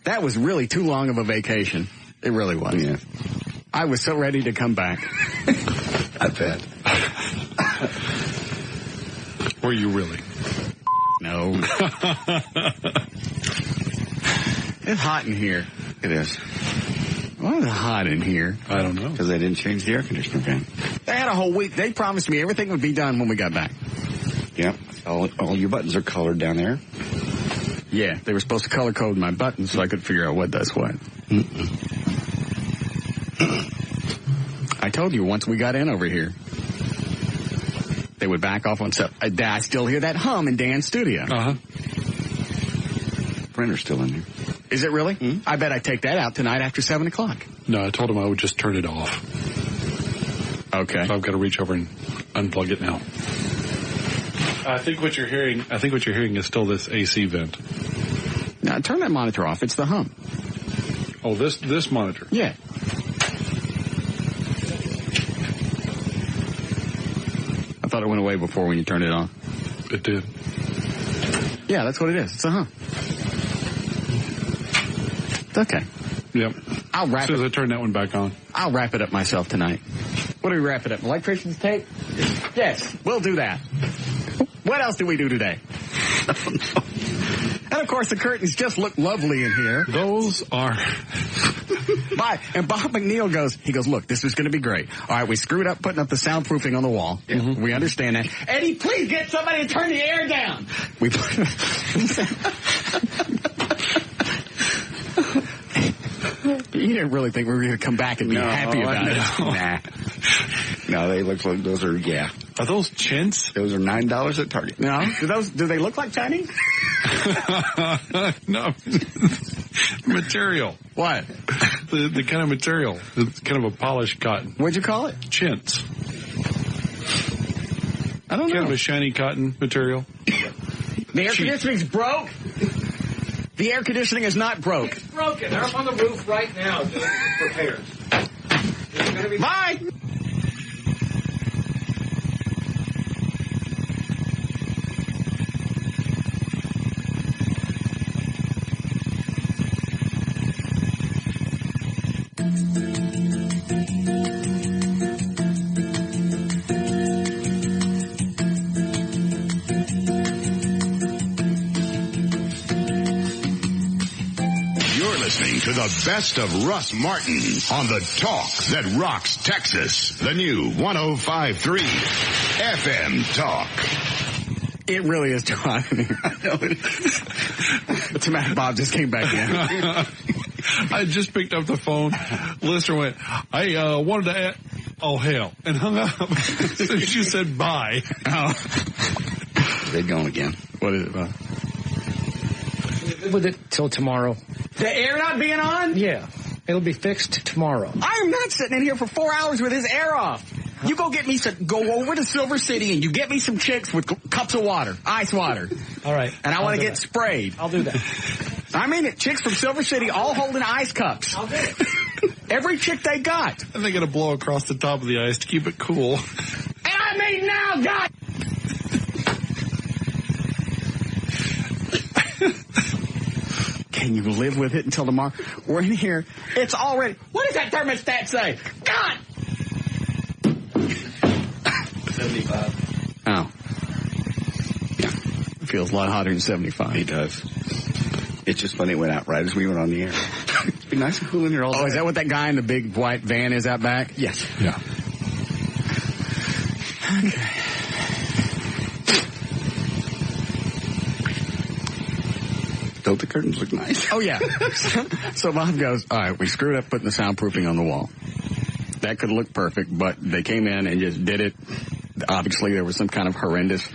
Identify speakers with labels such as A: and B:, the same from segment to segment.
A: That was really too long of a vacation. It really was.
B: Yeah.
A: I was so ready to come back.
B: I bet.
C: Were you really?
A: No. It's hot in here.
B: It is.
A: Why is it hot in here?
C: I don't know.
B: Because they didn't change the air conditioner fan.
A: They had a whole week. They promised me everything would be done when we got back.
B: Yeah. All your buttons are colored down there.
A: Yeah, they were supposed to color code my buttons so I could figure out what does what. I told you once we got in over here, they would back off on stuff. I still hear that hum in Dan's studio.
C: Uh-huh.
B: Printer's still in there.
A: Is it really? Mm-hmm. I bet I take that out tonight after 7 o'clock.
C: No, I told him I would just turn it off.
A: Okay.
C: So I've got to reach over and unplug it now. I think what you're hearing is still this AC vent.
A: Now turn that monitor off. It's the hum.
C: Oh, this monitor.
A: Yeah. I thought it went away before when you turned it on.
C: It did.
A: Yeah, that's what it is. It's a hum. It's okay.
C: Yep.
A: I'll wrap
C: as soon as I turn that one back on.
A: I'll wrap it up myself tonight. What do we wrap it up? Electrician's tape? Yes, we'll do that. What else do we do today? And, of course, the curtains just look lovely in here.
C: Those are...
A: Bye. And Bob McNeil goes, look, this is going to be great. All right, we screwed up putting up the soundproofing on the wall. Mm-hmm. We understand that. Eddie, please get somebody to turn the air down. You didn't really think we were going to come back and be happy about it.
B: Nah. No, they look like those are, yeah.
C: Are those chintz?
B: Those are $9 at Target.
A: No? Do they look like Chinese?
C: No. Material.
A: What?
C: The kind of material. It's kind of a polished cotton.
A: What'd you call it?
C: Chintz.
A: I don't know.
C: Kind of a shiny cotton material.
A: The air conditioning's broke? The air conditioning is not broke.
D: It's broken. They're up on the roof right now doing repairs.
A: Bye!
E: To the best of Russ Martin on the talk that rocks Texas. The new 105.3 FM Talk.
A: It really is too hot in here. I know it is. What's the matter? Bob just came back in.
C: I just picked up the phone. Listener went, I wanted to add, oh, hell, and hung up. So she said bye.
A: Oh.
B: They're going again.
A: What is it, Bob?
D: With it till tomorrow.
A: The air not being on?
D: Yeah. It'll be fixed tomorrow.
A: I am not sitting in here for 4 hours with his air off. You go get me go over to Silver City and you get me some chicks with cups of water, ice water.
D: All right.
A: And I want to get sprayed.
D: I'll do that.
A: I mean it. Chicks from Silver City all holding ice cups.
D: I'll do it.
A: Every chick they got.
C: And they got to blow across the top of the ice to keep it cool.
A: And I mean now, God. Can you live with it until tomorrow? We're in here. It's already... What does that thermostat say? God!
D: 75.
A: Oh. Yeah. It feels a lot hotter than 75.
B: It does. It's just funny it went out right as we went on the air. It's been nice and cool in here all day.
A: Oh, is that what that guy in the big white van is out back?
B: Yes.
C: Yeah.
A: Okay.
B: Don't the curtains look nice?
A: Oh, yeah. So Bob goes, all right, we screwed up putting the soundproofing on the wall. That could look perfect, but they came in and just did it. Obviously, there was some kind of horrendous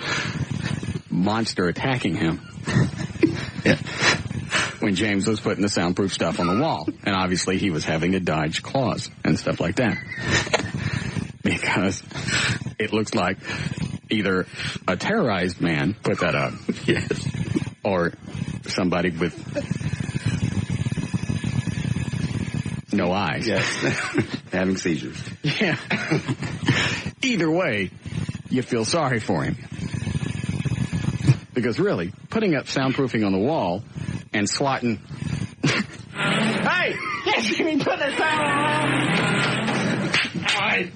A: monster attacking him.
B: Yeah.
A: When James was putting the soundproof stuff on the wall. And obviously, he was having to dodge claws and stuff like that. Because it looks like either a terrorized man put that up.
B: Yes.
A: Or somebody with no eyes.
B: Yes. Having seizures.
A: Yeah. Either way, you feel sorry for him. Because really, putting up soundproofing on the wall and swatting Hey! Yes, you mean put the towel on? All right.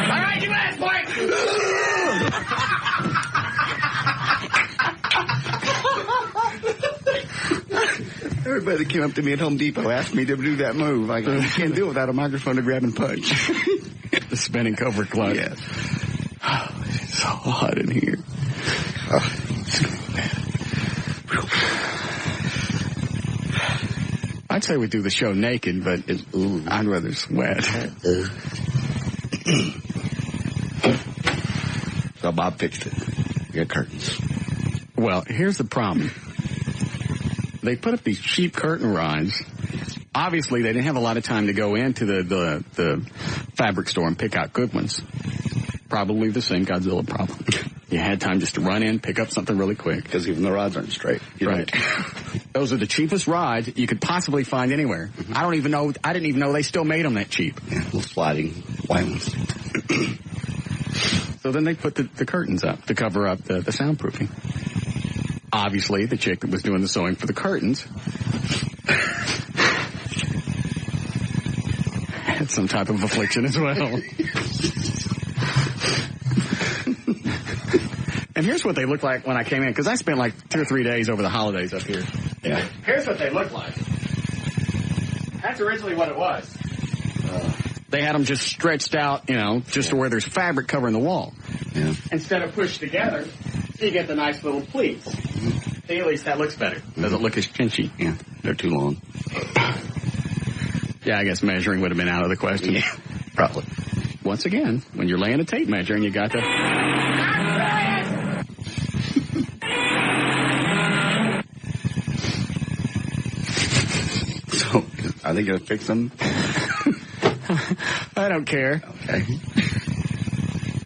A: All right, you last boy!
B: Everybody that came up to me at Home Depot asked me to do that move. I can't do it without a microphone to grab and punch.
A: The spinning cover clutch.
B: Yes.
A: Oh, it's so hot in here.
B: Oh.
A: I'd say we do the show naked, but I'd rather sweat.
B: So Bob fixed it. We got curtains.
A: Well, here's the problem. They put up these cheap curtain rods. Obviously, they didn't have a lot of time to go into the fabric store and pick out good ones. Probably the same Godzilla problem. You had time just to run in, pick up something really quick.
B: Because even the rods aren't straight.
A: Right. Those are the cheapest rods you could possibly find anywhere. Mm-hmm. I didn't even know they still made them that cheap.
B: Yeah, little sliding white ones.
A: So then they put the curtains up to cover up the soundproofing. Obviously, the chick that was doing the sewing for the curtains had some type of affliction as well. And here's what they look like when I came in, because I spent like 2 or 3 days over the holidays up here.
B: Yeah.
A: Here's what they look like. That's originally what it was. They had them just stretched out, just to where there's fabric covering the wall.
B: Yeah.
A: Instead of pushed together, you get the nice little pleats. See, at least that looks better. Doesn't look as pinchy.
B: Yeah, they're too long.
A: Yeah, I guess measuring would have been out of the question.
B: Yeah, probably.
A: Once again, when you're laying a tape measure and you got to...
B: So, are they going to fix them?
A: I don't care.
B: Okay.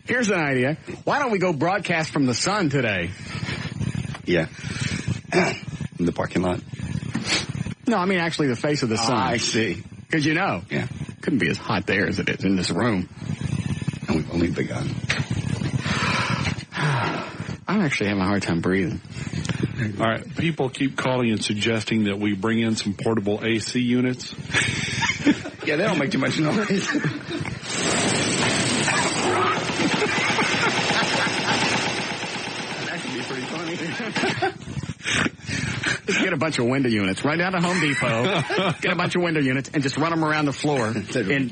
A: Here's an idea. Why don't we go broadcast from the sun today?
B: Yeah. In the parking lot?
A: No, I mean actually the face of the sun.
B: I see.
A: Because
B: Yeah.
A: couldn't be as hot there as it is in this room.
B: And we've only begun.
A: I'm actually having a hard time breathing.
C: All right. People keep calling and suggesting that we bring in some portable AC units.
B: Yeah, they don't make too much noise.
A: That could be pretty funny. Just get a bunch of window units. Run down to Home Depot, get a bunch of window units, and just run them around the floor in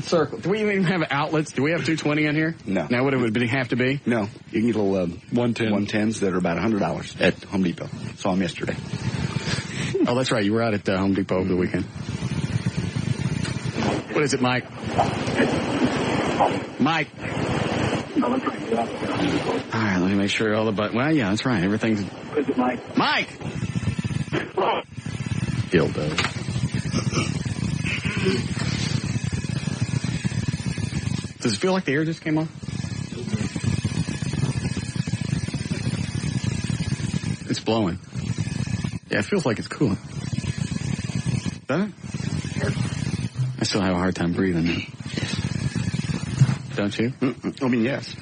A: circle. Do we even have outlets? Do we have 220 in here?
B: No.
A: Now what it would have to be?
B: No. You can get little
C: 110s
B: that are about $100 at Home Depot. Saw them yesterday.
A: Oh, that's right. You were out at Home Depot over the weekend. What is it, Mike? Mike. All right, let me make sure all the buttons. Well, yeah, that's right. Everything's...
F: What is it, Mike?
A: Mike! Dildo. Does it feel like the air just came on? It's blowing. Yeah, it feels like it's cooling. Doesn't it? I still have a hard time breathing now. Don't you?
B: I mean, yes.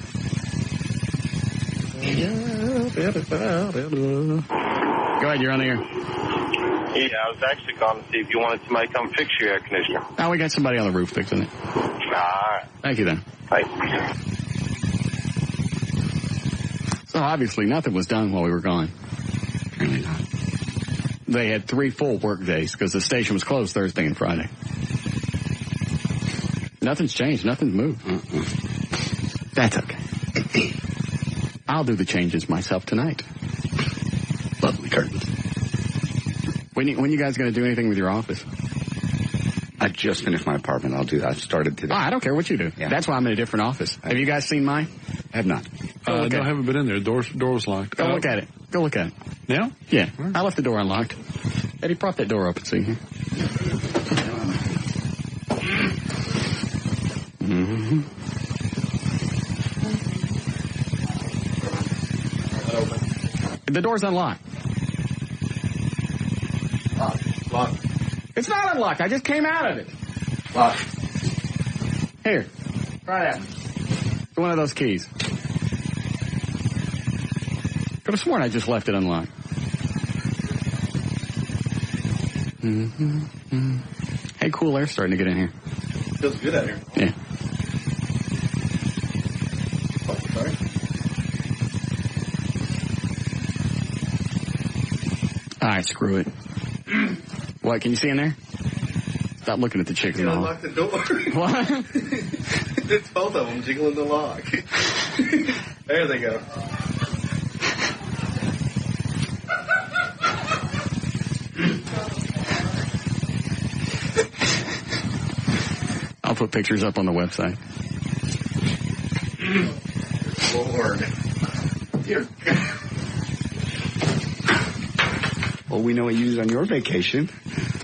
A: Go ahead, you're on the air.
G: Yeah, I was actually calling to see if you wanted somebody to come fix your air conditioner.
A: Now we got somebody on the roof fixing it.
G: All right.
A: Thank you, then.
G: Thanks.
A: So obviously nothing was done while we were gone.
B: Apparently not.
A: They had 3 full work days because the station was closed Thursday and Friday. Nothing's changed. Nothing's moved. That's okay. I'll do the changes myself tonight.
B: Lovely curtains.
A: When you guys going to do anything with your office?
B: I just finished my apartment. I'll do that. I've started today.
A: Oh, I don't care what you do.
B: Yeah.
A: That's why I'm in a different office. Have you guys seen mine?
B: I have not.
C: No, I haven't been in there. Door's locked.
A: Go look at it. Go look at it.
C: Now?
A: Yeah. I left the door unlocked. Eddie, prop that door open so you can. Mm-hmm. The door's unlocked.
B: Locked.
A: It's not unlocked. I just came out of it.
B: Locked.
A: Here. Try that. It's one of those keys. Could have sworn I just left it unlocked. Hey, cool air starting to get in here.
F: Feels good out here.
A: Yeah.
F: Oh, sorry.
A: All right, screw it. What, can you see in there? Stop looking at the chicks in the hall.
F: Unlock the door.
A: What?
F: It's both of them jiggling the lock. There they go.
A: I'll put pictures up on the website.
F: Lord. Dear God.
B: Well, we know what you used on your vacation.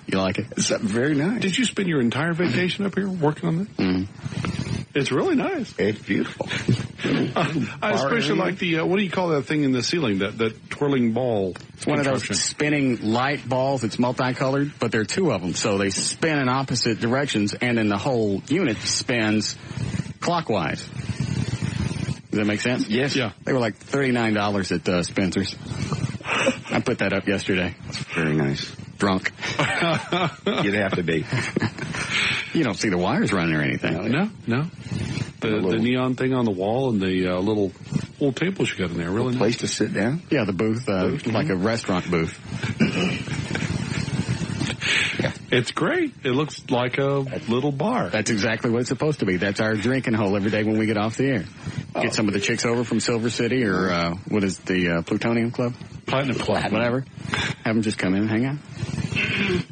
A: You like it?
B: It's very nice.
C: Did you spend your entire vacation up here working on this? It's really nice.
B: It's beautiful.
C: I especially like the, what do you call that thing in the ceiling, that twirling ball?
A: It's one of those spinning light balls. It's multicolored, but there are two of them. So they spin in opposite directions, and then the whole unit spins clockwise. Does that make sense?
B: Yes.
C: Yeah.
A: They were like $39 at Spencer's. I put that up yesterday.
B: Very nice.
A: Drunk.
B: You'd have to be.
A: You don't see the wires running or anything.
C: No. The neon thing on the wall and the little tables you got in there. Really nice.
B: Place to sit down?
A: Yeah, the booth, like a restaurant booth.
B: Yeah.
C: It's great. It looks like a little bar.
A: That's exactly what it's supposed to be. That's our drinking hole every day when we get off the air. Get some of the chicks over from Silver City or what is the Plutonium Club?
C: Platinum Club.
A: Whatever. Have them just come in and hang out.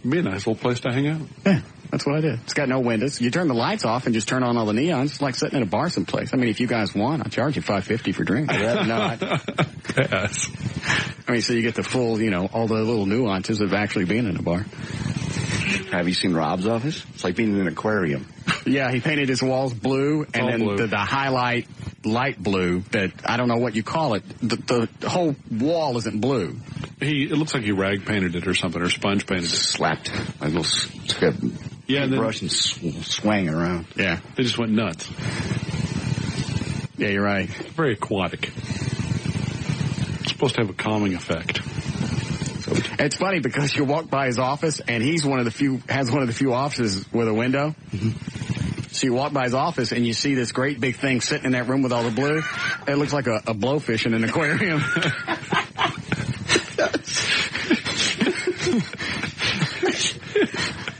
C: Be a nice little place to hang out.
A: Yeah, that's what I did. It's got no windows. You turn the lights off and just turn on all the neons. It's like sitting in a bar someplace. I mean, if you guys want, I'll charge you $5.50 for drinks.
C: Yes.
A: I mean, so you get the full, all the little nuances of actually being in a bar.
B: Have you seen Rob's office? It's like being in an aquarium.
A: Yeah, he painted his walls blue, and then
C: blue.
A: The highlight light blue that, I don't know what you call it. The whole wall isn't blue.
C: It looks like he rag painted it or something, or sponge painted it.
B: Slapped a little brush and swang it around.
A: Yeah.
C: They just went nuts.
A: Yeah, you're right.
C: Very aquatic. It's supposed to have a calming effect.
A: It's funny because you walk by his office, and he's has one of the few offices with a window. So you walk by his office, and you see this great big thing sitting in that room with all the blue. It looks like a blowfish in an aquarium.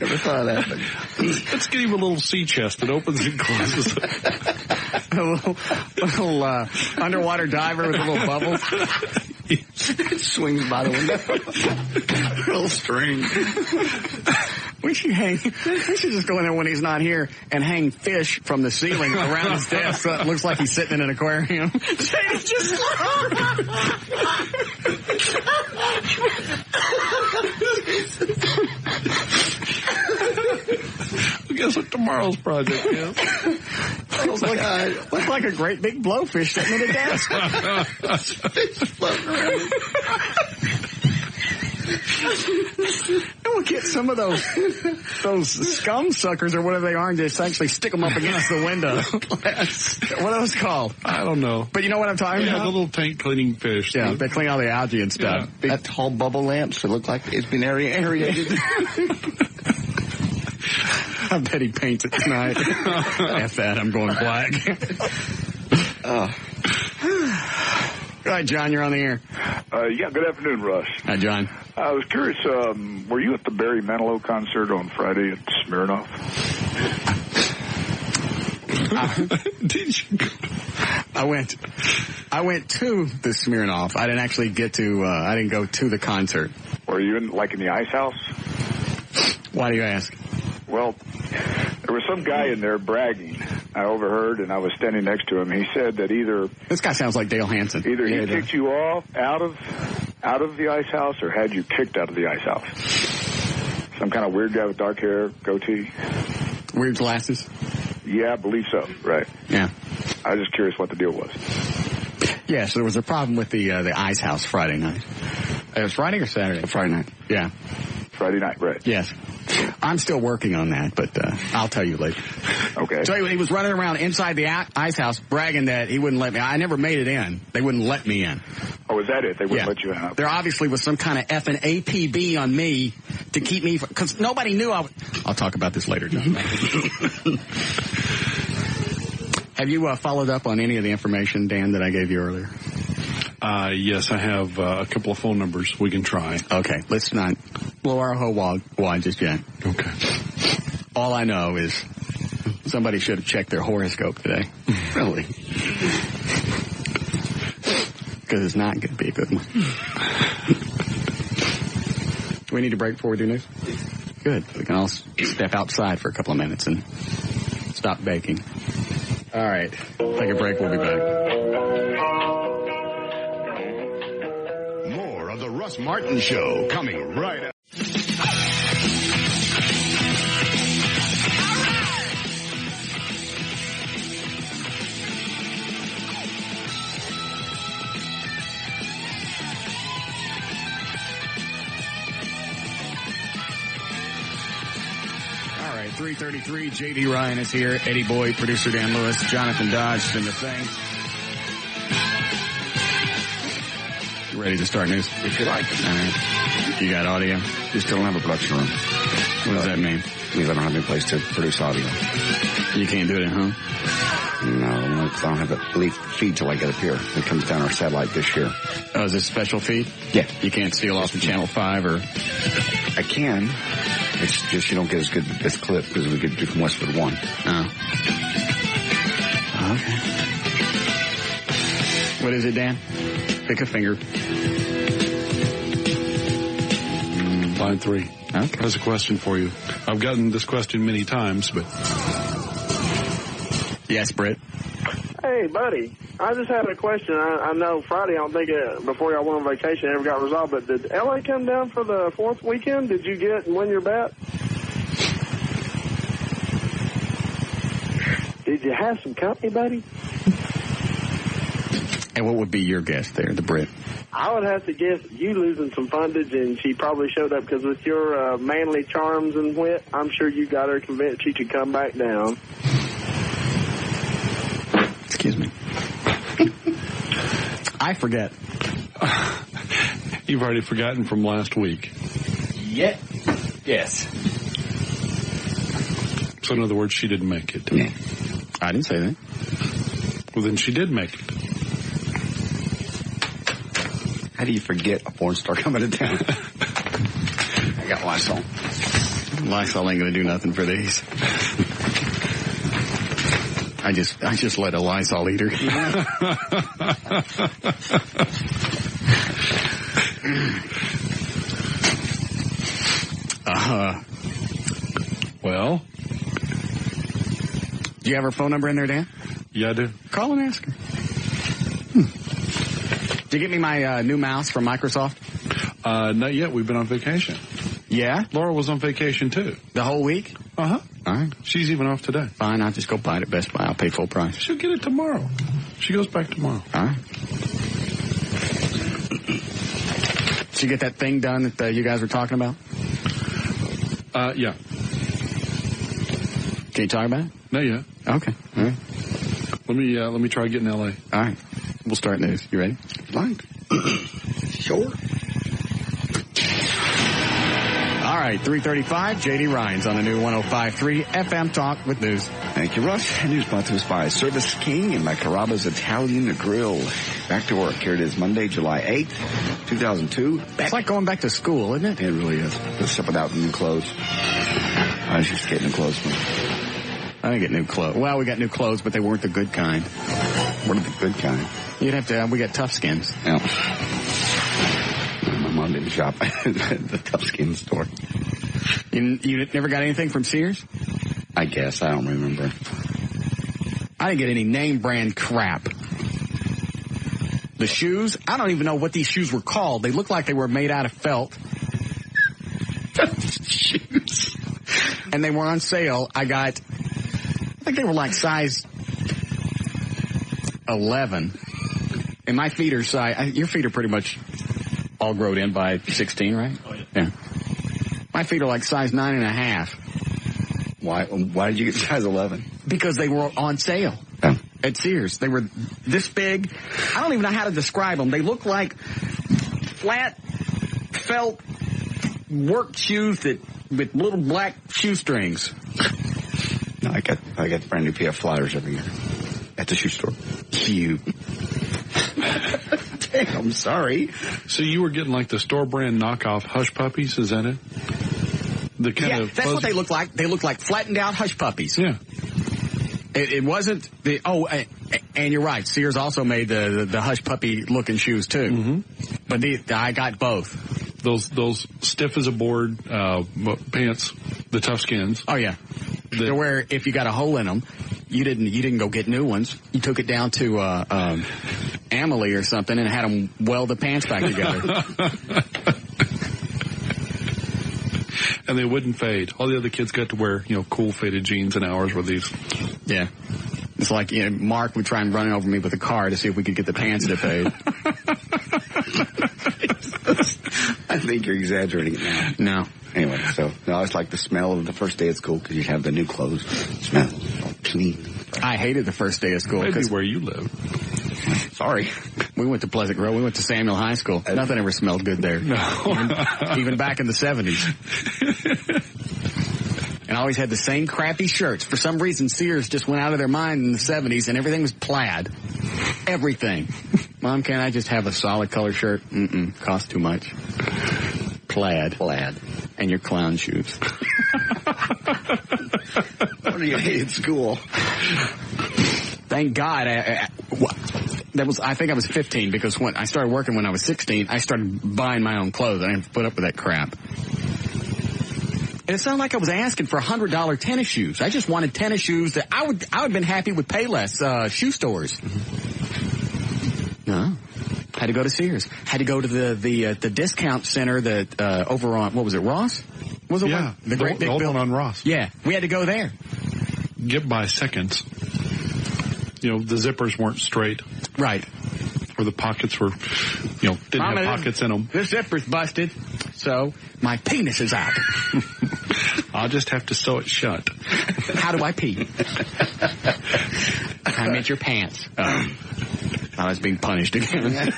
B: Never thought of that. But
C: Let's get him a little sea chest that opens and closes.
A: a little underwater diver with little bubbles.
B: it swings by the window. Little string.
A: We should just go in there when he's not here and hang fish from the ceiling around his desk so it looks like he's sitting in an aquarium. Jamie just
C: Guess what tomorrow's project is?
A: Looks like a great big blowfish sitting at a desk. And we'll get some of those scum suckers or whatever they are and just actually stick them up against the window. What are those called?
C: I don't know.
A: But you know what I'm talking about?
C: The little tank cleaning fish.
A: Yeah, they clean all the algae and stuff.
B: Yeah. Big tall bubble lamps that look like it's been aerated.
A: I bet he paints it tonight. F that, I'm going black. Go ahead, John, you're on the air.
H: Yeah, good afternoon, Russ.
A: Hi, John.
H: I was curious, were you at the Barry Manilow concert on Friday at Smirnoff?
C: Did you?
A: I went to the Smirnoff. I didn't actually get to, I didn't go to the concert.
H: Were you in the Ice House?
A: Why do you ask?
H: Well, there was some guy in there bragging. I overheard, and I was standing next to him. He said that
A: this guy sounds like Dale Hansen.
H: Either he kicked you off out of the Ice House, or had you kicked out of the Ice House. Some kind of weird guy with dark hair, goatee,
A: weird glasses.
H: Yeah, I believe so. Right.
A: Yeah.
H: I was just curious what the deal was.
A: Yeah, so there was a problem with the Ice House Friday night. It was Friday or Saturday?
B: Friday night.
A: Yeah.
H: Friday night, right?
A: Yes. I'm still working on that, but I'll tell you later.
B: Okay.
A: So he was running around inside the ice house bragging that he wouldn't let me. I never made it in. They wouldn't let me in.
H: Oh, is that it? They wouldn't let you out?
A: There obviously was some kind of effing APB on me to keep me, because nobody knew I'll talk about this later, John. Have you followed up on any of the information, Dan, that I gave you earlier?
C: Yes, I have a couple of phone numbers we can try.
A: Okay, let's not blow our whole wad just yet.
C: Okay.
A: All I know is somebody should have checked their horoscope today.
B: Really?
A: Because it's not going to be a good one. Do we need a break before we do news? Good. We can all step outside for a couple of minutes and stop baking. All right. Take a break. We'll be back.
E: More of the Russ Martin Show coming right up.
A: All right, 3:33. J.D. Ryan is here. Eddie Boyd, producer Dan Lewis, Jonathan Dodge in the thing. You ready to start news?
B: If you like.
A: All right. You got audio?
B: You still don't have a production room.
A: What does that mean?
B: Means I don't have any place to produce audio.
A: You can't do it at home?
B: No, I don't have a leaf feed till I get up here. It comes down our satellite dish here.
A: Oh, is this a special feed?
B: Yeah.
A: You can't steal off of Channel 5 or...
B: I can. It's just you don't get as good this clip because we get from Westwood 1.
A: Oh. Okay. What is it, Dan? Pick a finger.
C: Line 3.
A: Okay.
C: That's a question for you. I've gotten this question many times, but...
A: Yes, Britt.
I: Hey, buddy. I just had a question. I know Friday, I don't think before y'all went on vacation, it ever got resolved, but did L.A. come down for the 4th weekend? Did you get and win your bet? Did you have some company, buddy?
A: And what would be your guess there, the Brit?
I: I would have to guess you losing some fundage, and she probably showed up because with your manly charms and wit, I'm sure you got her convinced she could come back down.
A: Excuse me. I forget.
C: You've already forgotten from last week.
A: Yeah. Yes.
C: So in other words, she didn't make it.
A: Yeah. I didn't say that.
C: Well, then she did make it.
B: How do you forget a porn star coming to town? I got Lysol.
A: Lysol ain't gonna do nothing for these. I just let a Lysol eater.
C: Well?
A: Do you have her phone number in there, Dan?
C: Yeah, I do.
A: Call and ask her. Did you get me my new mouse from Microsoft?
C: Not yet. We've been on vacation.
A: Yeah?
C: Laura was on vacation, too.
A: The whole week?
C: Uh-huh.
A: All right.
C: She's even off today.
A: Fine, I'll just go buy it at Best Buy. I'll pay full price.
C: She'll get it tomorrow. She goes back tomorrow.
A: All right. Did you get that thing done that you guys were talking about?
C: Yeah.
A: Can you talk about it?
C: No, yeah.
A: Okay. All right.
C: Let me try getting L.A.
A: All right. We'll start news. You ready?
B: Right. Sure.
A: All right, 3:35. J.D. Ryan's on the new 105.3 FM Talk with news.
B: Thank you, Russ. News brought to us by Service King and by Carrabba's Italian Grill. Back to work. Here it is, Monday, July 8th, 2002.
A: It's like going back to school, isn't it?
B: It really is. Except without new clothes. I was just getting new clothes.
A: I didn't get new clothes. Well, we got new clothes, but they weren't the good kind.
B: What are the good kind?
A: You'd have to, we got tough skins.
B: Yeah. My mom didn't shop at the tough skin store.
A: You never got anything from Sears?
B: I guess. I don't remember.
A: I didn't get any name brand crap. The shoes, I don't even know what these shoes were called. They looked like they were made out of felt.
B: Shoes.
A: And they were on sale. I think they were like size 11. And my feet are size, your feet are pretty much all grown in by 16, right?
D: Oh, yeah.
A: Yeah. My feet are like size 9.5.
B: Why did you get size 11?
A: Because they were on sale at Sears. They were this big. I don't even know how to describe them. They look like flat felt work shoes with little black shoestrings.
B: No, I get brand new PF Flyers every year at the shoe store.
A: Cute.
B: I'm sorry.
C: So you were getting like the store brand knockoff Hush Puppies, is that it? The kind of
A: that's what they look like. They look like flattened out Hush Puppies.
C: Yeah.
A: It wasn't the and you're right. Sears also made the Hush Puppy looking shoes too.
C: Mm-hmm.
A: But I got both.
C: Those stiff as a board pants, the tough skins.
A: Oh yeah. They're where if you got a hole in them, you didn't go get new ones. You took it down to Amelie or something and had them weld the pants back together.
C: And they wouldn't fade. All the other kids got to wear, cool faded jeans, and ours were these.
A: Yeah. It's like Mark would try and run over me with a car to see if we could get the pants to fade.
B: I think you're exaggerating it now.
A: No.
B: Anyway, I just like the smell of the first day at school because you have the new clothes. Smell all clean.
A: I hated the first day of school.
C: Maybe where you live.
B: Sorry.
A: We went to Pleasant Grove. We went to Samuel High School. Nothing ever smelled good there.
C: No.
A: Even back in the 70s. And I always had the same crappy shirts. For some reason, Sears just went out of their mind in the 70s, and everything was plaid. Everything. Mom, can't I just have a solid color shirt? Cost too much. Plaid. And your clown shoes.
B: What do you hate at school?
A: Thank God. I think I was 15 because when I started working when I was 16, I started buying my own clothes. I didn't put up with that crap. And it sounded like I was asking for $100 tennis shoes. I just wanted tennis shoes that I would have been happy with Payless shoe stores. No. Had to go to Sears. Had to go to the discount center that over on, what was it, Ross? Was it one?
C: The great big building on Ross.
A: Yeah, we had to go there.
C: Get by seconds. The zippers weren't straight.
A: Right.
C: Or the pockets were, didn't have pockets in them.
A: This zipper's busted, so my penis is out.
C: I'll just have to sew it shut.
A: How do I pee? I meant your pants. I was being punished again.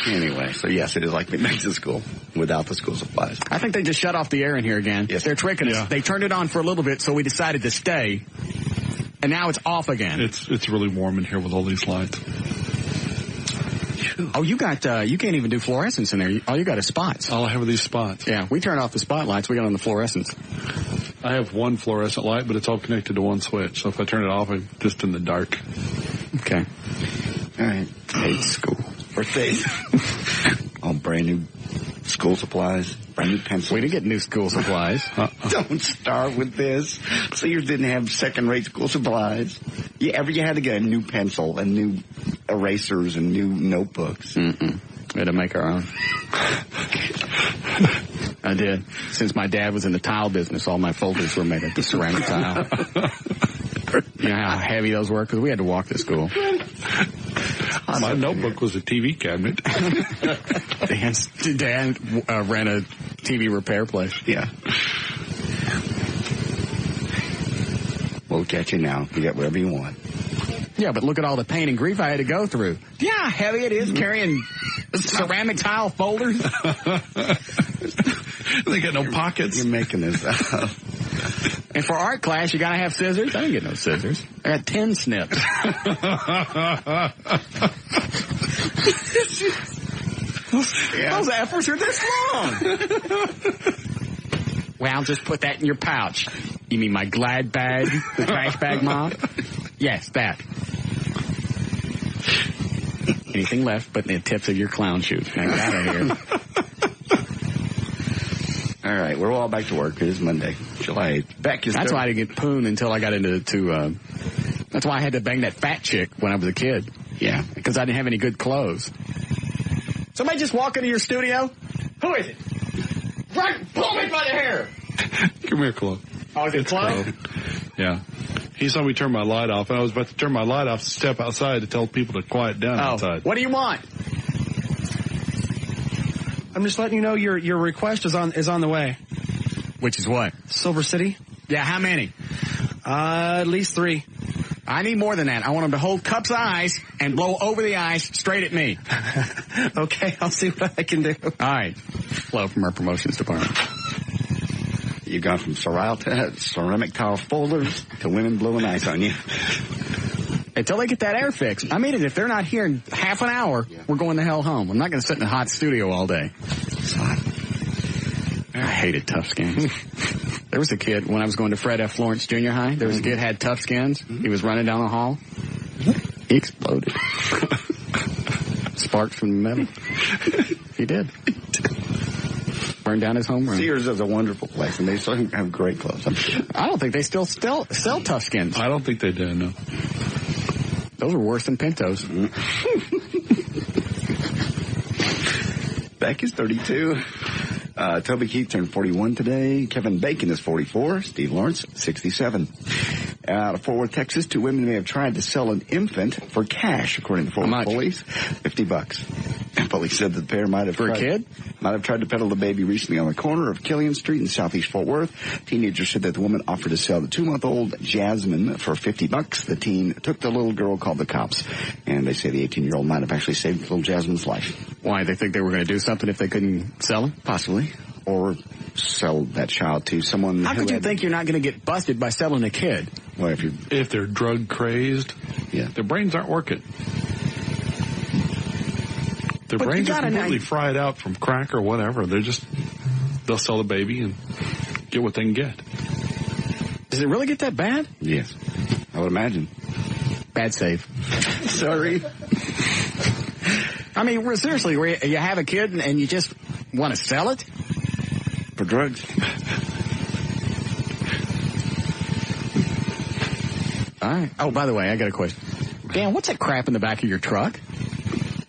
B: Anyway, so yes, it is like midnight to school without the school supplies.
A: I think they just shut off the air in here again.
B: Yes.
A: They're tricking us.
C: Yeah.
A: They turned it on for a little bit, so we decided to stay. And now it's off again.
C: It's really warm in here with all these lights.
A: Oh, you can't even do fluorescence in there. All you got is spots.
C: All I have are these spots.
A: Yeah, we turned off the spotlights. We got on the fluorescence.
C: I have one fluorescent light, but it's all connected to one switch. So if I turn it off, I'm just in the dark.
A: Okay.
B: All right. Hate school. Birthdays. All brand new school supplies. Brand new pencils.
A: We didn't get new school supplies.
B: Don't start with this. Sears didn't have second-rate school supplies. You had to get a new pencil and new erasers and new notebooks.
A: We had to make our own. I did. Since my dad was in the tile business, all my folders were made of the ceramic tile. You know how heavy those were? Because we had to walk to school.
C: My notebook was a TV cabinet.
A: Dan ran a TV repair place.
B: Yeah. We'll catch you now. You get whatever you want.
A: Yeah, but look at all the pain and grief I had to go through. Yeah, how heavy it is carrying ceramic tile folders.
C: They got no pockets.
B: You're making this up.
A: And for art class, you gotta have scissors. I didn't get no scissors. I got 10 snips. Those efforts are this long. Well, just put that in your pouch. You mean my Glad bag, the trash bag, Mom? Yes, that. Anything left but the tips of your clown shoes. Now get out of here.
B: All right, we're all back to work. It is Monday, July 8th.
A: That's why I didn't get poon until I got into that's why I had to bang that fat chick when I was a kid.
B: Yeah.
A: Because I didn't have any good clothes. Somebody just walk into your studio? Who is it? Right, pull me by the hair.
C: Come here, Chloe.
A: Oh, is it Chloe?
C: Yeah. He saw me turn my light off, and I was about to turn my light off to step outside to tell people to quiet down outside.
A: What do you want?
J: I'm just letting you know your request is on the way.
A: Which is what?
J: Silver City.
A: Yeah, how many?
J: At least 3.
A: I need more than that. I want them to hold cups of ice and blow over the ice straight at me.
J: Okay, I'll see what I can do.
A: All right. Flo from our promotions department.
B: You've gone from ceramic tile folders to women blowing ice on you.
A: Until they get that air fixed. I mean, if they're not here in half an hour, we're going the hell home. I'm not going to sit in a hot studio all day.
B: It's hot.
A: I hated tough skins. There was a kid, when I was going to Fred F. Lawrence Junior High, there was a kid had tough skins. He was running down the hall. He exploded. Sparks from the metal. He did. Burned down his home room.
B: Sears is a wonderful place, and they still have great clothes, I'm sure.
A: I don't think they still sell tough skins.
C: I don't think they do, no.
A: Those are worse than Pintos.
B: Beck is 32. Toby Keith turned 41 today. Kevin Bacon is 44. Steve Lawrence, 67. Out of Fort Worth, Texas, 2 women may have tried to sell an infant for cash, according to Fort Worth police. $50. Police said the pair might have tried to peddle the baby recently on the corner of Killian Street in southeast Fort Worth. Teenagers said that the woman offered to sell the 2-month-old Jasmine for $50. The teen took the little girl, called the cops, and they say the 18-year-old might have actually saved little Jasmine's life.
A: Why? They think they were going to do something if they couldn't sell it?
B: Possibly. Or sell that child to someone.
A: How could you think you're not going to get busted by selling a kid?
B: Well,
C: if they're drug crazed, their brains aren't working. Their brains are completely fried out from crack or whatever. They'll sell the baby and get what they can get.
A: Does it really get that bad?
B: Yes, I would imagine.
A: Bad save.
B: Sorry.
A: I mean, seriously, you have a kid and you just want to sell it?
B: For drugs.
A: All right. Oh, by the way, I got a question. Dan, what's that crap in the back of your truck?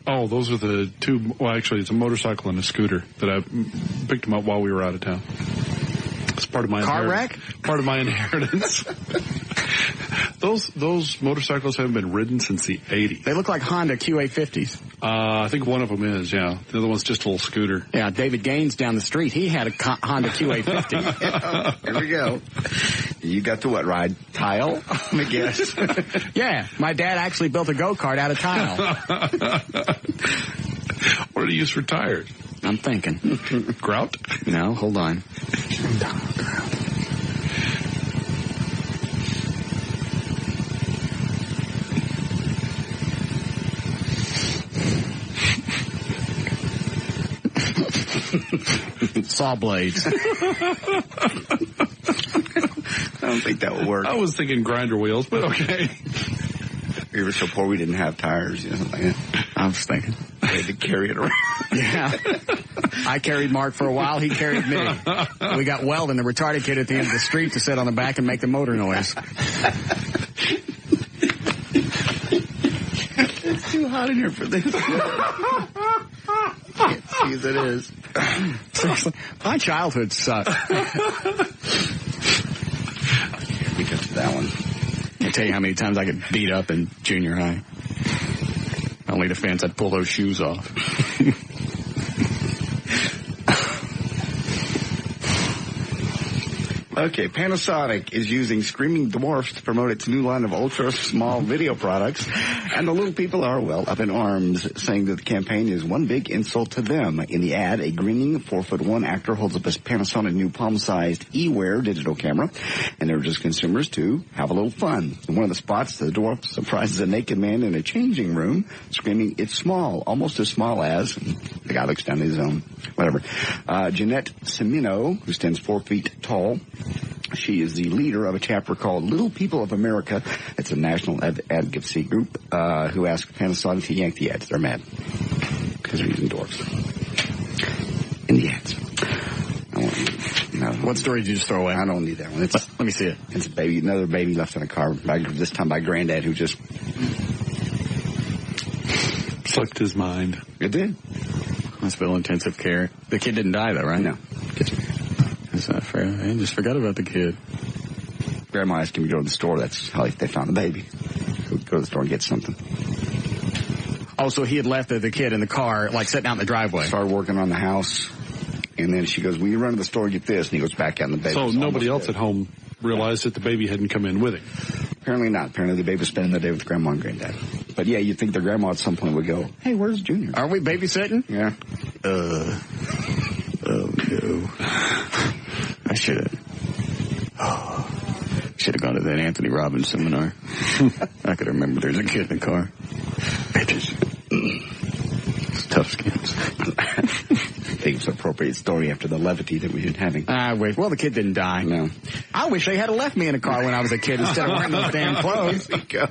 C: Oh, those are the 2, well, actually, it's a motorcycle and a scooter that I picked them up while we were out of town. It's part of my
A: car wreck?
C: Part of my inheritance. Those motorcycles haven't been ridden since the 80s.
A: They look like Honda QA50s.
C: I think one of them is, yeah. The other one's just a little scooter.
A: Yeah, David Gaines down the street, he had a Honda QA50.
B: There we go. You got to what, ride? Tile, I guess.
A: Yeah, my dad actually built a go-kart out of tile.
C: What do you use for tires?
A: I'm thinking.
C: Grout?
A: No, hold on. Saw blades.
B: I don't think that would work.
C: I was thinking grinder wheels, but okay.
B: We were so poor we didn't have tires, you know, like that.
A: I was thinking.
B: We had to carry it around.
A: Yeah. I carried Mark for a while. He carried me. We got Weldon, the retarded kid at the end of the street, to sit on the back and make the motor noise.
B: It's too hot in here for this. Can't see as it is.
A: Seriously, my childhood sucked.
B: We got to that one.
A: I tell you how many times I get beat up in junior high. Only the fans, I'd pull those shoes off.
B: Okay, Panasonic is using Screaming Dwarfs to promote its new line of ultra-small video products, and the little people are, well, up in arms, saying that the campaign is one big insult to them. In the ad, a grinning 4'1" actor holds up his Panasonic new palm-sized eWare digital camera and urges consumers to have a little fun. In one of the spots, the dwarf surprises a naked man in a changing room, screaming, "It's small," almost as small as, the guy looks down at his own, whatever. Jeanette Semino, who stands 4 feet tall, she is the leader of a chapter called Little People of America. It's a national advocacy group who asked Panasonic to yank the ads. They're mad because they're using dwarfs in the ads.
A: What story did you just throw away?
B: I don't need that one.
A: Let me see it.
B: It's another baby left in a car, this time by Granddad, who just
C: slipped his mind.
B: It did.
A: Hospital intensive care. The kid didn't die, though, right?
B: No.
A: That's not fair. I just forgot about the kid.
B: Grandma asked him to go to the store. That's how they found the baby. Go to the store and get something.
A: Oh, so he had left the kid in the car, like sitting out in the driveway.
B: Started working on the house. And then she goes, will you run to the store and get this? And he goes back out in the bed.
C: So nobody else at home realized that the baby hadn't come in with him?
B: Apparently not. Apparently the baby was spending the day with grandma and granddad. But yeah, you'd think their grandma at some point would go, hey, where's Junior?
A: Are we babysitting?
B: Yeah.
A: Oh, no. I should have. Should have gone to that Anthony Robbins seminar. I could remember there's a kid in the car. Bitches. It's tough skins.
B: I think it's an appropriate story after the levity that we've been having.
A: Wait. Well, the kid didn't die.
B: No.
A: I wish they had left me in a car when I was a kid instead of wearing those damn clothes.
B: Go.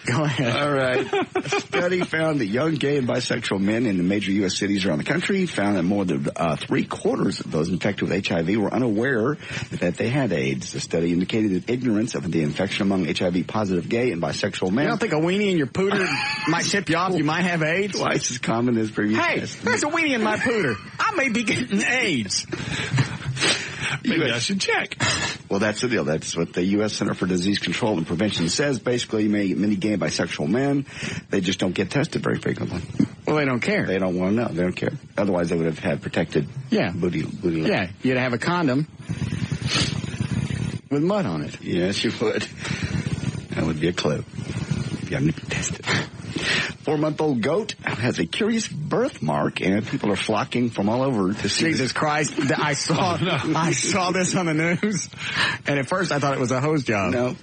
A: Go ahead.
B: All right. A study found that young gay and bisexual men in the major U.S. cities around the country found that more than 3/4 of those infected with HIV were unaware that they had AIDS. The study indicated that ignorance of the infection among HIV-positive gay and bisexual men.
A: You don't think a weenie in your pooter might tip you off you might have AIDS?
B: Twice as common as previous
A: Hey,
B: tests.
A: there's a weenie in my pooter. I may be getting AIDS.
C: Maybe I should check.
B: Well, that's the deal. That's what the U.S. Center for Disease Control and Prevention says. Basically, many gay and bisexual men, they just don't get tested very frequently.
A: Well, they don't care.
B: They don't want to know. They don't care. Otherwise, they would have had protected booty.
A: Yeah, you'd have a condom with mud on it.
B: Yes, you would. That would be a clue. If you haven't been tested. 4-month-old goat has a curious birthmark, and people are flocking from all over to see.
A: Jesus Christ! I saw this on the news, and at first I thought it was a hose job.
B: No,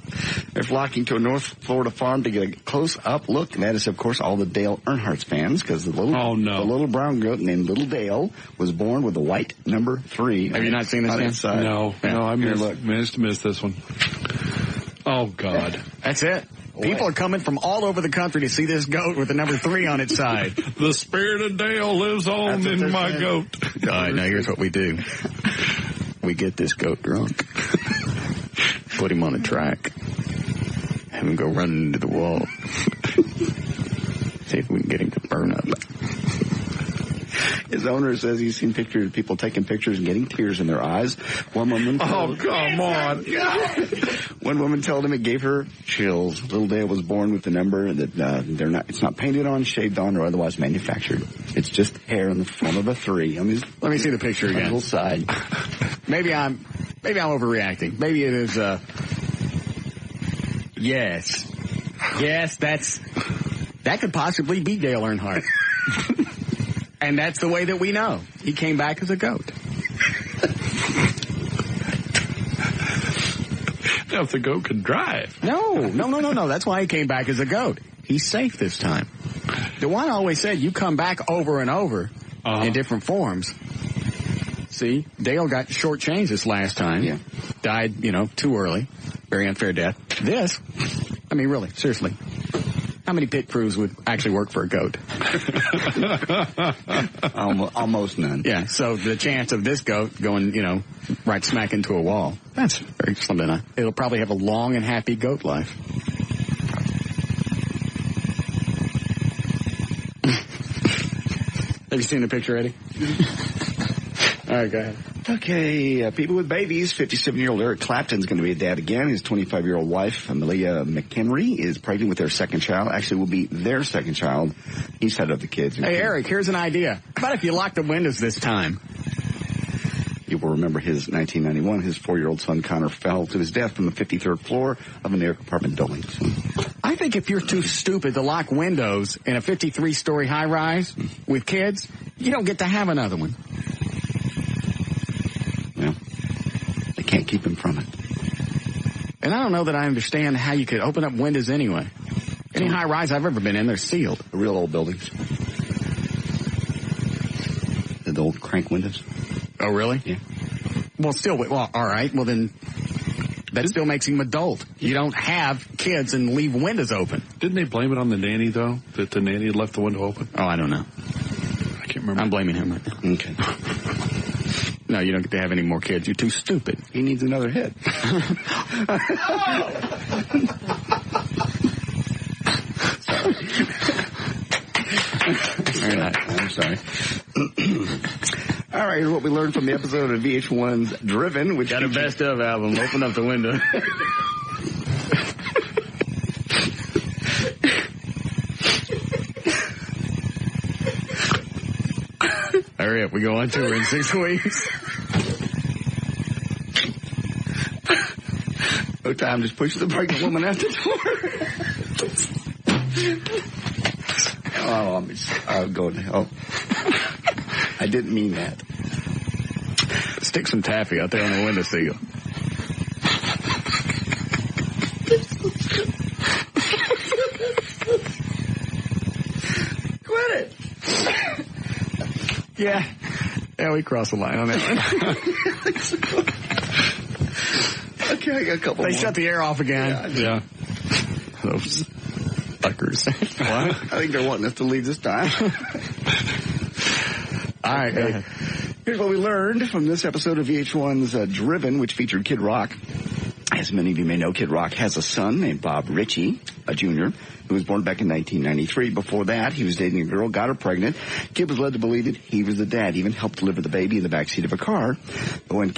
B: they're flocking to a North Florida farm to get a close-up look, and that is, of course, all the Dale Earnhart's fans, because the little brown goat named Little Dale was born with a white number 3.
A: Have you not seen this?
C: No, I managed to miss this one. Oh God,
A: that's it. People are coming from all over the country to see this goat with the number 3 on its side.
C: The spirit of Dale lives on in my goat.
A: All right, now here's what we do. We get this goat drunk, put him on a track, have him go running into the wall, see if we can get him to burn up.
B: His owner says he's seen pictures of people taking pictures and getting tears in their eyes. One woman told
C: come on.
B: One woman told him it gave her chills. Little Dale was born with the number that it's not painted on, shaved on, or otherwise manufactured. It's just hair in the form of a 3 on his.
A: Let me see the picture again.
B: Little side.
A: Maybe I'm overreacting. Maybe it is. Yes, that could possibly be Dale Earnhardt. And that's the way that we know. He came back as a goat.
C: Now, if the goat could drive.
A: No. That's why he came back as a goat. He's safe this time. DeWine always said you come back over and over in different forms. See, Dale got shortchanged this last time.
B: Yeah.
A: Died, too early. Very unfair death. This, really, seriously. How many pit crews would actually work for a goat?
B: Almost none.
A: Yeah, so the chance of this goat going, right smack into a wall, that's very slim. It'll probably have a long and happy goat life. Have you seen the picture, Eddie? All right, go ahead.
B: Okay, people with babies. 57-year-old Eric Clapton's going to be a dad again. His 25-year-old wife, Amelia McHenry, is pregnant with their second child. Actually, will be their second child. He's head of the kids.
A: Hey, Eric, here's an idea. How about if you lock the windows this time?
B: You will remember his 1991, his 4-year-old son Connor fell to his death from the 53rd floor of a New York apartment building.
A: I think if you're too stupid to lock windows in a 53-story high-rise with kids, you don't get to have another one.
B: Yeah. They can't keep him from it.
A: And I don't know that I understand how you could open up windows anyway. Any high-rise I've ever been in, they're sealed.
B: The real old buildings. The old crank windows.
A: Oh, really?
B: Yeah.
A: Well, all right. Well, then that still makes him adult. You don't have kids and leave windows open.
C: Didn't they blame it on the nanny, though? That the nanny had left the window open?
A: Oh, I don't know.
C: I can't remember.
A: I'm blaming him right now.
B: Okay.
A: No, you don't get to have any more kids. You're too stupid.
B: He needs another hit.
A: Very nice.
B: I'm sorry. All right, here's what we learned from the episode of VH1's Driven, which
A: got a best of album. Open up the window. hurry up. We go on tour in 6 weeks.
B: No time. Just push the pregnant woman out the door. I'll go to hell. I didn't mean that.
A: Stick some taffy out there on the windowsill.
B: Quit it.
A: Yeah, we crossed the line on that one.
B: Okay, I got a couple
A: They
B: more.
A: shut the air off again.
C: Yeah.
A: Those fuckers.
B: What? I think they're wanting us to leave this time.
A: All right.
B: Okay. Here's what we learned from this episode of VH1's Driven, which featured Kid Rock. As many of you may know, Kid Rock has a son named Bob Ritchie, a junior, who was born back in 1993. Before that, he was dating a girl, got her pregnant. Kid was led to believe that he was the dad, even helped deliver the baby in the backseat of a car. But when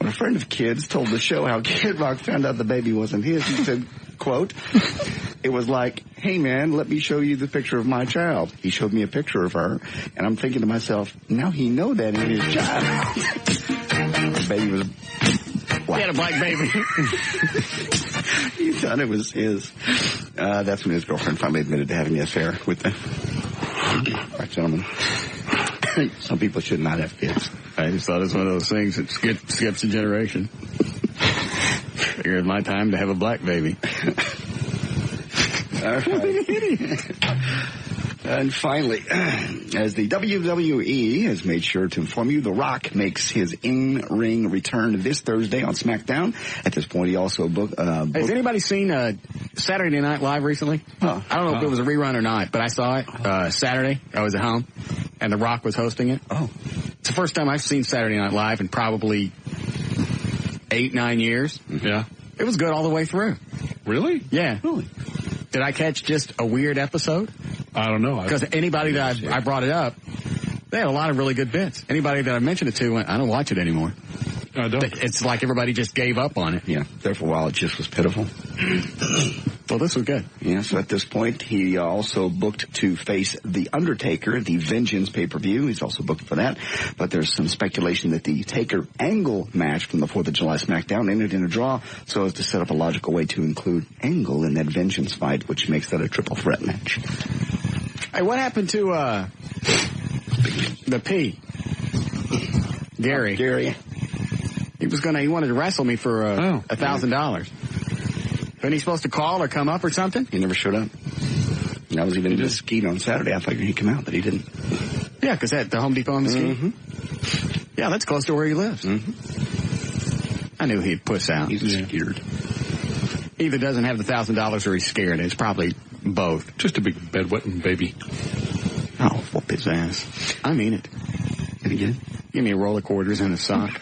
B: a friend of Kid's told the show how Kid Rock found out the baby wasn't his, he said, quote, it was like, hey man, let me show you the picture of my child. He showed me a picture of her, and I'm thinking to myself, now he know that ain't his child. The baby was black.
A: He had a black baby.
B: He thought it was his. That's when his girlfriend finally admitted to having the affair with the black gentleman. Some people should not have kids.
A: I just thought it was one of those things that skips a generation. Figure it's my time to have a black baby.
B: All right. And finally, as the WWE has made sure to inform you, The Rock makes his in-ring return this Thursday on SmackDown. At this point, he also booked...
A: Has anybody seen Saturday Night Live recently? I don't know if it was a rerun or not, but I saw it Saturday. I was at home, and The Rock was hosting it.
B: Oh.
A: It's the first time I've seen Saturday Night Live in probably 8-9 years.
C: Yeah.
A: It was good all the way through.
C: Really?
A: Yeah.
B: Really?
A: Did I catch just a weird episode?
C: I don't know.
A: Because anybody that I brought it up, they had a lot of really good bits. Anybody that I mentioned it to went, I don't watch it anymore.
C: I don't.
A: It's like everybody just gave up on it.
B: Yeah. There for a while, it just was pitiful.
A: Well, this was good.
B: Yeah, so at this point, he also booked to face The Undertaker, the Vengeance pay-per-view. He's also booked for that. But there's some speculation that the Taker Angle match from the 4th of July SmackDown ended in a draw so as to set up a logical way to include Angle in that Vengeance fight, which makes that a triple threat match.
A: Hey, what happened to the P? Gary.
B: Gary.
A: He wanted to wrestle me for $1,000. Wasn't he supposed to call or come up or something?
B: He never showed up. And I was even in Mesquite on Saturday. I figured he'd come out, but he didn't.
A: Yeah, because at the Home Depot in Mesquite?
B: Mm-hmm.
A: Yeah, that's close to where he lives.
B: Mm-hmm.
A: I knew he'd puss out.
B: He's scared.
A: Either doesn't have the $1,000 or he's scared. It's probably both.
C: Just a big bedwetting baby.
A: Oh, whoop his ass. I mean it.
B: Can you get it?
A: Give me a roll of quarters and a sock.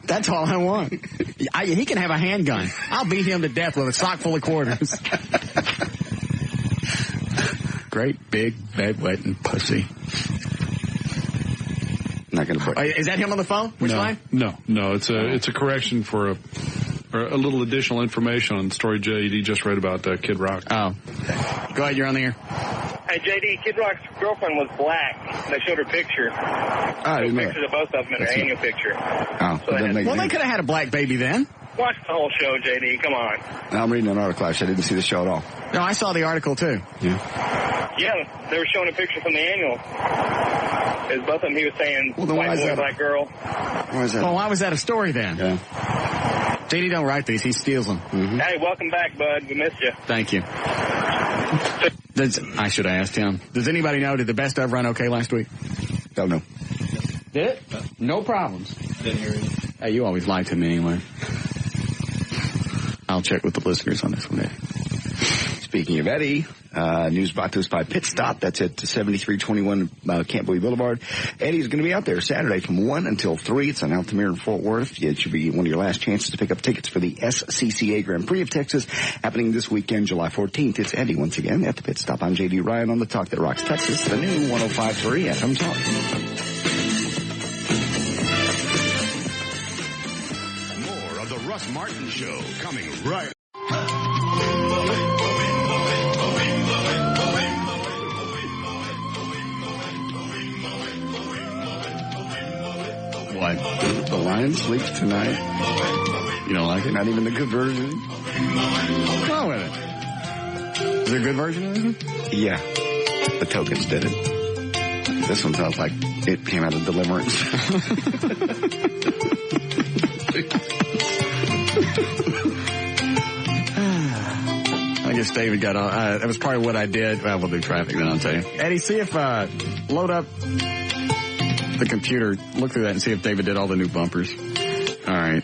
A: That's all I want. He can have a handgun. I'll beat him to death with a sock full of quarters. Great big bedwetting pussy.
B: Not going to put.
A: Is that him on the phone? Which line?
C: No. It's a correction for a little additional information on the story JD just read about Kid Rock.
A: Oh. Go ahead, you're on the air.
K: Hey, JD, Kid Rock's girlfriend was black. They showed her picture. Pictures of both of them in her annual picture.
B: Oh,
K: so
A: they could have had a black baby then.
K: Watch the whole show, JD. Come on.
B: I'm reading an article. Actually, I didn't see the show at all.
A: No, I saw the article too.
K: Yeah, they were showing a picture from the annual. It was both of them. He was saying
B: white
K: boy, black girl.
B: Why is that?
A: Well, why was that a story then?
B: Yeah.
A: JD don't write these. He steals them.
B: Mm-hmm.
K: Hey, welcome back, bud. We missed you.
A: Thank you. I should have asked him. Does anybody know, did the best of run okay last week?
B: Don't know.
A: Did it? No problems.
D: Didn't hear it.
A: Hey, you always lie to me anyway. I'll check with the listeners on this one.
B: Speaking of Eddie, news brought to us by Pit Stop. That's at 7321 Camp Boulevard. Eddie's going to be out there Saturday from 1 until 3. It's on Altamira and Fort Worth. It should be one of your last chances to pick up tickets for the SCCA Grand Prix of Texas happening this weekend, July 14th. It's Eddie once again at the Pit Stop. I'm J.D. Ryan on the Talk That Rocks Texas, the new 105.3 FM Talk.
E: More of the Russ Martin Show coming right
B: Ryan sleeps tonight.
A: You don't like it?
B: Not even the good version?
A: What's wrong with it? Is there a good version of it?
B: Yeah. The Tokens did it. This one sounds like it came out of Deliverance.
A: I guess David got on. That was probably what I did. Well, we'll do traffic then, I'll tell you. Eddie, see if, load up the computer, look through that and see if David did all the new bumpers. All right.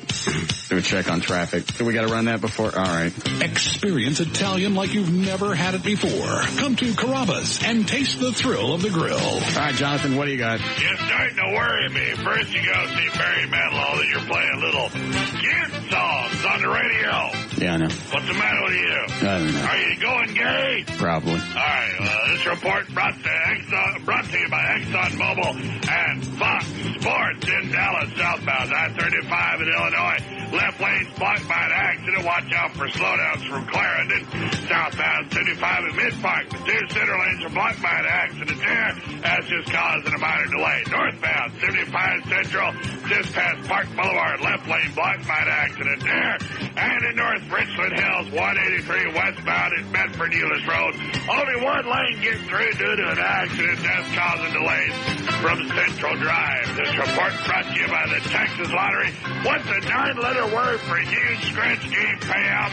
A: Do a check on traffic. Do we got to run that before? All right.
L: Experience Italian like you've never had it before. Come to Carrabba's and taste the thrill of the grill.
A: All right, Jonathan, what do you got?
M: You're starting to worry me. First you go see Barry Manilow, then you're playing little kid songs on the radio.
A: Yeah, I know.
M: What's the matter with you?
A: I don't know.
M: Are you going gay?
A: Probably.
M: All right. This report brought to you by ExxonMobil and Fox Sports in Dallas, southbound I-35 in Illinois. Left lane's blocked by an accident. Watch out for slowdowns from Clarendon. Southbound 75 in Mid-Park. The two center lanes are blocked by an accident there. That's just causing a minor delay. Northbound 75 Central, just past Park Boulevard. Left lane blocked by an accident there. And in North Richland Hills, 183 westbound at Bedford Euless Road. Only one lane gets through due to an accident. That's causing delays from Central Drive. This report brought to you by the Texas Lottery. What's a 9-letter word for huge scratch game payout?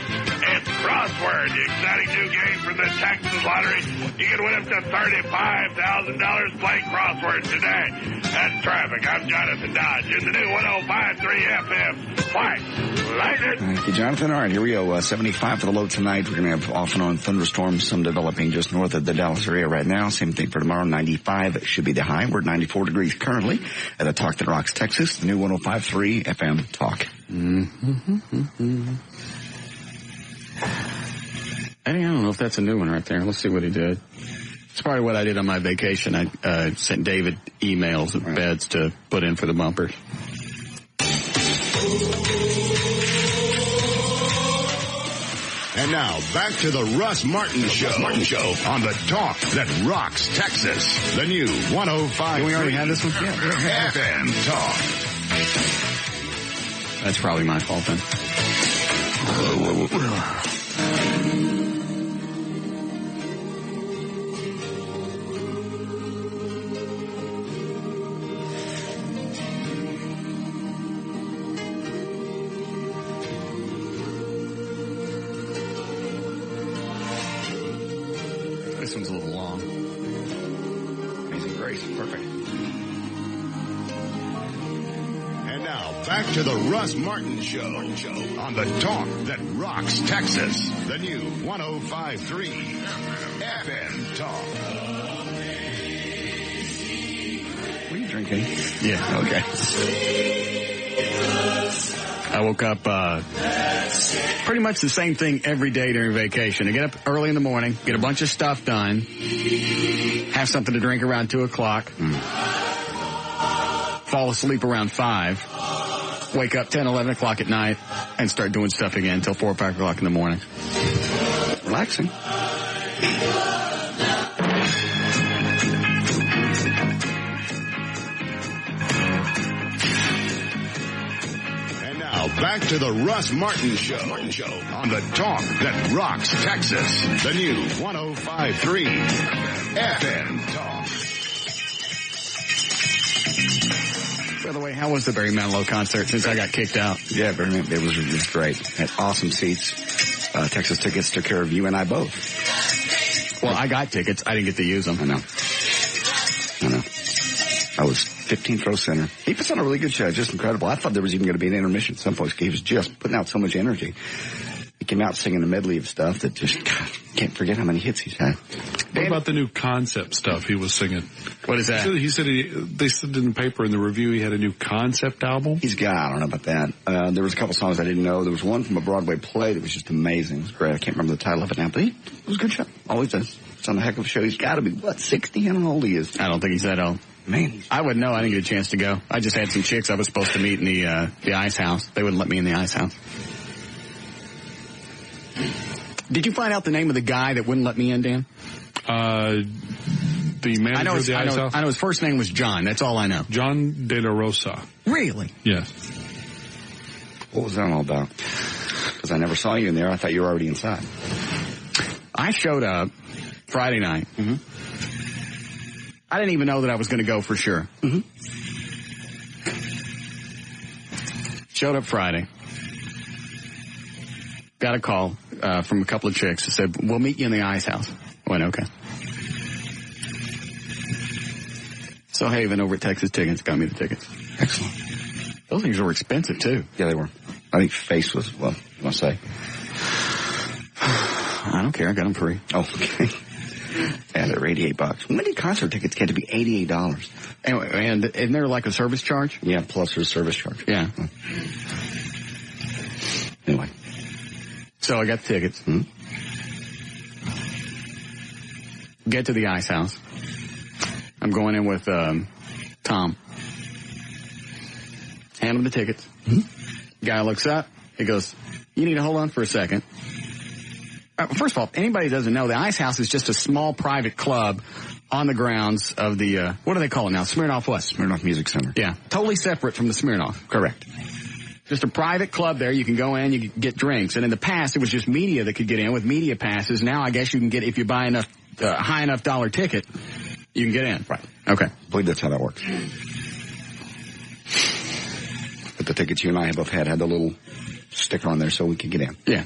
M: It's crossword. The exciting new game from the Texas Lottery. You can win up to $35,000 playing crossword today. That's traffic. I'm Jonathan Dodge in the new 105.3 FM. Fight like it.
B: Thank you, Jonathan. All right, here we go. 75 for the low tonight. We're going to have off and on thunderstorms, some developing just north of the Dallas area right now. Same thing for tomorrow. 95 should be the high. We're at 94 degrees currently at a Talk That Rocks, Texas. The new 105.3 FM Talk.
A: I don't know if that's a new one right there. Let's see what he did. It's probably what I did on my vacation. I sent David emails of beds to put in for the bumpers.
E: And now, back to the Russ Martin Show. On the Talk That Rocks Texas. The new 105.
B: We already had this one? Yeah.
E: FM Talk.
A: That's probably my fault then. This one's a little long.
B: Amazing Grace. Perfect.
E: And now, back to the Russ Martin Show. On the Talk That Rocks Texas. The new 105.3 FM Talk.
B: What are you drinking?
A: Yeah.
B: Okay.
A: I woke up pretty much the same thing every day during vacation. I get up early in the morning, get a bunch of stuff done, have something to drink around 2 o'clock, fall asleep around 5, wake up 10, 11 o'clock at night, and start doing stuff again until 4 or 5 o'clock in the morning.
B: Relaxing.
E: Back to the Russ Martin Show on the Talk That Rocks Texas. The new 105.3 FM Talk.
A: By the way, how was the Barry Manilow concert since I got kicked out?
B: Yeah, it was great. Had awesome seats. Texas Tickets took care of you and I both.
A: Well, I got tickets. I didn't get to use them.
B: I know. I was 15th row center. He puts on a really good show. Just incredible. I thought there was even going to be an intermission at some point. He was just putting out so much energy. He came out singing a medley of stuff that just, God, can't forget how many hits he's had.
C: What about the new concept stuff he was singing?
A: What is that?
C: He said they said in the paper in the review he had a new concept album.
B: He's got, I don't know about that. There was a couple songs I didn't know. There was one from a Broadway play that was just amazing. It was great. I can't remember the title of it now, but it was a good show. Always does. It's on a heck of a show. He's got to be, 60? I don't know how old he is.
A: I don't think he's that old.
B: Man,
A: I wouldn't know. I didn't get a chance to go. I just had some chicks I was supposed to meet in the ice house. They wouldn't let me in the ice house. Did you find out the name of the guy that wouldn't let me in, Dan?
C: The manager of the ice house?
A: I know his first name was John. That's all I know.
C: John De La Rosa.
A: Really?
C: Yes.
B: What was that all about? Because I never saw you in there. I thought you were already inside.
A: I showed up Friday night. Mm-hmm. I didn't even know that I was going to go for sure. Mm-hmm. Showed up Friday. Got a call from a couple of chicks that said, we'll meet you in the Ice House. I went, okay. So Haven over at Texas Tickets got me the tickets.
B: Excellent.
A: Those things were expensive, too.
B: Yeah, they were. I think Face was, well, you want to say?
A: I don't care. I got them free.
B: Oh, okay. Yeah, they're $88. When did concert tickets get to be $88?
A: Anyway, and isn't there like a service charge?
B: Yeah, plus there's a service charge.
A: Yeah.
B: Anyway.
A: So I got the tickets.
B: Hmm?
A: Get to the Ice House. I'm going in with Tom. Hand him the tickets.
B: Hmm?
A: Guy looks up. He goes, you need to hold on for a second. First of all, anybody who doesn't know, the Ice House is just a small private club on the grounds of the, what do they call it now? Smirnoff what?
B: Smirnoff Music Center.
A: Yeah. Totally separate from the Smirnoff.
B: Correct.
A: Just a private club there. You can go in, you can get drinks. And in the past, it was just media that could get in with media passes. Now I guess you can get, if you buy enough, high enough dollar ticket, you can get in.
B: Right.
A: Okay.
B: I believe that's how that works. But the tickets you and I both had the little sticker on there so we could get in.
A: Yeah.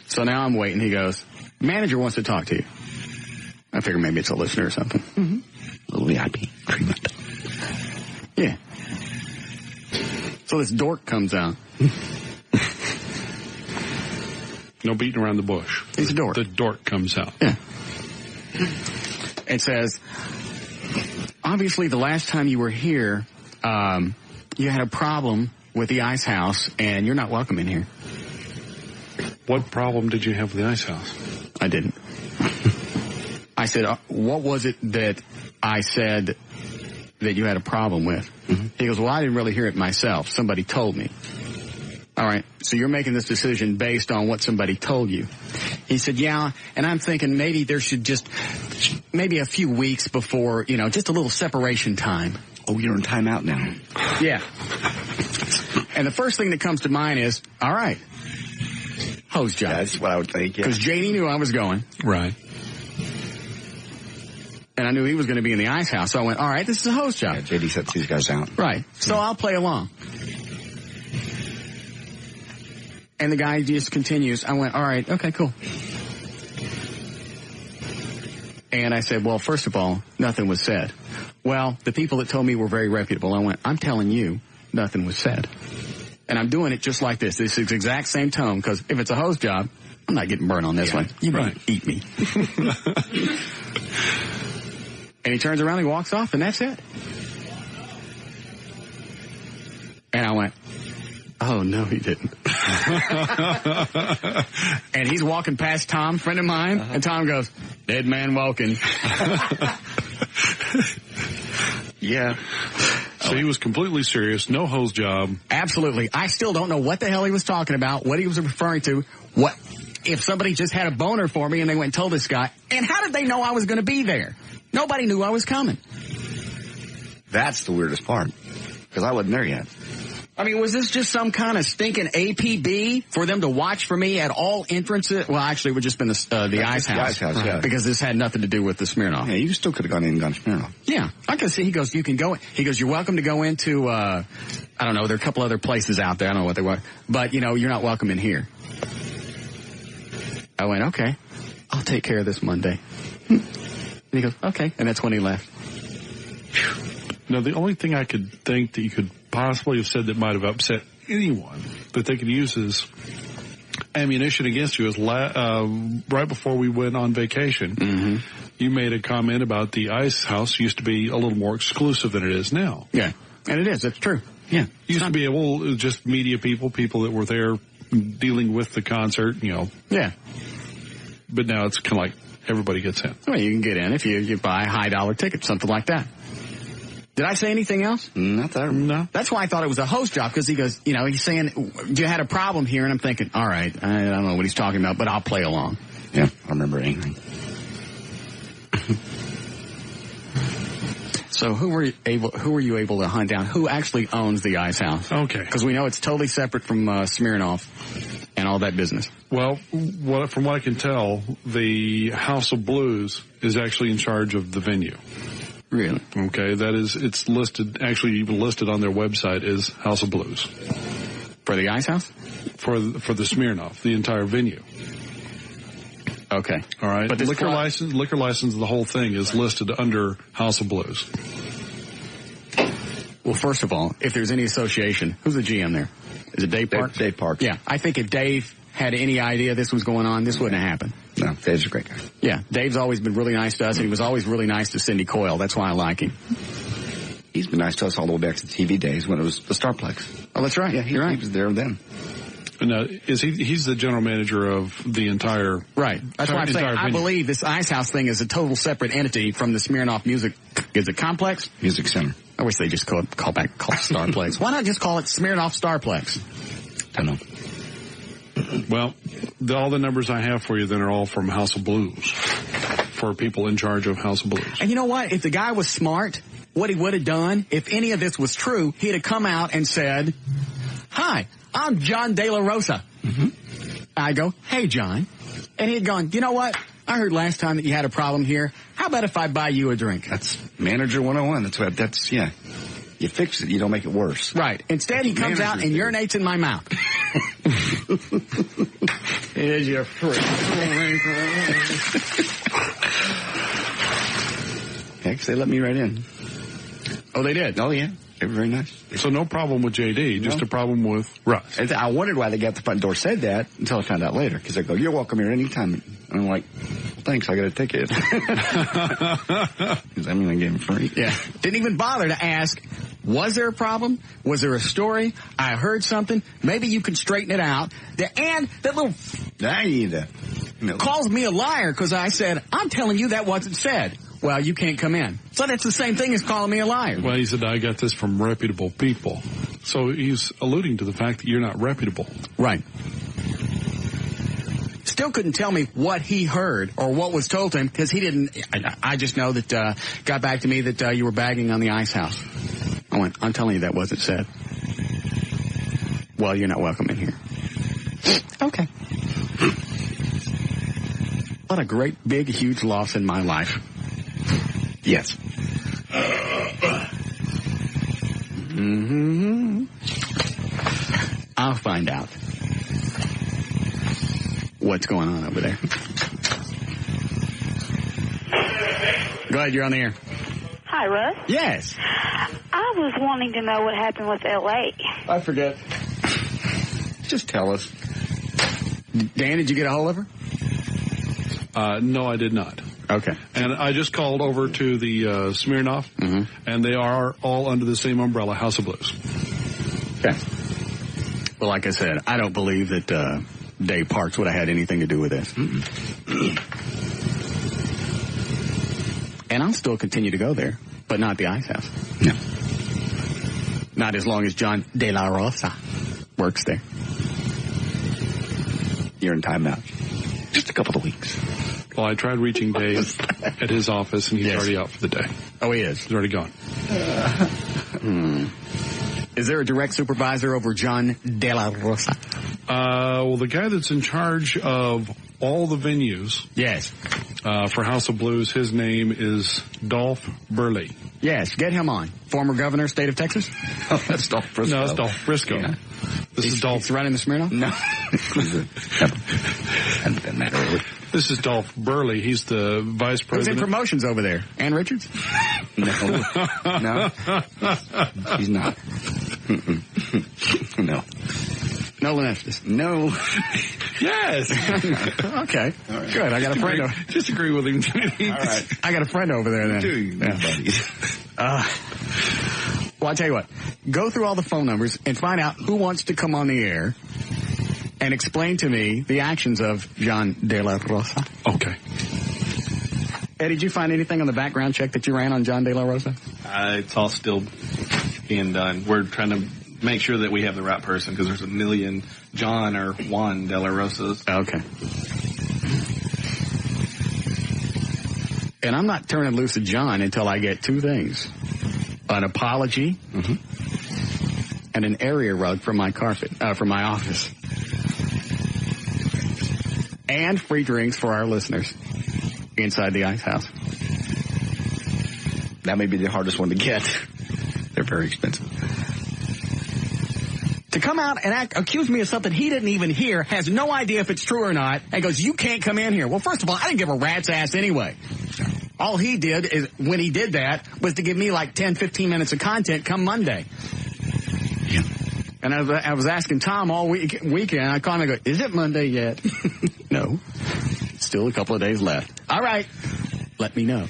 A: So now I'm waiting. He goes, manager wants to talk to you. I figure maybe it's a listener or something.
B: Mm-hmm. A little VIP treatment.
A: Yeah. So this dork comes out.
C: No beating around the bush.
A: He's a dork.
C: The dork comes out.
A: Yeah. It says, obviously the last time you were here, you had a problem with the Ice House, and you're not welcome in here.
C: What problem did you have with the Ice House?
A: I didn't. I said, what was it that I said that you had a problem with? Mm-hmm. He goes, well, I didn't really hear it myself. Somebody told me. All right, so you're making this decision based on what somebody told you. He said, yeah, and I'm thinking maybe there should just, maybe a few weeks before, just a little separation time.
B: Oh, you're in timeout now.
A: Yeah. And the first thing that comes to mind is, all right, hose job.
B: That's what I would think, yeah.
A: Because JD knew I was going.
C: Right.
A: And I knew he was going to be in the Ice House, so I went, all right, this is a host job.
B: Yeah, JD sets these guys out.
A: Right. So I'll play along. And the guy just continues. I went, all right, okay, cool. And I said, well, first of all, nothing was said. Well, the people that told me were very reputable. I went, I'm telling you, nothing was said. And I'm doing it just like this. This is the exact same tone, because if it's a hose job, I'm not getting burned on this one. You might eat me. And he turns around, he walks off, and that's it. And I went, oh, no, he didn't. And he's walking past Tom, friend of mine, and Tom goes, dead man walking.
B: Yeah.
C: So he was completely serious, no hose job.
A: Absolutely. I still don't know what the hell he was talking about, what he was referring to, what if somebody just had a boner for me and they went and told this guy, and how did they know I was going to be there? Nobody knew I was coming.
B: That's the weirdest part, because I wasn't there yet.
A: I mean, was this just some kind of stinking APB for them to watch for me at all entrances? Well, actually, it would just been the Ice House.
B: The Ice House, yeah.
A: Because this had nothing to do with the Smirnoff.
B: Yeah, you still could have gone in and gone Smirnoff.
A: Yeah. I can see. He goes, you can go. He goes, you're welcome to go into, I don't know, there are a couple other places out there. I don't know what they were. But, you're not welcome in here. I went, okay, I'll take care of this Monday. And he goes, okay. And that's when he left.
C: Now, the only thing I could think that you could possibly have said that might have upset anyone that they could use as ammunition against you is right before we went on vacation, you made a comment about the Ice House used to be a little more exclusive than it is now.
A: Yeah, and it is. That's true.
B: Yeah.
C: It used to be just media people that were there dealing with the concert,
A: Yeah.
C: But now it's kind of like everybody gets in.
A: Well, you can get in if you buy a high-dollar ticket, something like that. Did I say anything else?
B: Not that. No.
A: That's why I thought it was a host job, because he goes, he's saying, you had a problem here, and I'm thinking, all right, I don't know what he's talking about, but I'll play along.
B: Yeah, I remember anything.
A: So who were you able to hunt down? Who actually owns the Ice House?
C: Okay.
A: Because we know it's totally separate from Smirnoff and all that business.
C: Well, from what I can tell, the House of Blues is actually in charge of the venue.
A: Really?
C: Okay, it's listed, actually even listed on their website as House of Blues.
A: For the Ice House?
C: For the Smirnoff, the entire venue.
A: Okay.
C: All right.
A: But
C: liquor license, the whole thing is listed under House of Blues.
A: Well, first of all, if there's any association, who's the GM there? Is it Dave Parks?
B: Dave Parks.
A: Yeah. I think if Dave had any idea this was going on, this wouldn't have happened.
B: No, Dave's a great guy.
A: Yeah. Dave's always been really nice to us, and he was always really nice to Cindy Coyle. That's why I like him.
B: He's been nice to us all the way back to TV days when it was the Starplex.
A: Oh, that's right.
B: Yeah,
A: You're right.
B: He was there then.
C: Now, he's the general manager of the entire...
A: Right. That's why I'm saying I believe this Ice House thing is a total separate entity from the Smirnoff Music... Is it Complex?
B: Music Center.
A: I wish they just call it Starplex. Why not just call it Smirnoff Starplex?
B: I don't know.
C: Well, all the numbers I have for you then are all from House of Blues, for people in charge of House of Blues.
A: And you know what? If the guy was smart, what he would have done, if any of this was true, he'd have come out and said, "Hi, I'm John De La Rosa." Mm-hmm. I go, "Hey, John." And he'd gone, "You know what? I heard last time that you had a problem here. How about if I buy you a drink?"
B: That's Manager 101. Yeah. You fix it, you don't make it worse.
A: Right. Instead, he comes out and urinates in my mouth. Here's your freak.
B: Yeah, 'cause they let me right in.
A: Oh, they did?
B: Oh, yeah. They were very nice.
C: So no problem with JD, just a problem with Russ.
B: And I wondered why the guy at the front door said that until I found out later. Because they go, "You're welcome here anytime." And I'm like, "Well, thanks, I got a ticket." Because I gave him free.
A: Yeah. Didn't even bother to ask, was there a problem? Was there a story? I heard something. Maybe you can straighten it out. And that little...
B: I need to...
A: calls me a liar because I said, "I'm telling you that wasn't said." Well, you can't come in. So that's the same thing as calling me a liar.
C: Well, he said, "I got this from reputable people." So he's alluding to the fact that you're not reputable.
A: Right. Still couldn't tell me what he heard or what was told to him because he didn't. I just know that got back to me that you were bagging on the Ice House. I went, "I'm telling you that wasn't said." "Well, you're not welcome in here." Okay. What a great, big, huge loss in my life.
B: Yes.
A: Mm-hmm. I'll find out what's going on over there. Go ahead, you're on the air.
N: Hi, Russ.
A: Yes.
N: I was wanting to know what happened with L.A.
A: I forget.
B: Just tell us.
A: Dan, did you get a hold of her?
C: No, I did not.
A: Okay.
C: And I just called over to the Smirnoff, and they are all under the same umbrella, House of Blues.
A: Okay. Well, like I said, I don't believe that Dave Parks would have had anything to do with this. And I'll still continue to go there, but not the Ice House.
B: No.
A: Not as long as John De La Rosa works there.
B: You're in timeout. Just a couple of weeks.
C: Well, I tried reaching Dave at his office, and he's already out for the day.
A: Oh, he is?
C: He's already gone.
A: Is there a direct supervisor over John De La Rosa?
C: Well, the guy that's in charge of all the venues.
A: Yes.
C: For House of Blues, his name is Dolph Burley.
A: Yes, get him on. Former governor, state of Texas?
B: Oh, that's Dolph Briscoe.
C: No, it's Dolph Briscoe. Yeah. This is Dolph.
A: He's running the Smirnoff?
B: No. Hadn't been that early.
C: This is Dolph Burley. He's the vice president.
A: Who's in promotions over there? Ann Richards?
B: No. He's not. No.
A: No Leneftis?
B: No.
C: Yes.
A: Okay. Right. Good. I got a friend over.
C: Just agree with him.
B: All right.
A: I got a friend over there then.
B: Do you, buddies?
A: Well, I'll tell you what. Go through all the phone numbers and find out who wants to come on the air and explain to me the actions of John De La Rosa.
C: Okay.
A: Eddie, did you find anything on the background check that you ran on John De La Rosa?
F: It's all still being done. We're trying to make sure that we have the right person because there's a million John or Juan De La Rosas.
A: Okay. And I'm not turning loose of John until I get two things. An apology and an area rug from my from my office. And free drinks for our listeners inside the Ice House.
B: That may be the hardest one to get. They're very expensive.
A: To come out and accuse me of something he didn't even hear, has no idea if it's true or not, and goes, you can't come in here. Well, first of all, I didn't give a rat's ass anyway. All he did is, when he did that, was to give me like 10, 15 minutes of content come Monday.
B: Yeah.
A: And I was asking Tom all weekend, I called him and I go, is it Monday yet? No. Still a couple of days left. All right. Let me know.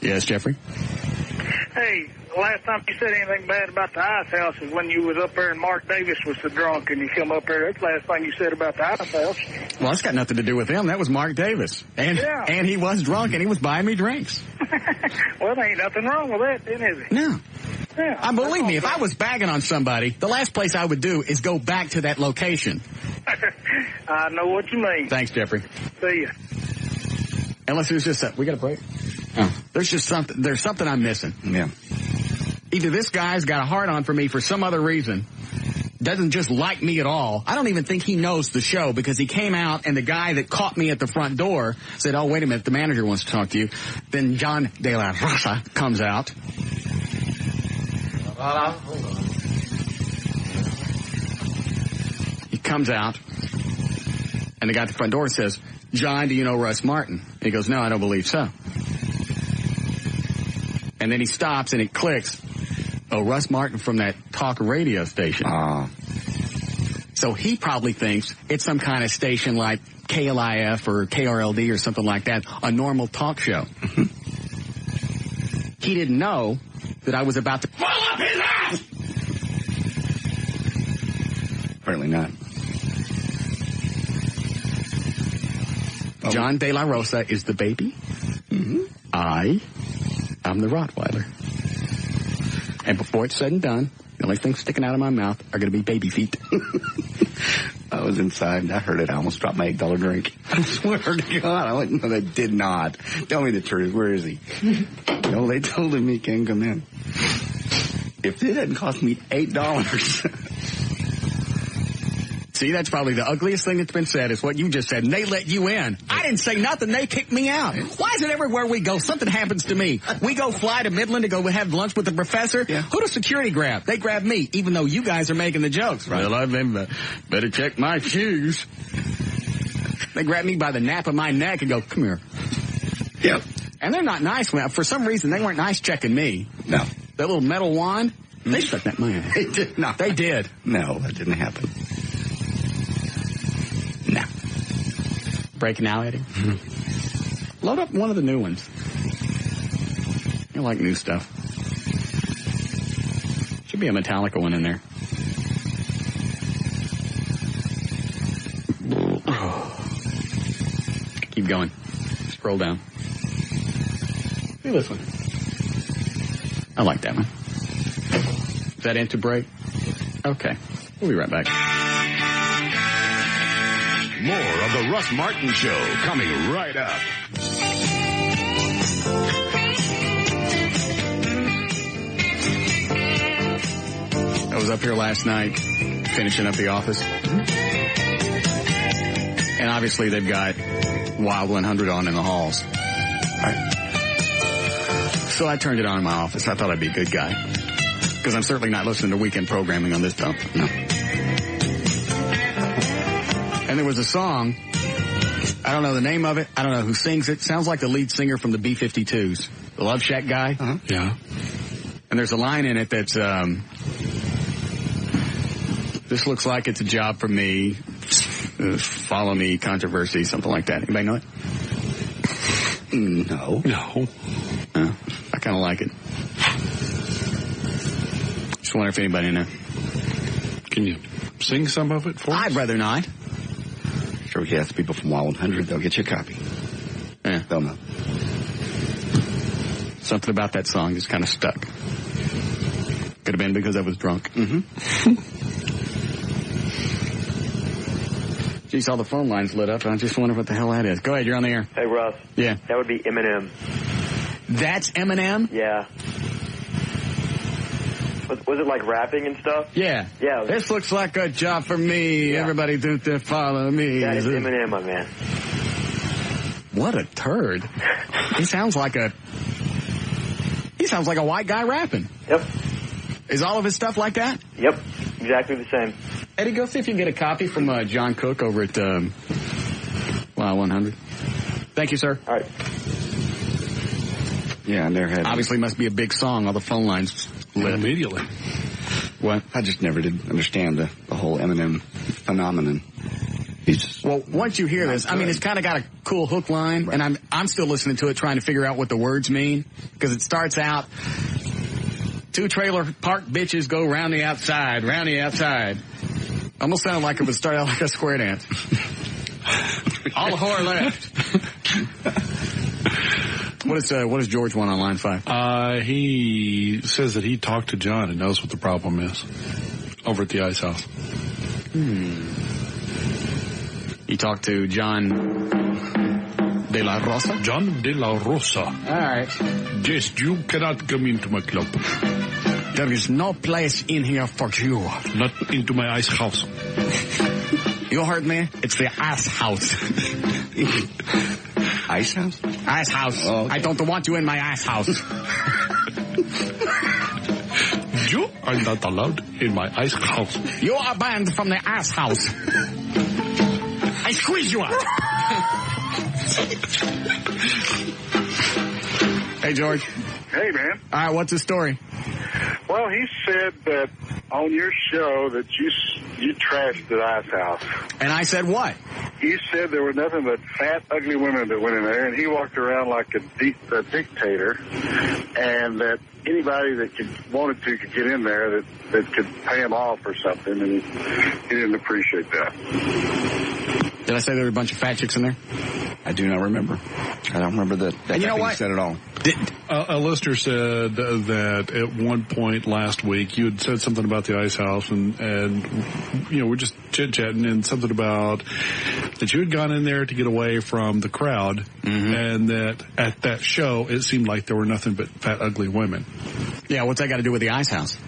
A: Yes, Jeffrey?
K: Hey, the last time you said anything bad about the Ice House is when you was up there and Mark Davis was so drunk and you come up there. That's the last thing you said about the Ice House.
A: Well, that's got nothing to do with him. That was Mark Davis. And he was drunk and he was buying me drinks.
K: Well, there ain't nothing wrong with that, then, is it?
A: No.
K: Yeah.
A: Believe me, if I was bagging on somebody, the last place I would do is go back to that location.
K: I know what you mean.
A: Thanks, Jeffrey.
K: See ya.
A: Unless there's just we got a break. Oh. There's something I'm missing.
B: Yeah.
A: Either this guy's got a hard on for me for some other reason, doesn't just like me at all. I don't even think he knows the show because he came out and the guy that caught me at the front door said, oh, wait a minute, the manager wants to talk to you. Then John De La Rosa comes out.
D: Hold on.
A: He comes out and the guy at the front door says, John, do you know Russ Martin? And he goes, no, I don't believe so. And then he stops and it clicks. Oh, Russ Martin from that talk radio station. So he probably thinks it's some kind of station like KLIF or KRLD or something like that, a normal talk show. He didn't know that I was about to pull up his ass!
B: Apparently not.
A: John De La Rosa is the baby. I'm the Rottweiler. And before it's said and done, the only thing sticking out of my mouth are going to be baby feet.
B: I was inside and I heard it. I almost dropped my $8 drink. I swear to God. I went, no, they did not. Tell me the truth. Where is he? No, they told him he can't come in. If it hadn't cost me $8.
A: See, that's probably the ugliest thing that's been said is what you just said. And they let you in. I didn't say nothing. They kicked me out. Why is it everywhere we go, something happens to me? We go fly to Midland to go have lunch with the professor. Yeah. Who does security grab? They grab me, even though you guys are making the jokes. Right. Well, I better check my shoes. They grab me by the nape of my neck and go, come here.
B: Yep.
A: And they're not nice. For some reason, they weren't nice checking me.
B: No.
A: That little metal wand, they stuck that in my ass.
B: They did not.
A: They did.
B: No, that didn't happen. No.
A: Break now, Eddie? Load up one of the new ones. You like new stuff. Should be a Metallica one in there. Keep going. Scroll down. See this one. I like that one. Is that into break? Okay. We'll be right back.
E: More of the Russ Martin Show coming right up.
A: I was up here last night finishing up the office. And obviously they've got Wild 100 on in the halls. Right. So I turned it on in my office. I thought I'd be a good guy. Because I'm certainly not listening to weekend programming on this dump. No. And there was a song. I don't know the name of it. I don't know who sings it. Sounds like the lead singer from the B-52s. The Love Shack guy.
C: Uh-huh. Yeah.
A: And there's a line in it that's, this looks like it's a job for me. Follow me, controversy, something like that. Anybody know it?
B: No.
C: No.
A: I kind of like it. Just wonder if anybody knows.
C: Can you sing some of it for us?
A: I'd rather not.
B: Sure, we can ask people from Wild 100. They'll get you a copy.
A: Yeah.
B: They'll know.
A: Something about that song just kind of stuck. Could have been because I was drunk. Geez, all the phone lines lit up. I just wonder what the hell that is. Go ahead, you're on the air.
O: Hey, Russ.
A: Yeah.
O: That would be Eminem.
A: That's Eminem?
O: Yeah. Was it like rapping and stuff?
A: Yeah.
O: Yeah.
A: This looks like a job for me. Yeah. Everybody do to follow me.
O: That is Eminem, my man.
A: What a turd. He sounds like a white guy rapping.
O: Yep.
A: Is all of his stuff like that?
O: Yep. Exactly the same.
A: Eddie, go see if you can get a copy from John Cook over at 100. Thank you, sir.
O: All right.
B: Yeah, and they're heading.
A: Obviously must be a big song. All the phone lines lit.
C: Immediately.
B: What? I just never did understand the whole Eminem phenomenon.
A: Well, once you hear this, I mean, it's kind of got a cool hook line, right. And I'm still listening to it, trying to figure out what the words mean, because it starts out, 2 trailer park bitches go round the outside. Almost sounded like it would start out like a square dance. All the whore left. What does George want on line 5?
C: He says that he talked to John and knows what the problem is over at the Ice House.
A: You talked to John De La Rosa?
C: John De La Rosa.
A: All right.
C: Yes, you cannot come into my club.
A: There is no place in here for you.
C: Not into my ice house.
A: You heard me? It's the ice house.
B: Ice house?
A: Ice house. Oh, okay. I don't want you in my ice house.
C: You are not allowed in my ice house.
A: You are banned from the ice house. I squeeze you out. Hey, George.
M: Hey, man.
A: All right, what's the story?
M: Well, he said that on your show that you trashed the Ice House.
A: And I said what?
M: You said there were nothing but fat, ugly women that went in there, and he walked around like a dictator, and that anybody that wanted to could get in there that could pay him off or something, and he didn't appreciate that.
A: Did I say there were a bunch of fat chicks in there?
B: I do not remember. I don't remember that
A: and you know what?
B: You said at all.
C: A listener said that at one point last week you had said something about the Ice House, and you know, we're just chit-chatting, and something about that you had gone in there to get away from the crowd, and that at that show it seemed like there were nothing but fat, ugly women.
A: Yeah, what's that got to do with the Ice House?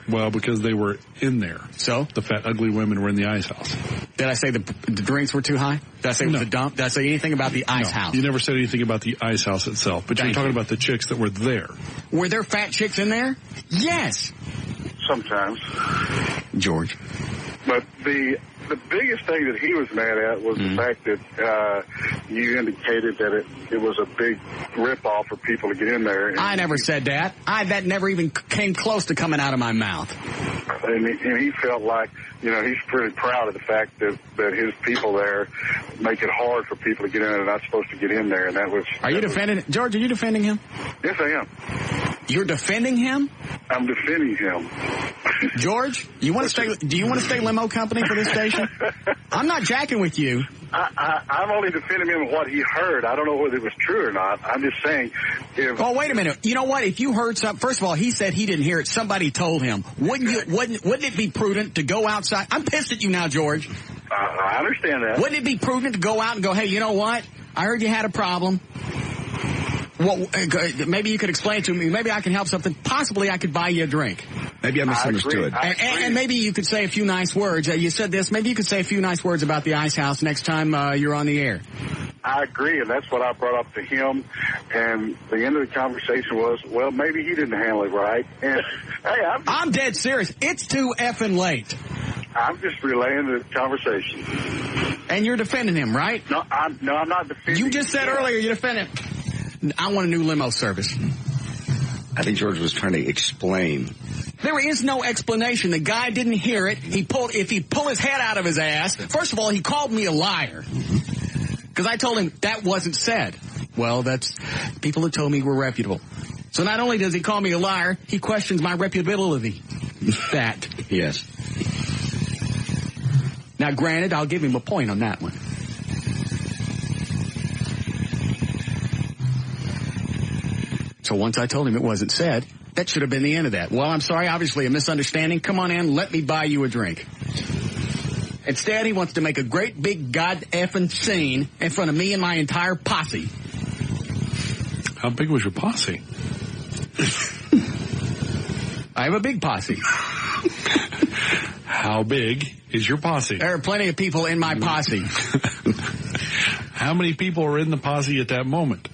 C: Well, because they were in there.
A: So?
C: The fat, ugly women were in the Ice House.
A: Did I say the drinks were too high? Did I say it was a dump? Did I say anything about the Ice House?
C: You never said anything about the Ice House itself, but you were talking about the chicks that were there.
A: Were there fat chicks in there? Yes.
M: Sometimes.
A: George.
M: But the biggest thing that he was mad at was the fact that you indicated that it was a big ripoff for people to get in there.
A: I never said that. That never even came close to coming out of my mouth.
M: And he felt like, you know, he's pretty proud of the fact that his people there make it hard for people to get in and they're not supposed to get in there. And that was...
A: Are you defending... George, are you defending him?
M: Yes, I am.
A: You're defending him?
M: I'm defending him.
A: George, do you want to stay limo company for this station? I'm not jacking with you.
M: I'm only defending him what he heard. I don't know whether it was true or not. I'm just saying if...
A: Oh, wait a minute. You know what? If you heard something... First of all, he said he didn't hear it. Somebody told him. Wouldn't it be prudent to go outside? I'm pissed at you now, George.
M: I understand that.
A: Wouldn't it be prudent to go out and go, hey, you know what? I heard you had a problem. Well, maybe you could explain it to me. Maybe I can help something. Possibly I could buy you a drink.
B: Maybe I misunderstood.
A: And maybe you could say a few nice words. You said this. Maybe you could say a few nice words about the Ice House next time you're on the air.
M: I agree, and that's what I brought up to him. And the end of the conversation was, well, maybe he didn't handle it right. And hey,
A: I'm dead serious. It's too effing late.
M: I'm just relaying the conversation.
A: And you're defending him, right?
M: No, I'm not defending.
A: You just said earlier you defended him. I want a new limo service.
B: I think George was trying to explain.
A: There is no explanation. The guy didn't hear it. If he pulled his head out of his ass, first of all, he called me a liar. Because I told him that wasn't said. Well, that's people have told me we're reputable. So not only does he call me a liar, he questions my reputability. That.
B: Yes.
A: Now, granted, I'll give him a point on that one. So once I told him it wasn't said, that should have been the end of that. Well, I'm sorry, obviously a misunderstanding. Come on in, let me buy you a drink. Instead, he wants to make a great big god-effing scene in front of me and my entire posse.
C: How big was your posse?
A: I have a big posse.
C: How big is your posse?
A: There are plenty of people in my posse.
C: How many people are in the posse at that moment?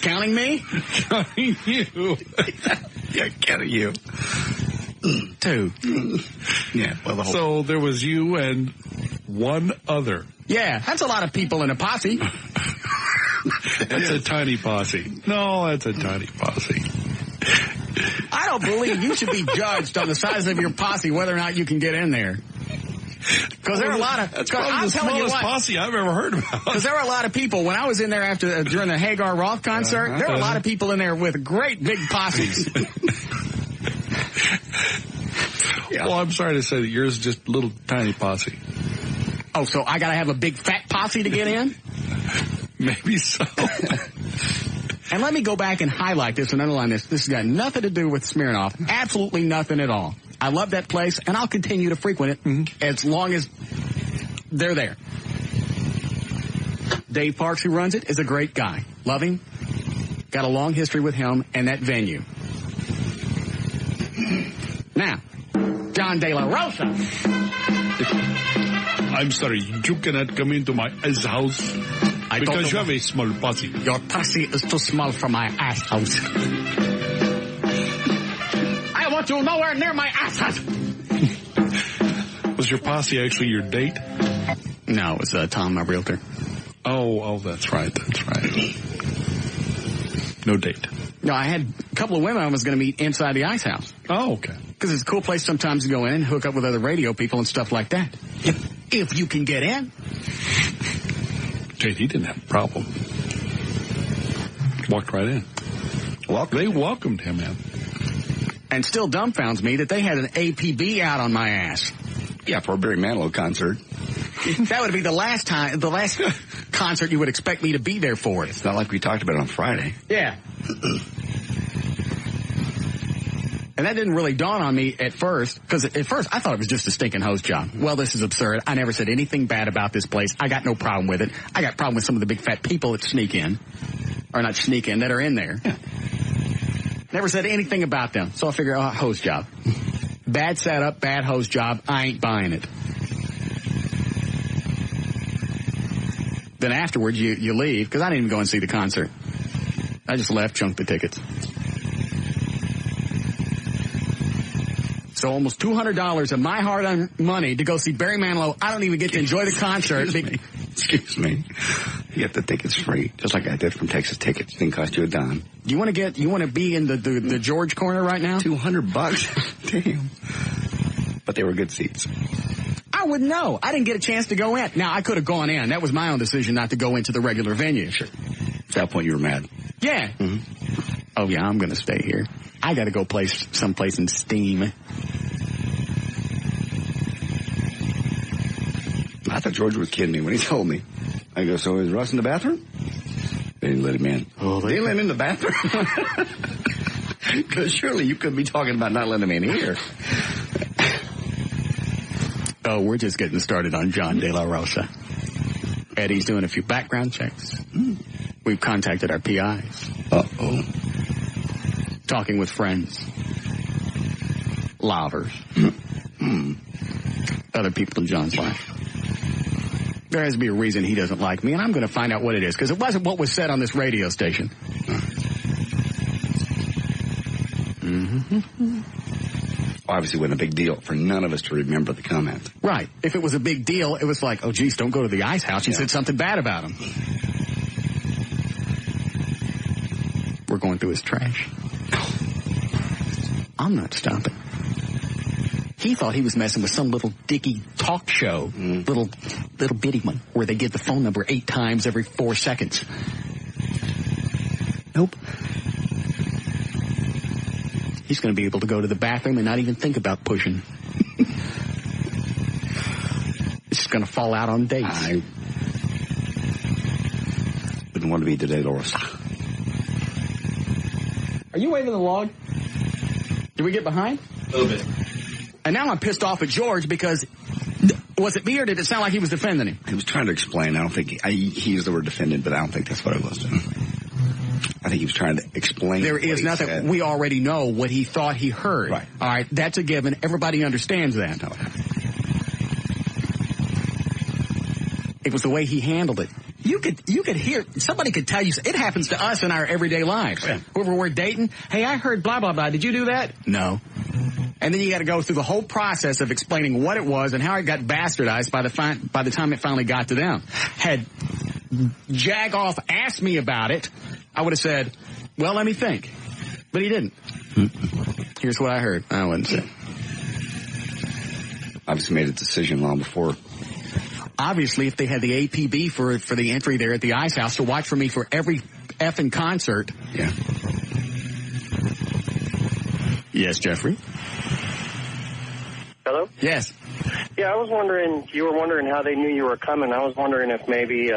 A: Counting me?
C: Counting you.
B: Yeah, counting you.
A: 2.
B: Yeah. Well,
C: So there was you and one other.
A: Yeah, that's a lot of people in a posse.
C: That's a tiny posse. No, that's a tiny posse.
A: I don't believe you should be judged on the size of your posse whether or not you can get in there. Because there are a lot of...
C: That's probably the smallest posse I've ever heard about.
A: Because there were a lot of people. When I was in there during the Hagar Roth concert, there were a lot of people in there with great big posses.
C: Yeah. Well, I'm sorry to say that yours is just a little tiny posse.
A: Oh, so I got to have a big fat posse to get in?
C: Maybe so.
A: And let me go back and highlight this and underline this. This has got nothing to do with Smirnoff. Absolutely nothing at all. I love that place, and I'll continue to frequent it as long as they're there. Dave Parks, who runs it, is a great guy. Love him. Got a long history with him and that venue. Now, John De La Rosa.
C: I'm sorry, you cannot come into my house because you have a small posse.
A: Your posse is too small for my ass house. I want you nowhere near my ass house.
C: Was your posse actually your date?
A: No, it was Tom, my realtor.
C: Oh, that's right. No date.
A: No, I had a couple of women I was going to meet inside the Ice House.
C: Oh, okay.
A: Because it's a cool place sometimes to go in and hook up with other radio people and stuff like that. If you can get in.
C: JD didn't have a problem. Walked right in. They welcomed him in.
A: And still dumbfounds me that they had an APB out on my ass.
B: Yeah, for a Barry Manilow concert.
A: That would be the last concert you would expect me to be there for.
B: It's not like we talked about it on Friday.
A: Yeah. And that didn't really dawn on me at first, because at first I thought it was just a stinking host job. Well, this is absurd. I never said anything bad about this place. I got no problem with it. I got a problem with some of the big fat people that sneak in. Or not sneak in, that are in there. Yeah. Never said anything about them. So I figure, host job. Bad setup, bad host job. I ain't buying it. Then afterwards, you leave, because I didn't even go and see the concert. I just left, chunked the tickets. So almost $200 of my hard-earned money to go see Barry Manilow. I don't even get to enjoy the concert.
B: Excuse me. You get the tickets free, just like I did from Texas Tickets. Didn't cost you a dime.
A: You want to be in the George corner right now?
B: $200. Damn. But they were good seats.
A: I wouldn't know. I didn't get a chance to go in. Now, I could have gone in. That was my own decision not to go into the regular venue.
B: Sure. At that point, you were mad.
A: Yeah. Mm-hmm. Oh, yeah, I'm going to stay here. I got to go someplace in steam.
B: I thought George was kidding me when he told me. I go, so is Russ in the bathroom? They didn't let him in. Oh, they didn't let him in the bathroom? Because surely you couldn't be talking about not letting him in here.
A: Oh, we're just getting started on John De La Rosa. Eddie's doing a few background checks. We've contacted our PIs.
B: Uh-oh.
A: Talking with friends. Lovers. Other people in John's life. There has to be a reason he doesn't like me, and I'm going to find out what it is, because it wasn't what was said on this radio station. Mm-hmm.
B: Obviously, it wasn't a big deal for none of us to remember the comment.
A: Right. If it was a big deal, it was like, oh, geez, don't go to the Ice House. He said something bad about him. We're going through his trash. I'm not stopping. He thought he was messing with some little dicky talk show, little bitty one, where they give the phone number 8 times every 4 seconds. Nope. He's going to be able to go to the bathroom and not even think about pushing. It's just going to fall out on dates.
B: I wouldn't want to be today, Doris.
A: Are you waving the log? Did we get behind?
F: A little bit.
A: And now I'm pissed off at George because was it me or did it sound like he was defending him?
B: He was trying to explain. I don't think he used the word defended, but I don't think that's what it was doing. I think he was trying to explain.
A: There is nothing.
B: Said.
A: We already know what he thought he heard.
B: Right.
A: All right. That's a given. Everybody understands that.
B: No.
A: It was the way he handled it. You could hear, somebody could tell you, it happens to us in our everyday lives.
B: Yeah.
A: Whoever we're dating, hey, I heard blah, blah, blah. Did you do that? No. And then you got to go through the whole process of explaining what it was and how it got bastardized by the time it finally got to them. Had Jagoff asked me about it, I would have said, well, let me think. But he didn't. Here's what I heard. I wouldn't say.
B: Obviously made a decision long before.
A: Obviously, if they had the APB for the entry there at the Ice House to watch for me for every effing concert.
B: Yeah.
A: Yes, Jeffrey?
P: Hello?
A: Yes.
P: Yeah, I was wondering, you were wondering how they knew you were coming. I was wondering if maybe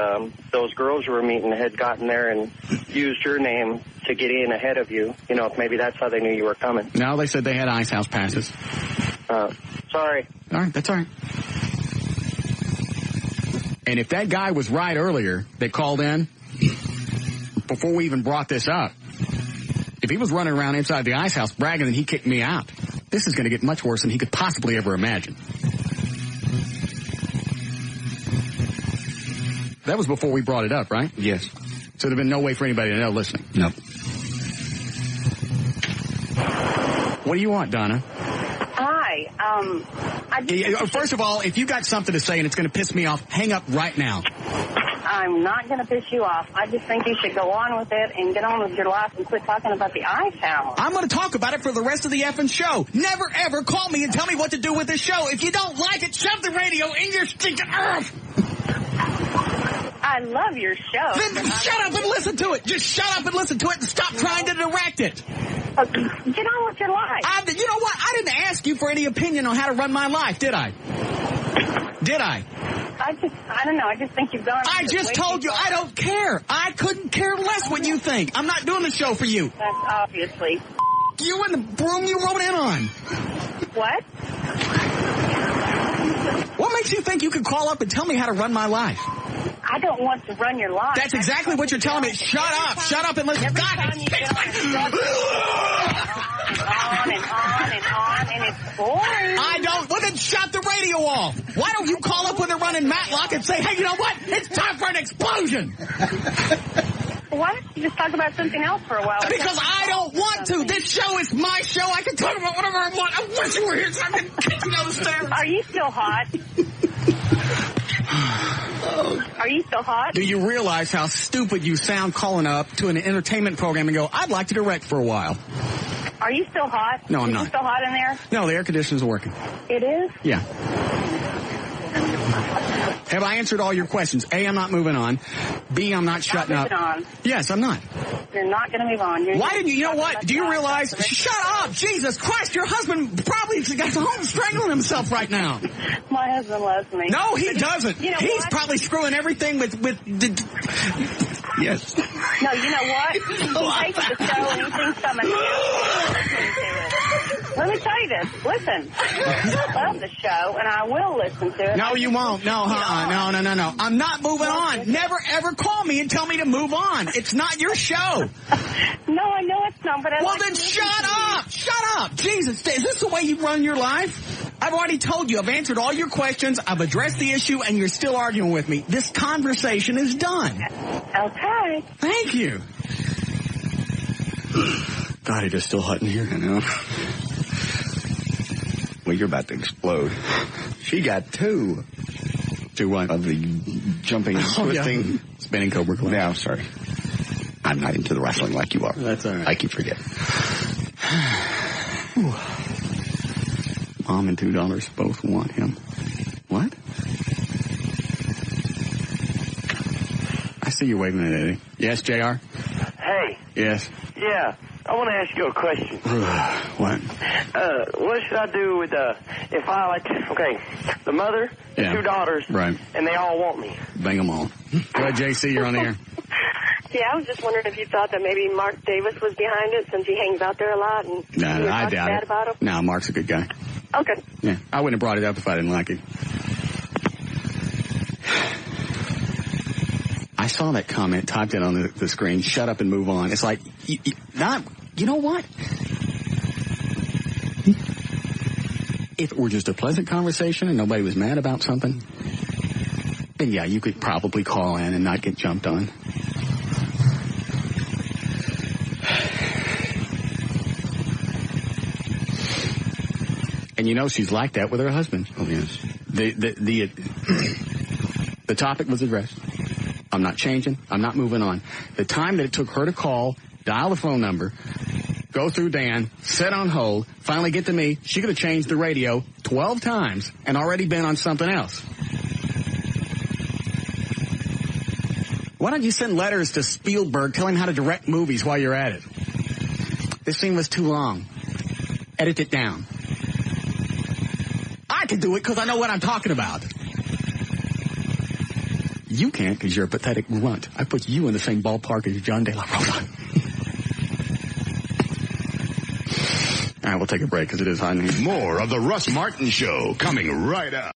P: those girls you were meeting had gotten there and used your name to get in ahead of you. You know, if maybe that's how they knew you were coming.
A: No, they said they had Ice House passes.
P: Sorry.
A: All right, that's all right. And if that guy was right earlier that called in, before we even brought this up, if he was running around inside the Ice House bragging that he kicked me out, this is going to get much worse than he could possibly ever imagine. That was before we brought it up, right?
B: Yes.
A: So there'd been no way for anybody to know listening.
B: No.
A: What do you want, Donna?
N: Hi.
A: First of all, if you got something to say and it's going to piss me off, hang up right now.
N: I'm not going to piss you off. I just think you should go on with it and get on with your life and quit talking about the Ice House.
A: I'm going to talk about it for the rest of the effing show. Never, ever call me and tell me what to do with this show. If you don't like it, shove the radio in your stinking earth.
N: I love your show.
A: Then shut up and listen to it. Just shut up and listen to it and stop trying to direct it.
N: Get on with your life.
A: You know what? I didn't ask you for any opinion on how to run my life, did I? Did I?
N: I don't know. I just think you've gone.
A: I just told you I don't care. I couldn't care less what you think. I'm not doing the show for you.
N: That's obviously.
A: You and the broom you rode in on.
N: What?
A: What makes you think you could call up and tell me how to run my life?
N: I don't want to run your life.
A: That's exactly what you're telling me. Shut up. Shut up and listen.
N: Every
A: God,
N: time you get on, and it's boring.
A: I don't. Well, then shut the radio off. Why don't you call up when they're running Matlock and say, hey, you know what? It's time for an explosion.
N: Why don't you just talk about something else for a while?
A: Because I don't want to. This show is my show. I can talk about whatever I want. I wish you were here so I could kick you down the stairs.
N: Are you still hot? Are you still hot?
A: Do you realize how stupid you sound calling up to an entertainment program and go, I'd like to direct for a while?
N: Are you still hot?
A: No, I'm
N: not. Is it still hot in there?
A: No, the air conditioners are working.
N: It is?
A: Yeah. Have I answered all your questions? A, I'm not moving on. B, I'm not shutting up.
N: On.
A: Yes, I'm not.
N: You're not going to move on.
A: Why didn't you? You know what? Do you realize? Shut up! Jesus Christ! Your husband probably got home strangling himself right now.
N: My husband loves me.
A: No, he doesn't.
N: You know
A: He's
N: what?
A: probably screwing everything with.
B: Yes.
N: No, you know what? He takes the show and he thinks I'm a Let me tell you this. Listen, I love the show, and I will listen to it.
A: No, you won't. No, no. I'm not moving on. Never, ever call me and tell me to move on. It's not your show.
N: No, I know it's not, but
A: Well, then shut up. Shut up. Jesus, is this the way you run your life? I've already told you. I've answered all your questions. I've addressed the issue, and you're still arguing with me. This conversation is done.
N: Okay.
A: Thank you. God, it is still hot in here.
B: I know. Well, you're about to explode. She got two.
A: Two what?
B: Of the jumping, twisting.
A: Yeah. Spinning Cobra Clutch.
B: Yeah, I'm sorry. I'm not into the wrestling like you are.
A: That's all right.
B: I keep forgetting.
A: Mom and $2 both want him. What? I see you waving at Eddie. Yes, JR?
P: Hey.
A: Yes.
P: Yeah. I want to ask you a question.
A: What?
P: What should I do with if I the mother, the two daughters,
A: right,
P: and they all want me?
A: Bang them all. Go ahead, JC, you're on the air.
Q: Yeah, I was just wondering if you thought that maybe Mark Davis was behind it since he hangs out there a lot and
A: I doubt
Q: bad
A: it.
Q: about him.
A: No, Mark's a good guy.
Q: Okay.
A: Yeah, I wouldn't have brought it up if I didn't like it. I saw that comment, typed it on the screen, shut up and move on. It's like, you know what? If it were just a pleasant conversation and nobody was mad about something, then yeah, you could probably call in and not get jumped on. And you know she's like that with her husband.
B: Oh, yes.
A: The topic was addressed. I'm not changing. I'm not moving on. The time that it took her to call, dial the phone number, go through Dan, sit on hold, finally get to me, she could have changed the radio 12 times and already been on something else. Why don't you send letters to Spielberg, tell him how to direct movies while you're at it? This scene was too long. Edit it down. I can do it because I know what I'm talking about. You can't because you're a pathetic runt. I put you in the same ballpark as John De La Rosa. All right, we'll take a break because it is hot in here.
E: More of the Russ Martin Show coming right up.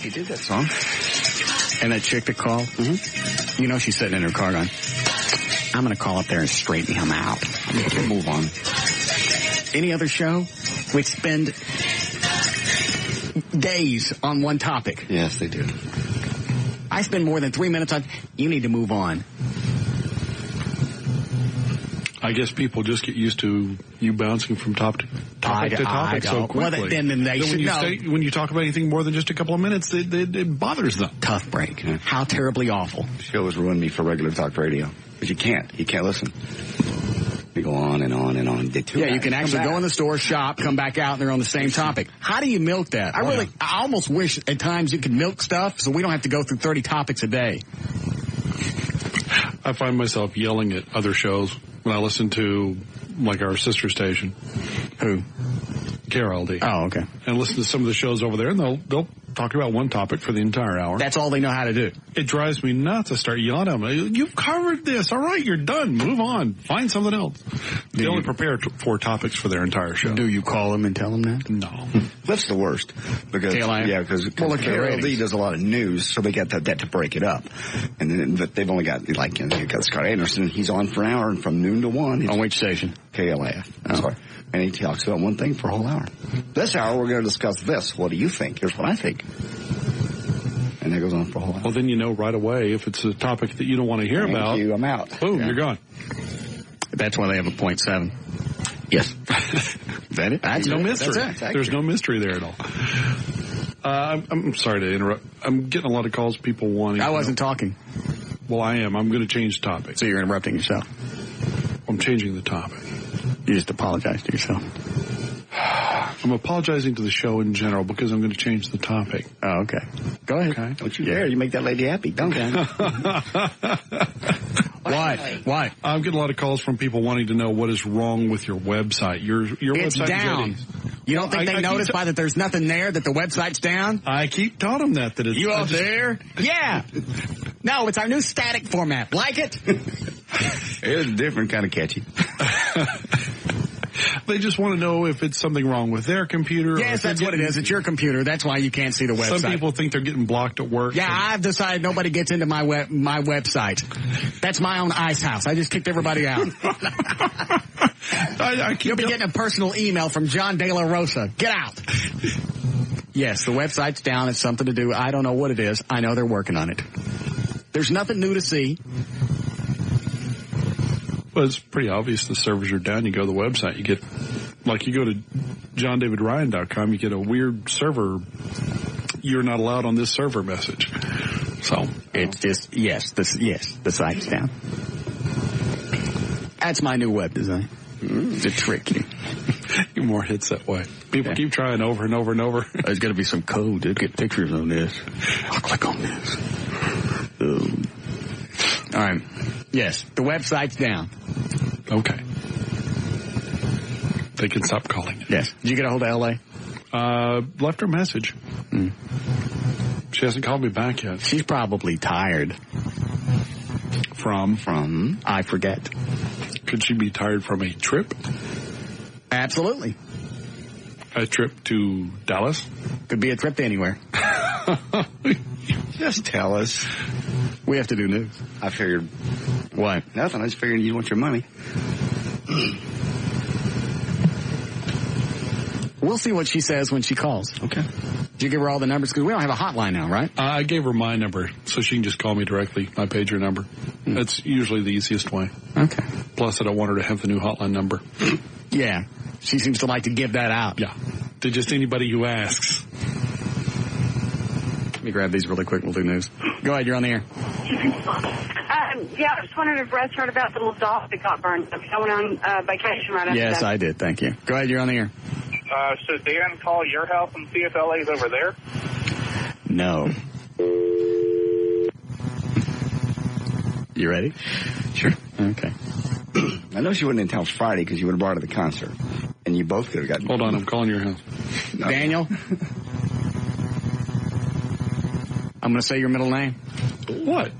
B: He did that song.
A: And that chick that called, you know she's sitting in her car going, I'm going to call up there and straighten him out.
B: We'll move on.
A: Any other show would spend days on one topic.
B: Yes, they do.
A: I spend more than 3 minutes on, you need to move on.
C: I guess people just get used to you bouncing from topic to topic so quickly.
A: Well, then they should know.
C: When you talk about anything more than just a couple of minutes, it bothers them.
A: Tough break. Yeah. How terribly awful.
B: The show has ruined me for regular talk radio. Because you can't listen. We go on and on and on.
A: Yeah, you can actually go in the store, shop, come back out, and they're on the same topic. How do you milk that? I almost wish at times you could milk stuff so we don't have to go through 30 topics a day.
C: I find myself yelling at other shows when I listen to, like, our sister station.
A: Who?
C: KLLI.
A: Oh, okay.
C: And listen to some of the shows over there, and they'll talk about one topic for the entire hour.
A: That's all they know how to do.
C: It drives me nuts. I start yelling at them. You've covered this. All right, you're done. Move on. Find something else. They only prepare 4 topics for their entire show.
A: Do you call them and tell them that?
C: No.
B: That's the worst. Because
A: KLI?
B: Yeah, because KLLI does a lot of news, so they got that to break it up. And then they've only got, they got Scott Anderson. He's on for an hour, and from noon to 1.
A: On which station?
B: KLF. I'm sorry. And he talks about one thing for a whole hour. This hour, we're going to discuss this. What do you think? Here's what I think. And that goes on for a whole hour.
C: Well, then you know right away if it's a topic that you don't want to hear about.
B: Thank you, I'm out.
C: Boom, you're gone.
A: That's why they have a 0.7. Yes. Is that it?
C: That's no mystery.
A: That's it.
C: There's no mystery there at all. I'm sorry to interrupt. I'm getting a lot of calls, people wanting...
A: I wasn't talking.
C: Well, I am. I'm going to change the topic.
A: So you're interrupting yourself?
C: I'm changing the topic.
A: You just apologize to yourself.
C: I'm apologizing to the show in general because I'm going to change the topic.
A: Oh, okay. Go ahead.
B: Okay. Don't you dare. You make that lady happy. Don't you?
A: Why?
C: I'm getting a lot of calls from people wanting to know what is wrong with your website. Your
A: it's
C: website
A: down.
C: Is
A: you don't think they notice by that there's nothing there, that the website's down?
C: I keep telling them that it's...
A: You out there? Yeah. No, it's our new static format. Like it?
B: It's different, kind of catchy.
C: They just want to know if it's something wrong with their computer.
A: Yes, that's what it is. It's your computer. That's why you can't see the website.
C: Some people think they're getting blocked at work.
A: Yeah, I've decided nobody gets into my website. That's my own ice house. I just kicked everybody out. You'll be getting a personal email from John De La Rosa. Get out. Yes, the website's down. It's something to do. I don't know what it is. I know they're working on it. There's nothing new to see.
C: Well, it's pretty obvious the servers are down. You go to the website, you get, like you go to johndavidryan.com, you get a weird server, you're not allowed on this server message. So.
A: It's just, the site's down. That's my new web design. To trick you.
C: Get more hits that way. People keep trying over and over and over.
A: There's got to be some code to get pictures on this. I'll click on this. All right. Yes, the website's down.
C: Okay. They can stop calling it.
A: Yes. Did you get a hold of L.A.?
C: Left her a message. She hasn't called me back yet.
A: She's probably tired.
C: From?
A: I forget.
C: Could she be tired from a trip?
A: Absolutely.
C: A trip to Dallas?
A: Could be a trip to anywhere.
B: Just tell us.
A: We have to do news.
B: I figured.
A: What?
B: Nothing. I just figured you want your money.
A: We'll see what she says when she calls.
B: Okay.
A: Did you give her all the numbers? Because we don't have a hotline now, right?
C: I gave her my number, so she can just call me directly, my pager number. That's usually the easiest way.
A: Okay.
C: Plus, I don't want her to have the new hotline number.
A: Yeah. She seems to like to give that out.
C: Yeah. To just anybody who asks.
A: Let me grab these really quick. We'll do news. Go ahead. You're on the air.
Q: Yeah, I was wondering if Russ heard about the little dog that got burned up. I went on vacation right after that.
A: Yes, I did. Thank you. Go ahead. You're on the air.
R: Should Dan call your house and see if LA's over there?
A: No. You ready?
B: Sure.
A: Okay.
B: I know she wasn't in town Friday because you would have brought her to the concert. And you both could have gotten...
C: Hold on, I'm calling your house.
B: No.
A: Daniel? I'm going to say your middle name.
C: What?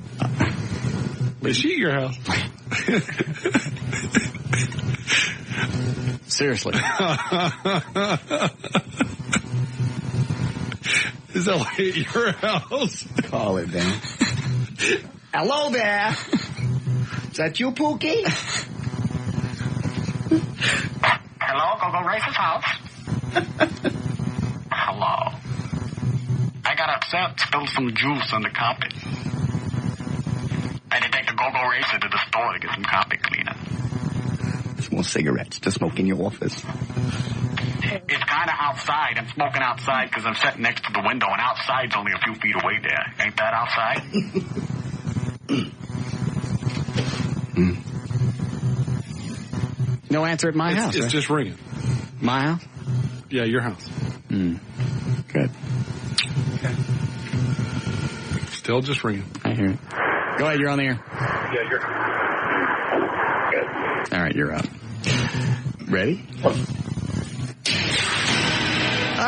C: Is she at your house?
A: Seriously.
C: Is that like at your house?
B: Call it, Dan. Hello there. Is that you, Pookie?
S: Hello, Go-Go Race's house. Hello. I got upset, spilled some juice on the carpet. I had to take the Go-Go Racer to the store to get some carpet cleaner.
B: Small cigarettes to smoke in your office.
S: It's kind of outside. I'm smoking outside because I'm sitting next to the window, and outside's only a few feet away there. Ain't that outside?
A: No answer at my house.
C: It's
A: right?
C: just ringing.
A: My house?
C: Yeah, your house.
A: Good.
C: Okay. Still just ringing.
A: I hear it. Go ahead, you're on the air.
R: Yeah, you're good.
A: All right, you're up. Ready? All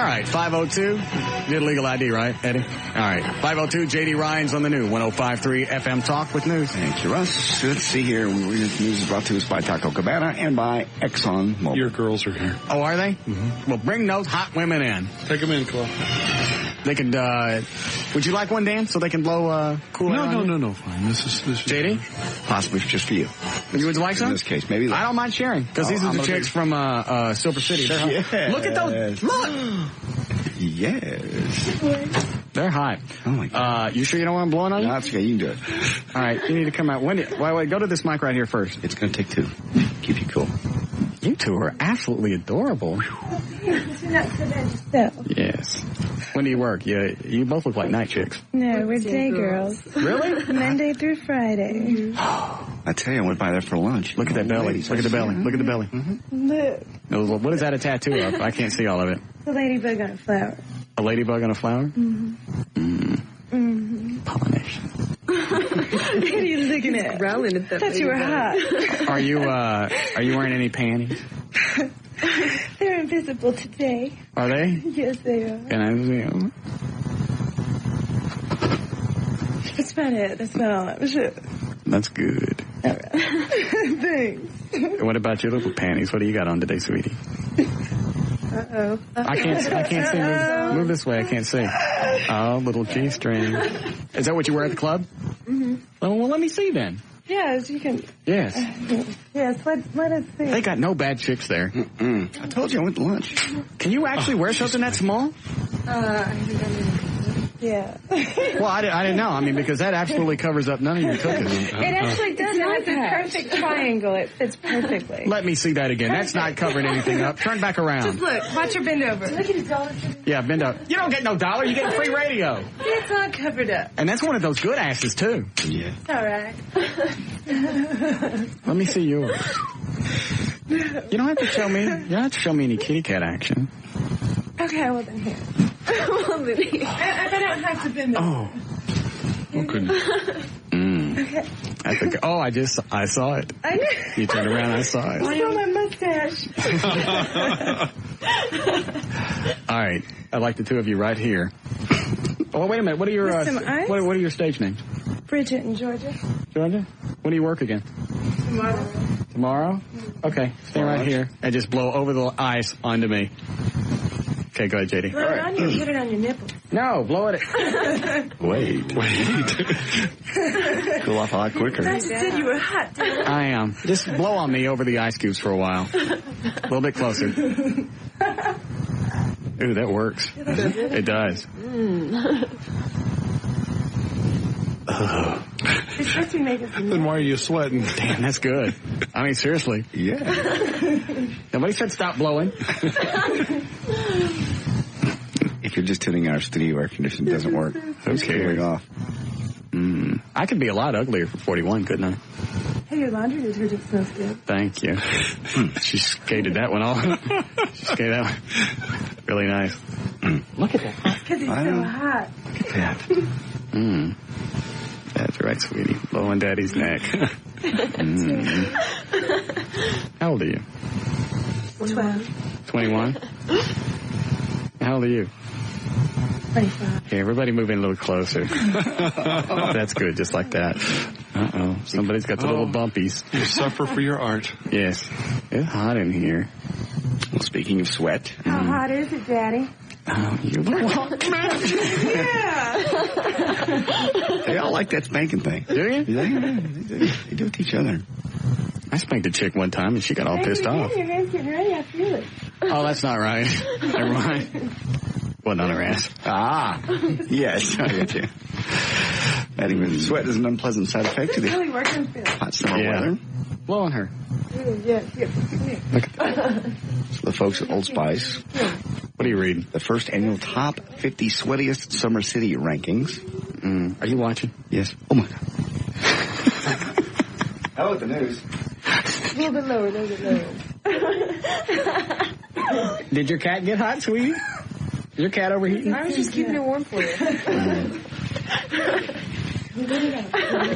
A: right, 502. You did legal ID, right, Eddie? All right, 502, J.D. Ryan's on the new 105.3 FM Talk with news.
B: Thank you, Russ. Let's see here. News is brought to us by Taco Cabana and by Exxon Mobil.
C: Your girls are here.
A: Oh, are they? Mm-hmm. Well, bring those hot women in.
C: Take them in, Chloe.
A: They could, would you like one, Dan, so they can blow, cool air on you?
C: No, fine. This is
A: J.D.?
B: Possibly just for you.
A: You would like some?
B: In this case, maybe.
A: I don't mind sharing, because these are the chicks from, Silver City. They're hot.
B: Yes.
A: Look at those. Look!
B: Yes.
A: They're hot.
B: Oh, my God.
A: You sure you don't want them blowing on you?
B: No, that's okay. You can do it.
A: All right, you need to come out. Wait, go to this mic right here first.
B: It's going to take two. Keep you cool.
A: You two are absolutely adorable.
T: You're not so bad yourself.
A: Yes. When do you work? You both look like night chicks.
T: No, we're day girls.
A: Really?
T: Monday through Friday.
B: I tell you, I went by there for lunch.
A: Look at that belly. Look at the belly. Look at the belly.
T: Look,
A: What is that a tattoo of? I can't see all of it.
T: the ladybug on a flower.
A: A ladybug on a flower? Pollination.
T: What are you looking at?
Q: Growling at that.
T: Thought you were hot.
A: Are you wearing any panties?
T: They're invisible today.
A: Are they?
T: Yes, they are.
A: Can I see them?
T: That's about it. That's about all. That was it.
A: That's good.
T: All right. Thanks.
A: What about your little panties? What do you got on today, sweetie?
T: Uh-oh.
A: I can't see. Move this way. I can't see. Oh, little G-string. Is that what you wear at the club?
T: Mm-hmm.
A: Oh, well, let me see then.
T: Yes, you can.
A: Yes.
T: Yes, let us see.
A: They got no bad chicks there.
B: I told you I went to lunch.
A: Can you actually wear something that small?
T: Yeah.
A: Well, I didn't know. I mean, because that absolutely covers up none of your cookies.
T: It actually does. It's a perfect triangle. It fits perfectly.
A: Let me see that again. That's not covering anything up. Turn back around.
T: Just look. Watch her bend over. Look at his dollar.
A: Yeah, bend up. You don't get no dollar. You get free radio.
T: It's all covered up.
A: And that's one of those good asses, too.
B: Yeah.
T: It's all right.
A: Let me see yours. You don't have to show me. You don't have to show me any kitty cat action.
T: Okay, well then here. Well, then here. I don't have to bend over.
A: Oh. Oh, goodness.
T: Okay.
A: I saw it.
T: I know.
A: You turned around, I saw it.
T: I saw my mustache.
A: All right. I'd like the two of you right here. Oh, wait a minute. What are your
T: With some ice?
A: what are your stage names?
T: Bridget and Georgia.
A: Georgia? When do you work again?
T: Tomorrow.
A: Tomorrow? Okay, stay right here and just blow over the ice onto me. Okay, go ahead, JD.
T: Blow it on you or put it on your nipple?
A: No, blow it.
B: Wait. Cool off a lot quicker.
T: I said you were hot, didn't I?
A: I am. Just blow on me over the ice cubes for a while. A little bit closer. Ooh, that works. It does.
T: It's supposed to make us
C: Then why are you sweating?
A: Damn, that's good. I mean, seriously.
B: Yeah.
A: Nobody said stop blowing.
B: If you're just tuning in, our studio air conditioning doesn't work. Who's clearing off?
A: I could be a lot uglier for 41, couldn't I?
T: Hey, your laundry detergent smells good.
A: Thank you. She skated that one off. She skated that one. Really nice. Look at that.
T: Because it's so hot.
A: Look at that. That's right, sweetie. Blowing daddy's neck. How old are you?
T: 12.
A: 21? How old are you?
T: 25.
A: Okay, everybody move in a little closer. That's good, just like that. Uh-oh. Somebody's got the little bumpies.
C: You suffer for your art.
A: Yes. It's hot in here.
B: Well, speaking of sweat.
T: How hot is it, Daddy?
A: Oh, you
T: Yeah.
B: They all like that spanking thing.
A: Do you?
B: They do it to each other.
A: I spanked a chick one time and she got all pissed off.
T: Your hand's getting ready. I feel it.
A: Oh, that's not right. Never mind. Wasn't on her ass.
B: Ah, yes, I get you. Not even sweat is an unpleasant side effect to
T: It's
B: the
T: really working, Phil.
B: hot summer weather.
A: Blow on her.
T: Yes.
A: Look at that.
B: So the folks at Old Spice.
A: What are you reading?
B: The first annual top 50 sweatiest summer city rankings.
A: Are you watching?
B: Yes. Oh my God. How about the news?
T: A little bit lower,
A: Did your cat get hot, sweetie? Your cat overheating?
T: I was just keeping it warm for you.
B: I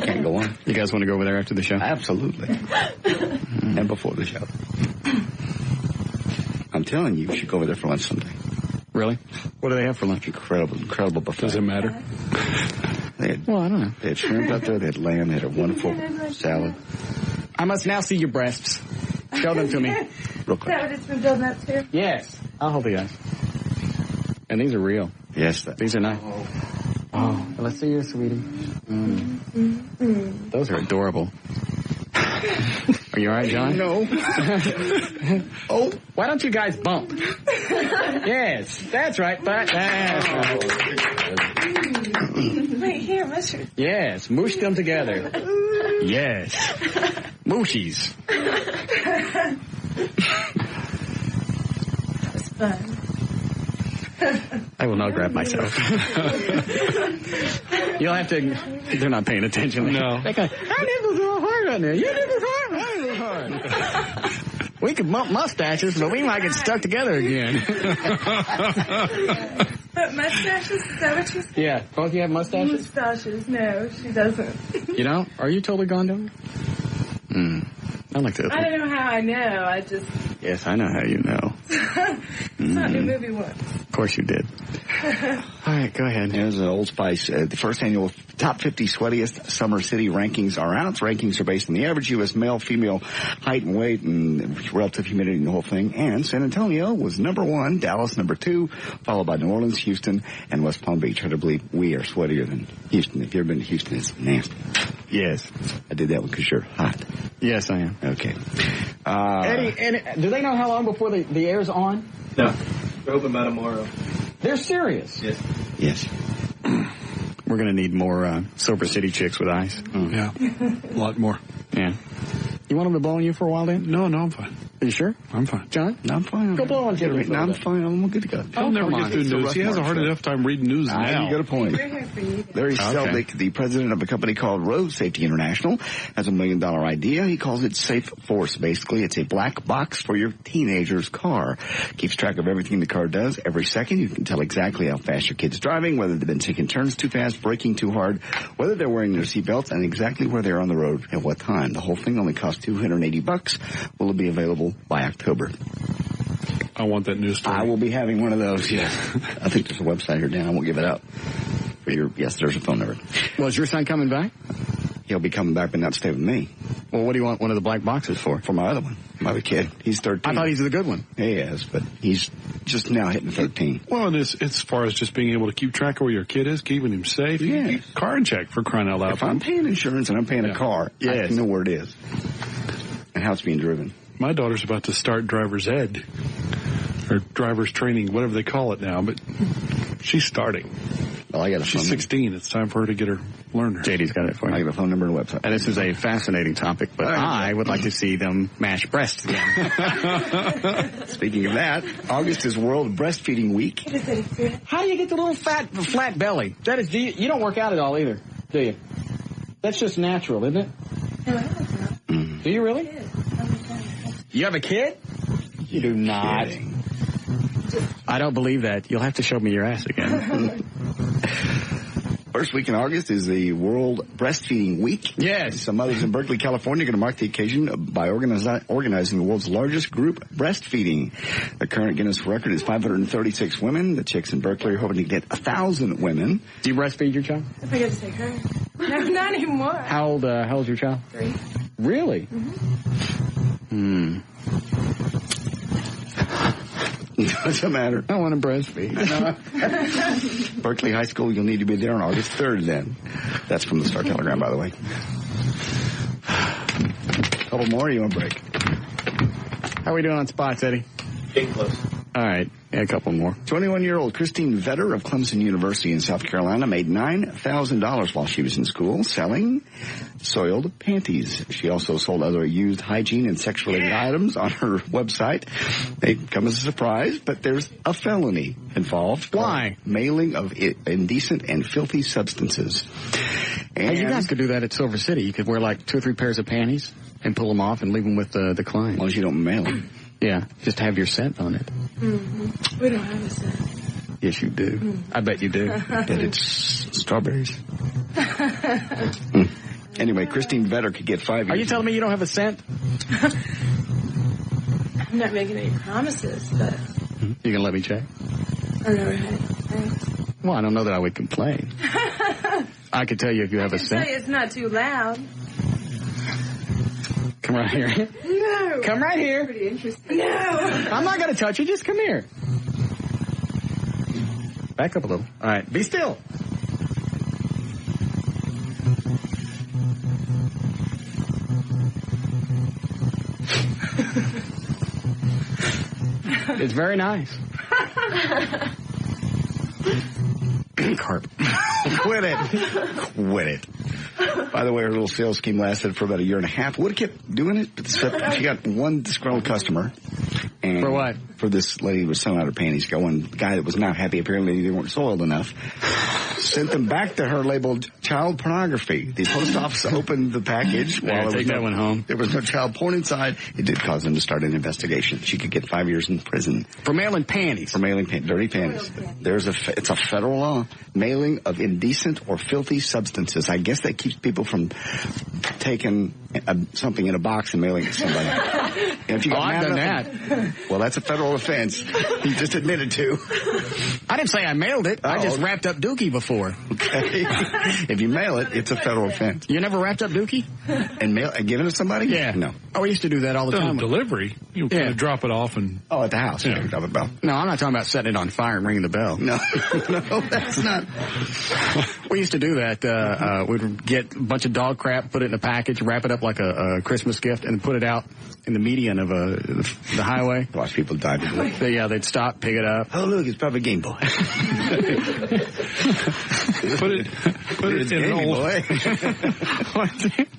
B: can't go on.
A: You guys want to go over there after the show?
B: Absolutely. And before the show. I'm telling you should go over there for lunch someday.
A: Really? What do they have for lunch?
B: Incredible buffet.
C: Does it matter?
A: Well, I don't know.
B: They had shrimp out there. They had lamb. They had a wonderful salad.
A: I must now see your breasts. Show them to me.
B: Real
T: Is
B: quick.
T: that what it's been building up to?
A: Yes. I'll hold the eyes. And these are real.
B: Yes.
A: These are nice. Oh, let's see your sweetie. Those are adorable. Are you all right, John?
B: No. Oh.
A: Why don't you guys bump? Yes, that's right. That's right.
T: Wait, here, Mustard.
A: Yes, moosh them together. Yes. Mooshies.
T: That was fun.
A: I will not grab myself. You'll have to. They're not paying attention.
C: No.
A: They go, our nipples are hard on there. Your nipples hard. Mine are hard. We could bump mustaches, but we might get stuck together again.
T: But mustaches? Is that what you said?
A: Yeah. Both you have mustaches?
T: Mustaches. No, she doesn't.
A: You don't? Are you totally gone, Dylan? I like that.
T: I don't know how I know. I just...
A: Yes, I know how you know.
T: Saw a new movie once.
A: Of course you did. All right, go ahead.
B: Here's Old Spice. The first annual top 50 sweatiest summer city rankings are out. Rankings are based on the average U.S. male, female height and weight and relative humidity and the whole thing. And San Antonio was number 1, Dallas number 2, followed by New Orleans, Houston, and West Palm Beach. Hard to believe we are sweatier than Houston. If you've ever been to Houston, it's nasty.
A: Yes.
B: I did that one because you're hot.
A: Yes, I am.
B: Okay.
A: Eddie, do they know how long before the air's on?
F: No. We're open by tomorrow.
A: They're serious.
F: Yes.
B: Yes.
A: We're going to need more Silver City chicks with ice.
C: Yeah. A lot more.
A: Yeah. You want them to blow on you for a while, Dan?
C: No, I'm fine.
A: Are you sure?
C: I'm fine.
A: John?
B: No, I'm fine.
A: Go blow on Jimmy.
B: No, I'm fine. I'm good to go.
C: He'll never get through news. He has a hard enough time reading news now.
B: You got a point. Larry Seldick, the president of a company called Road Safety International, has $1 million idea. He calls it Safe Force. Basically, it's a black box for your teenager's car. Keeps track of everything the car does every second. You can tell exactly how fast your kid's driving, whether they've been taking turns too fast, braking too hard, whether they're wearing their seatbelts, and exactly where they're on the road at what time. The whole thing only costs $280. Will it be available by October?
C: I want that news story.
B: I will be having one of those, yes. I think there's a website here, Dan. I won't give it out. For your, yes, there's a phone number.
A: Well, is your son coming back?
B: He'll be coming back, but not stay with me.
A: Well, what do you want one of the black boxes for?
B: For my other one. My other kid. He's 13.
A: I thought he's the good one.
B: He is, but he's just now hitting 13.
C: Well, and it's as far as just being able to keep track of where your kid is, keeping him safe. You can keep car in check, for crying out loud.
B: If I'm paying insurance and I'm paying a car, I can know where it is and how it's being driven.
C: My daughter's about to start driver's ed, or driver's training, whatever they call it now, but she's starting.
B: Well, I got a
C: She's 16. It's time for her to get her learner.
A: JD's got it for you.
B: I got a phone number and a website.
A: And this is a fascinating topic, but I would like to see them mash breasts again.
B: Speaking of that, August is World Breastfeeding Week.
A: How do you get the little flat belly? That is, you don't work out at all either, do you? That's just natural, isn't it? Do you really? You have a kid? You do not. I don't believe that. You'll have to show me your ass again.
B: First week in August is the World Breastfeeding Week.
A: Yes.
B: Some mothers in Berkeley, California are going to mark the occasion by organizing the world's largest group breastfeeding. The current Guinness record is 536 women. The chicks in Berkeley are hoping to get 1,000 women.
A: Do you breastfeed your child?
T: If I get to take her. No, not anymore.
A: How old's your child?
T: 3.
A: Really?
B: Doesn't matter.
A: I want to breastfeed.
B: Berkeley High School, you'll need to be there on August 3rd then. That's from the Star Telegram, by the way. A couple more, you want a break?
A: How are we doing on spots, Eddie?
D: Getting close.
A: All right. Yeah, a couple more.
B: 21-year-old Christine Vetter of Clemson University in South Carolina made $9,000 while she was in school selling soiled panties. She also sold other used hygiene and sex-related items on her website. They come as a surprise, but there's a felony involved.
A: Why?
B: Mailing of indecent and filthy substances. And
A: hey, you guys could do that at Silver City. You could wear like 2 or 3 pairs of panties and pull them off and leave them with the client.
B: As long as you don't mail them.
A: Yeah, just have your scent on it.
T: Mm-hmm. We don't have a scent.
A: Yes, you do. I bet you do.
B: But it's strawberries. Anyway, Christine Vetter could get 5 years.
A: Are you telling me you don't have a scent?
T: I'm not making any promises, but...
A: You gonna let me check?
T: I've never had it. Thanks.
A: Well, I don't know that I would complain. I could tell you if you have a
T: I can
A: scent.
T: tell you it's not too loud.
A: Come right here.
T: No.
A: Come right here.
T: Pretty interesting. No.
A: I'm not going to touch you. Just come here. Back up a little. All right. Be still. It's very nice. Carp.
B: Quit it. Quit it. By the way, her little sales scheme lasted for about 1.5 years. Would have kept doing it, but she got one disgruntled customer. And
A: for what?
B: For this lady who was selling out her panties. Got one guy that was not happy. Apparently they weren't soiled enough. Sent them back to her labeled child pornography. The post office opened the package.
A: While take that one home.
B: There was no child porn inside. It did cause them to start an investigation. She could get 5 years in prison.
A: For mailing panties.
B: For mailing dirty panties. It's a federal law. Mailing of indecent or filthy substances. I guess that keeps people from taking something in a box and mailing it to somebody. And if you
A: I've done that.
B: Well, that's a federal offense. You just admitted to.
A: I didn't say I mailed it. I just wrapped up dookie before.
B: Okay. If you mail it, it's a federal offense.
A: You never wrapped up dookie?
B: And given it to somebody?
A: Yeah.
B: No.
A: Oh, we used to do that all the time.
C: Delivery. You kind of drop it off and...
B: Oh, at the house. Yeah. Drop it bell.
A: No, I'm not talking about setting it on fire and ringing the bell.
B: No. No, that's not.
A: We used to do that. We'd get a bunch of dog crap, put it in a package, wrap it up like a Christmas gift, and put it out in the median of the highway.
B: Watch people die.
A: They'd stop, pick it up.
B: Oh, look, it's probably Game Boy.
C: Put it in an old.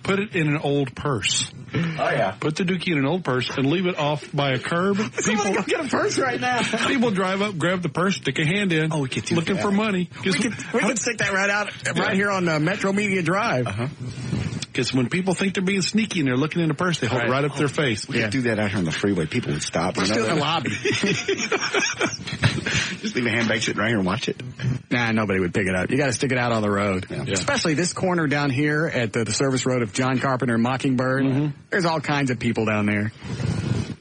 C: Put it in an old purse.
B: Oh yeah.
C: Put the dookie in an old purse and leave it off by a curb.
A: People go get a purse right now.
C: People drive up, grab the purse, stick a hand in.
B: Oh, we could do
C: looking
B: that.
C: For money.
A: We can stick that right here on Metro Media Drive.
C: Because when people think they're being sneaky and they're looking in a purse, they hold it right up their face.
B: We could do that out here on the freeway. People would stop.
A: We're still in the lobby.
B: Just leave a handbag sitting right here and watch it.
A: Nah, nobody would pick it up. You got to stick it out on the road. Yeah. Especially this corner down here at the service road of John Carpenter and Mockingbird. Mm-hmm. There's all kinds of people down there.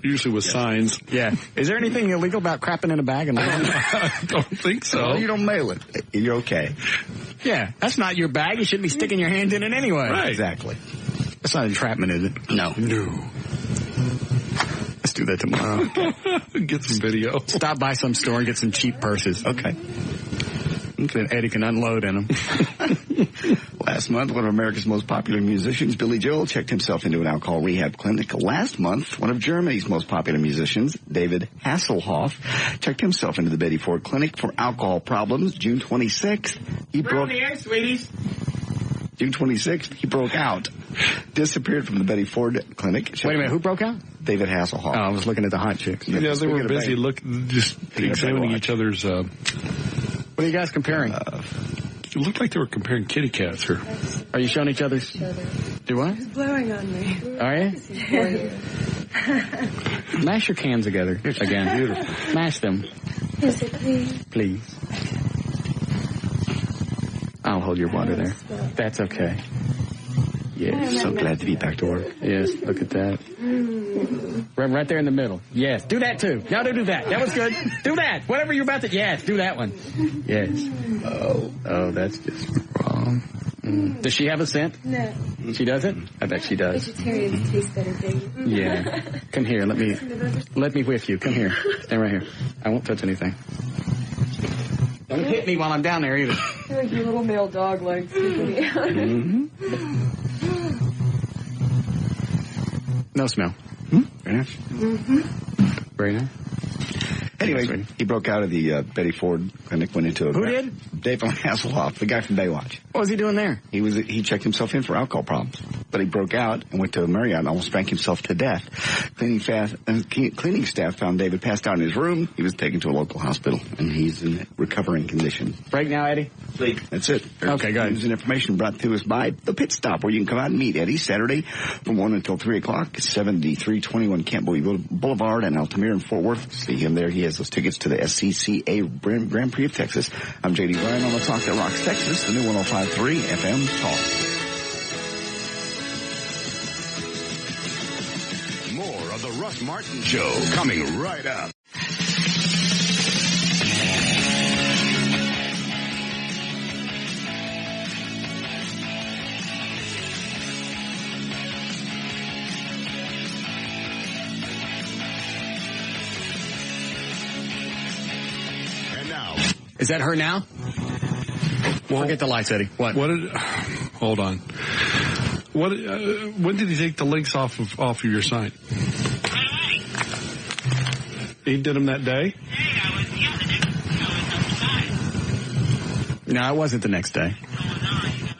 C: Usually with signs.
A: Yeah. Is there anything illegal about crapping in a bag? And
C: I don't think so.
B: Well, you don't mail it. You're okay.
A: Yeah, that's not your bag. You shouldn't be sticking your hand in it anyway.
C: Right.
B: Exactly.
A: That's not entrapment, is it?
B: No.
A: Let's do that tomorrow.
C: Get some video.
A: Stop by some store and get some cheap purses.
B: Okay.
A: Then Eddie can unload in them.
B: Last month, one of America's most popular musicians, Billy Joel, checked himself into an alcohol rehab clinic. Last month, one of Germany's most popular musicians, David Hasselhoff, checked himself into the Betty Ford Clinic for alcohol problems. June 26th, he broke...
A: sweeties.
B: June 26th, he broke out. Disappeared from the Betty Ford Clinic.
A: Wait a minute, who broke out?
B: David Hasselhoff.
A: Oh, I was looking at the hot chicks.
C: Yeah, they were busy just examining each other's...
A: What are you guys comparing?
C: It looked like they were comparing kitty cats here.
A: Are you showing each other's? Do what?
T: He's blowing on me.
A: Are you? Mash your cans together again. Beautiful. Mash them.
T: Yes, please.
A: Please. I'll hold your water there. That's okay. Yes.
B: So glad to be back to work.
A: Yes, look at that. Right there in the middle. Yes, do that too. Now do that. That was good. Do that. Whatever you're about to. Yes, do that one. Yes. Oh, that's just wrong. Does she have a scent?
T: No.
A: She doesn't? I bet she does.
T: Vegetarians taste better, baby.
A: Yeah. Come here. Let me whiff you. Come here. Stand right here. I won't touch anything. Don't hit me while I'm down there either.
T: You're like your little male dog legs sticking me out.
A: Mm-hmm. No smell. Very nice. Very nice.
B: Anyway, he broke out of the Betty Ford Clinic, went into a...
A: Who did?
B: David Hasselhoff, the guy from Baywatch.
A: What was he doing there?
B: He checked himself in for alcohol problems, but he broke out and went to a Marriott and almost drank himself to death. Cleaning staff found David passed out in his room. He was taken to a local hospital, and he's in recovering condition.
A: Break now, Eddie?
B: Sleep. That's it.
A: Okay, good.
B: News and information brought to us by The Pit Stop, where you can come out and meet Eddie Saturday from 1 until 3 o'clock, 7321 Campbell Boulevard and Altamira in Fort Worth. See him there. He has those tickets to the SCCA Grand Prix of Texas. I'm J.D. Ryan on the Talk That Rocks Texas, the new 105.3 FM Talk.
E: More of the Russ Martin Show coming right up.
A: Is that her now? Well, forget the lights, Eddie. What?
C: Hold on. When did he take the links off of your site? He did them that day?
A: No, it wasn't the next day.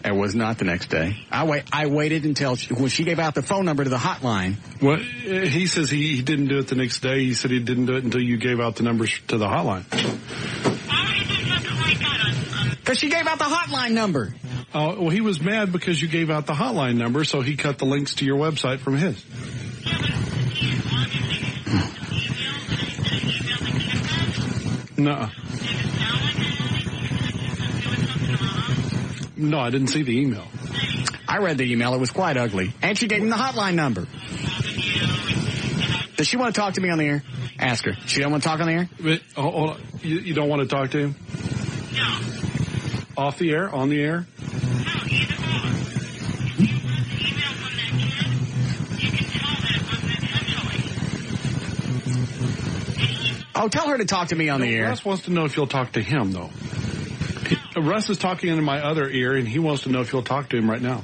A: It was not the next day. I waited until when she gave out the phone number to the hotline.
C: Well, he says he didn't do it the next day. He said he didn't do it until you gave out the numbers to the hotline.
A: Because she gave out the hotline number.
C: Oh, well, he was mad because you gave out the hotline number, so he cut the links to your website from his. No. No, I didn't see the email.
A: I read the email. It was quite ugly. And she gave him the hotline number. Does she want to talk to me on the air? Ask her. She don't want to talk on the air?
C: Hold on. You don't want to talk to him? No. Off the air? On the air?
A: Oh, tell her to talk to me on the air.
C: Russ wants to know if you'll talk to him, though. Russ is talking into my other ear, and he wants to know if you'll talk to him right now.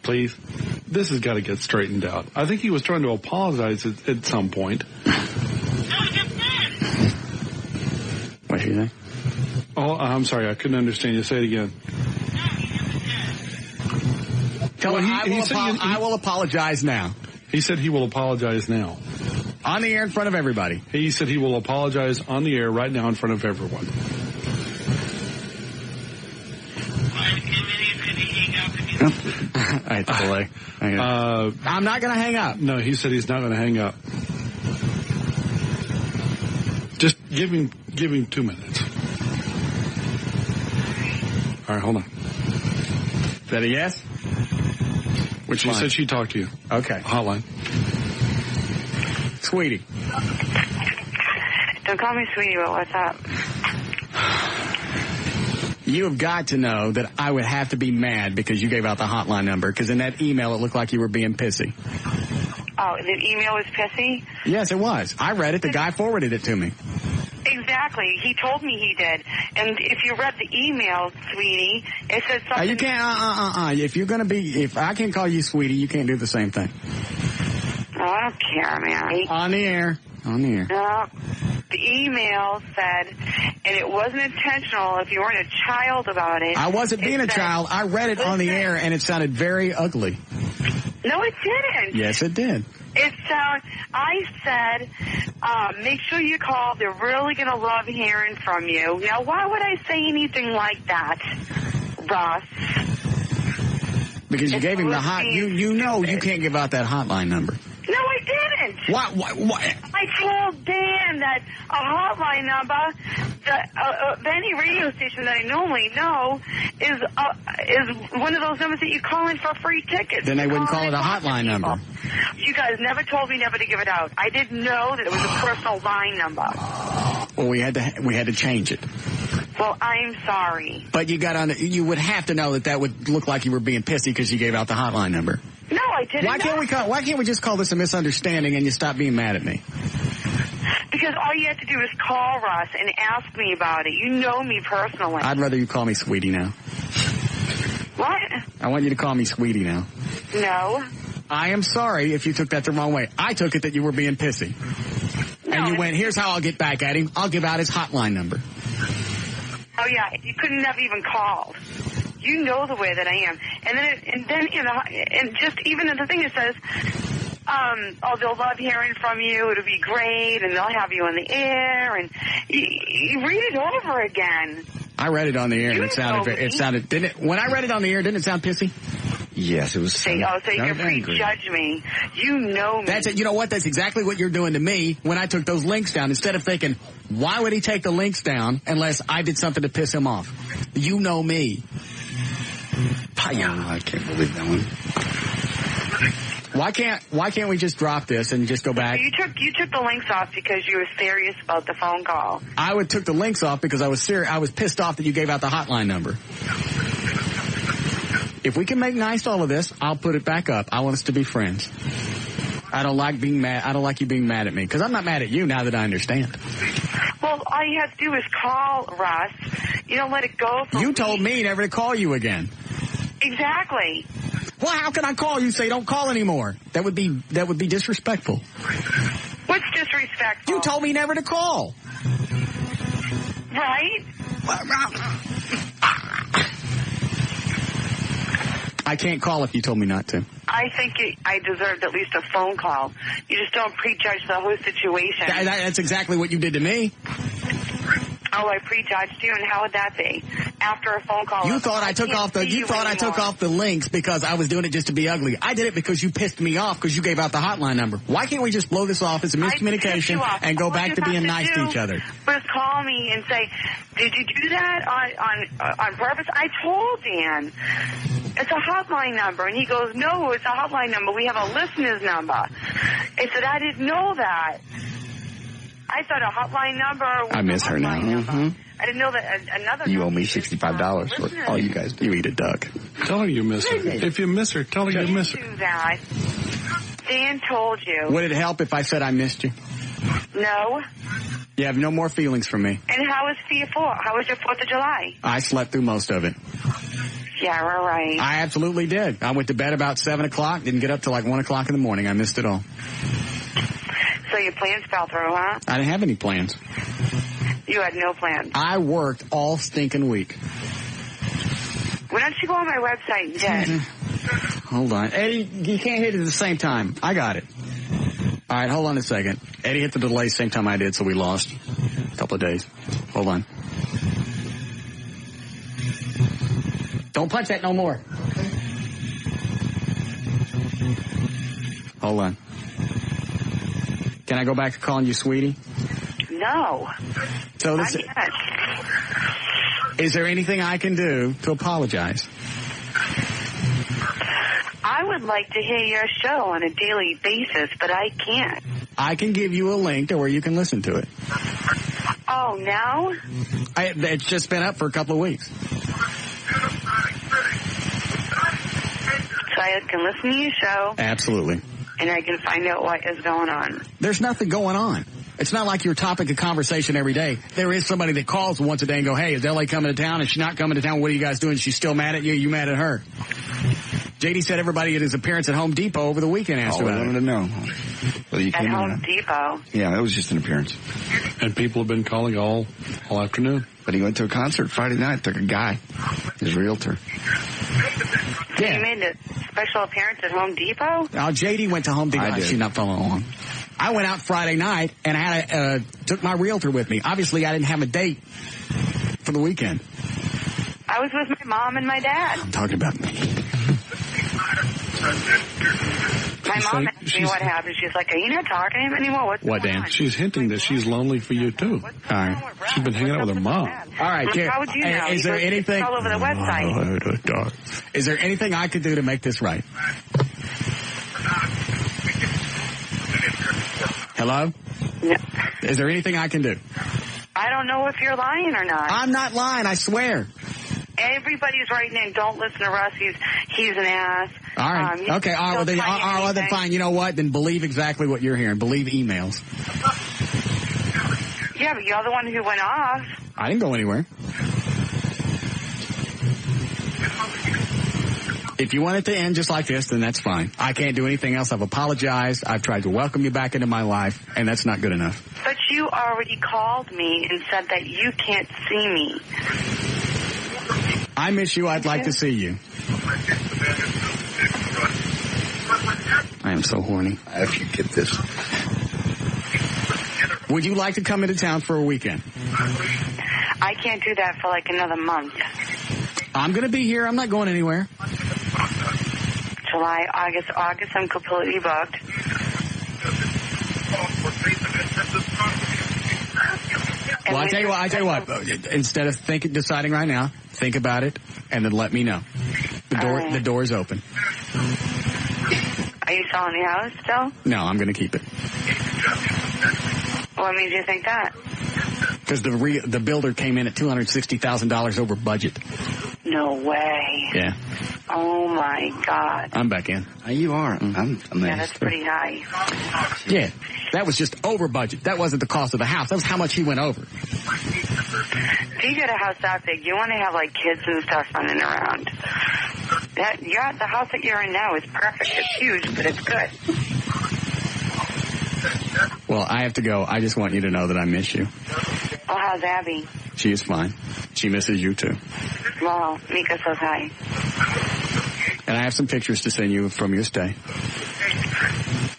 C: Please. This has got to get straightened out. I think he was trying to apologize at some point.
A: What did you say?
C: Oh, I'm sorry. I couldn't understand you. Say it again.
A: Tell her I will apologize now.
C: He said he will apologize now.
A: On the air in front of everybody.
C: He said he will apologize on the air right now in front of everyone.
A: I hate the delay. I'm not going to hang up.
C: No, he said he's not going to hang up. Just give him 2 minutes. All right, hold on.
A: Is that a yes? Which
C: she said she talked to you.
A: Okay.
C: Hotline.
A: Sweetie.
Q: Don't call me sweetie, but what's up?
A: You have got to know that I would have to be mad because you gave out the hotline number, because in that email it looked like you were being pissy.
Q: Oh, the email was pissy?
A: Yes, it was. I read it. The guy forwarded it to me.
Q: Exactly. He told me he did. And if you read the email, sweetie, it said something...
A: You can't, If you're going to be... If I can call you sweetie, you can't do the same thing.
Q: Oh, I don't care, man.
A: On the air. On the air.
Q: No. The email said, and it wasn't intentional if you weren't a child about it.
A: I wasn't being a child. I read it on the air, and it sounded very ugly.
Q: No, it didn't.
A: Yes, it did.
Q: I said, make sure you call. They're really going to love hearing from you. Now, why would I say anything like that, Russ?
A: Because you gave him the hot... You know you can't give out that hotline number.
Q: No, I didn't.
A: Why?
Q: I told Dan that a hotline number, any radio station that I normally know, is one of those numbers that you call in for free tickets.
A: Then they wouldn't call it a hotline number.
Q: You guys never told me never to give it out. I didn't know that it was a personal line number.
A: Well, we had to change it.
Q: Well, I'm sorry.
A: But you would have to know that would look like you were being pissy because you gave out the hotline number.
Q: No, I didn't.
A: Why can't we just call this a misunderstanding and you stop being mad at me?
Q: Because all you have to do is call Russ and ask me about it. You know me personally.
A: I'd rather you call me sweetie now.
Q: What?
A: I want you to call me sweetie now.
Q: No.
A: I am sorry if you took that the wrong way. I took it that you were being pissy. No, and you went, here's how I'll get back at him. I'll give out his hotline number.
Q: Oh, yeah. You couldn't have even called. You know the way that I am. And then just even the thing that says, they'll love hearing from you. It'll be great. And they'll have you on the air. And you read it over again.
A: I read it on the air and it sounded, didn't it? When I read it on the air, didn't it sound pissy?
B: Yes, it was.
Q: So you can prejudge me. You know me.
A: That's it. You know what? That's exactly what you're doing to me when I took those links down. Instead of thinking, why would he take the links down unless I did something to piss him off? You know me.
B: I can't believe that one.
A: Why can't we just drop this and just go back?
Q: You took the links off because you were serious about the phone call.
A: I took the links off because I was serious. I was pissed off that you gave out the hotline number. If we can make nice all of this, I'll put it back up. I want us to be friends. I don't like being mad. I don't like you being mad at me because I'm not mad at you now that I understand.
Q: Well, all you have to do is call Russ. You don't let it go.
A: You told me never to call you again.
Q: Exactly.
A: Well, how can I call you? Say don't call anymore. That would be disrespectful.
Q: What's disrespectful?
A: You told me never to call.
Q: Right?
A: I can't call if you told me not to.
Q: I think I deserved at least a phone call. You just don't prejudge the whole situation.
A: That's exactly what you did to me.
Q: Oh, I prejudged you, and how would that be? After a phone call,
A: you thought I took off the links because I was doing it just to be ugly. I did it because you pissed me off because you gave out the hotline number. Why can't we just blow this off as a miscommunication and go back to being nice to each other?
Q: Just call me and say, "Did you do that on purpose?" I told Dan. It's a hotline number. And he goes, "No, it's a hotline number. We have a listener's number." I said, "I didn't know that. I thought a hotline number was
B: I miss her now. Mm-hmm.
Q: I didn't know that another
B: You owe me $65 for all you guys do.
A: You eat a duck.
C: Tell her you miss her. If you miss her, tell her you miss her.
Q: Do that. Dan told you.
A: Would it help if I said I missed you?
Q: No.
A: You have no more feelings for me.
Q: And how was your 4th of July?
A: I slept through most of it.
Q: Yeah, all right.
A: I absolutely did. I went to bed about 7 o'clock, didn't get up till like 1 o'clock in the morning. I missed it all.
Q: So your plans fell through, huh?
A: I didn't have any plans.
Q: You had no plans.
A: I worked all stinking week.
Q: Why don't you go on my website and did?
A: Hold on. Eddie, you can't hit it at the same time. I got it. All right, hold on a second. Eddie hit the delay same time I did, so we lost a couple of days. Hold on. Don't punch that no more. Hold on. Can I go back to calling you sweetie?
Q: No.
A: So this, is there anything I can do to apologize?
Q: I would like to hear your show on a daily basis, but I can't.
A: I can give you a link to where you can listen to it.
Q: Oh, now?
A: It's just been up for a couple of weeks.
Q: So I can listen to your show.
A: Absolutely.
Q: And I can find out what is going on.
A: There's nothing going on. It's not like your topic of conversation every day. There is somebody that calls once a day and go, hey, is LA coming to town? Is she not coming to town? What are you guys doing? She's still mad at you? You mad at her? JD said everybody at his appearance at Home Depot over the weekend asked about it.
B: I wanted to know whether you
Q: At
B: came in or
Q: Home
B: not.
Q: Depot.
B: Yeah, that was just an appearance.
C: And people have been calling all afternoon.
B: But he went to a concert Friday night, took a guy, his realtor.
Q: So you made a special appearance at Home Depot?
A: JD went to Home Depot.
B: I did.
A: She's not following along. I went out Friday night and I took my realtor with me. Obviously, I didn't have a date for the weekend.
Q: I was with my mom and my dad.
A: I'm talking about me.
Q: My mom asked me what happened. She's like, are you not talking to him anymore? What's
A: What,
Q: going
A: Dan?
Q: on?
C: She's hinting that she's lonely for you, too.
A: All right.
C: She's been hanging out with her mom.
A: All right,
Q: Well, how would you know?
A: is there anything?
Q: It's all over the website.
A: Is there anything I could do to make this right? Hello?
Q: No.
A: Is there anything I can do?
Q: I don't know if you're lying or not.
A: I'm not lying, I swear.
Q: Everybody's writing in, don't listen to Russ, he's an ass.
A: All right. Okay, all right, well, then fine. You know what? Then believe exactly what you're hearing. Believe emails.
Q: Yeah, but you're the one who went off.
A: I didn't go anywhere. If you want it to end just like this, then that's fine. I can't do anything else. I've apologized. I've tried to welcome you back into my life, and that's not good enough.
Q: But you already called me and said that you can't see me.
A: I miss you. I'd like to see you. I am so horny.
B: If you get this.
A: Would you like to come into town for a weekend?
Q: I can't do that for like another month.
A: I'm going to be here. I'm not going anywhere.
Q: July, August, I'm completely booked.
A: Well, I tell you what. Instead of deciding right now, think about it, and then let me know. The door is open.
Q: Are you selling the house still?
A: No, I'm going to keep it.
Q: What made you think that?
A: Because the builder came in at $260,000 over budget.
Q: No way.
A: Yeah.
Q: Oh my God.
A: I'm back in.
B: You are. I'm amazed.
Q: Yeah, that's pretty high.
A: Yeah. That was just over budget. That wasn't the cost of the house. That was how much he went over.
Q: If you get a house that big, you want to have like kids and stuff running around. The house that you're in now is perfect. It's huge, but it's good.
A: Well, I have to go. I just want you to know that I miss you.
Q: Well, how's Abby?
A: She is fine. She misses you too.
Q: Well, Mika says hi.
A: And I have some pictures to send you from your stay.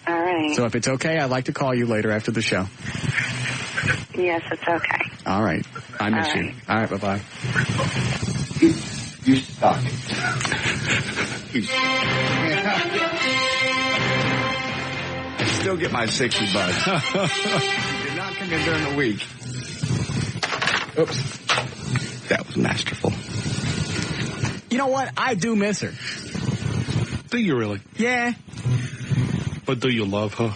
Q: All right.
A: So if it's okay, I'd like to call you later after the show.
Q: Yes, it's okay.
A: All right. I miss you. All right, bye-bye.
B: You stop. I still get my 60 bucks. Did not come in during the week. Oops. That was masterful.
A: You know what? I do miss her.
C: Do you really?
A: Yeah.
C: But do you love her?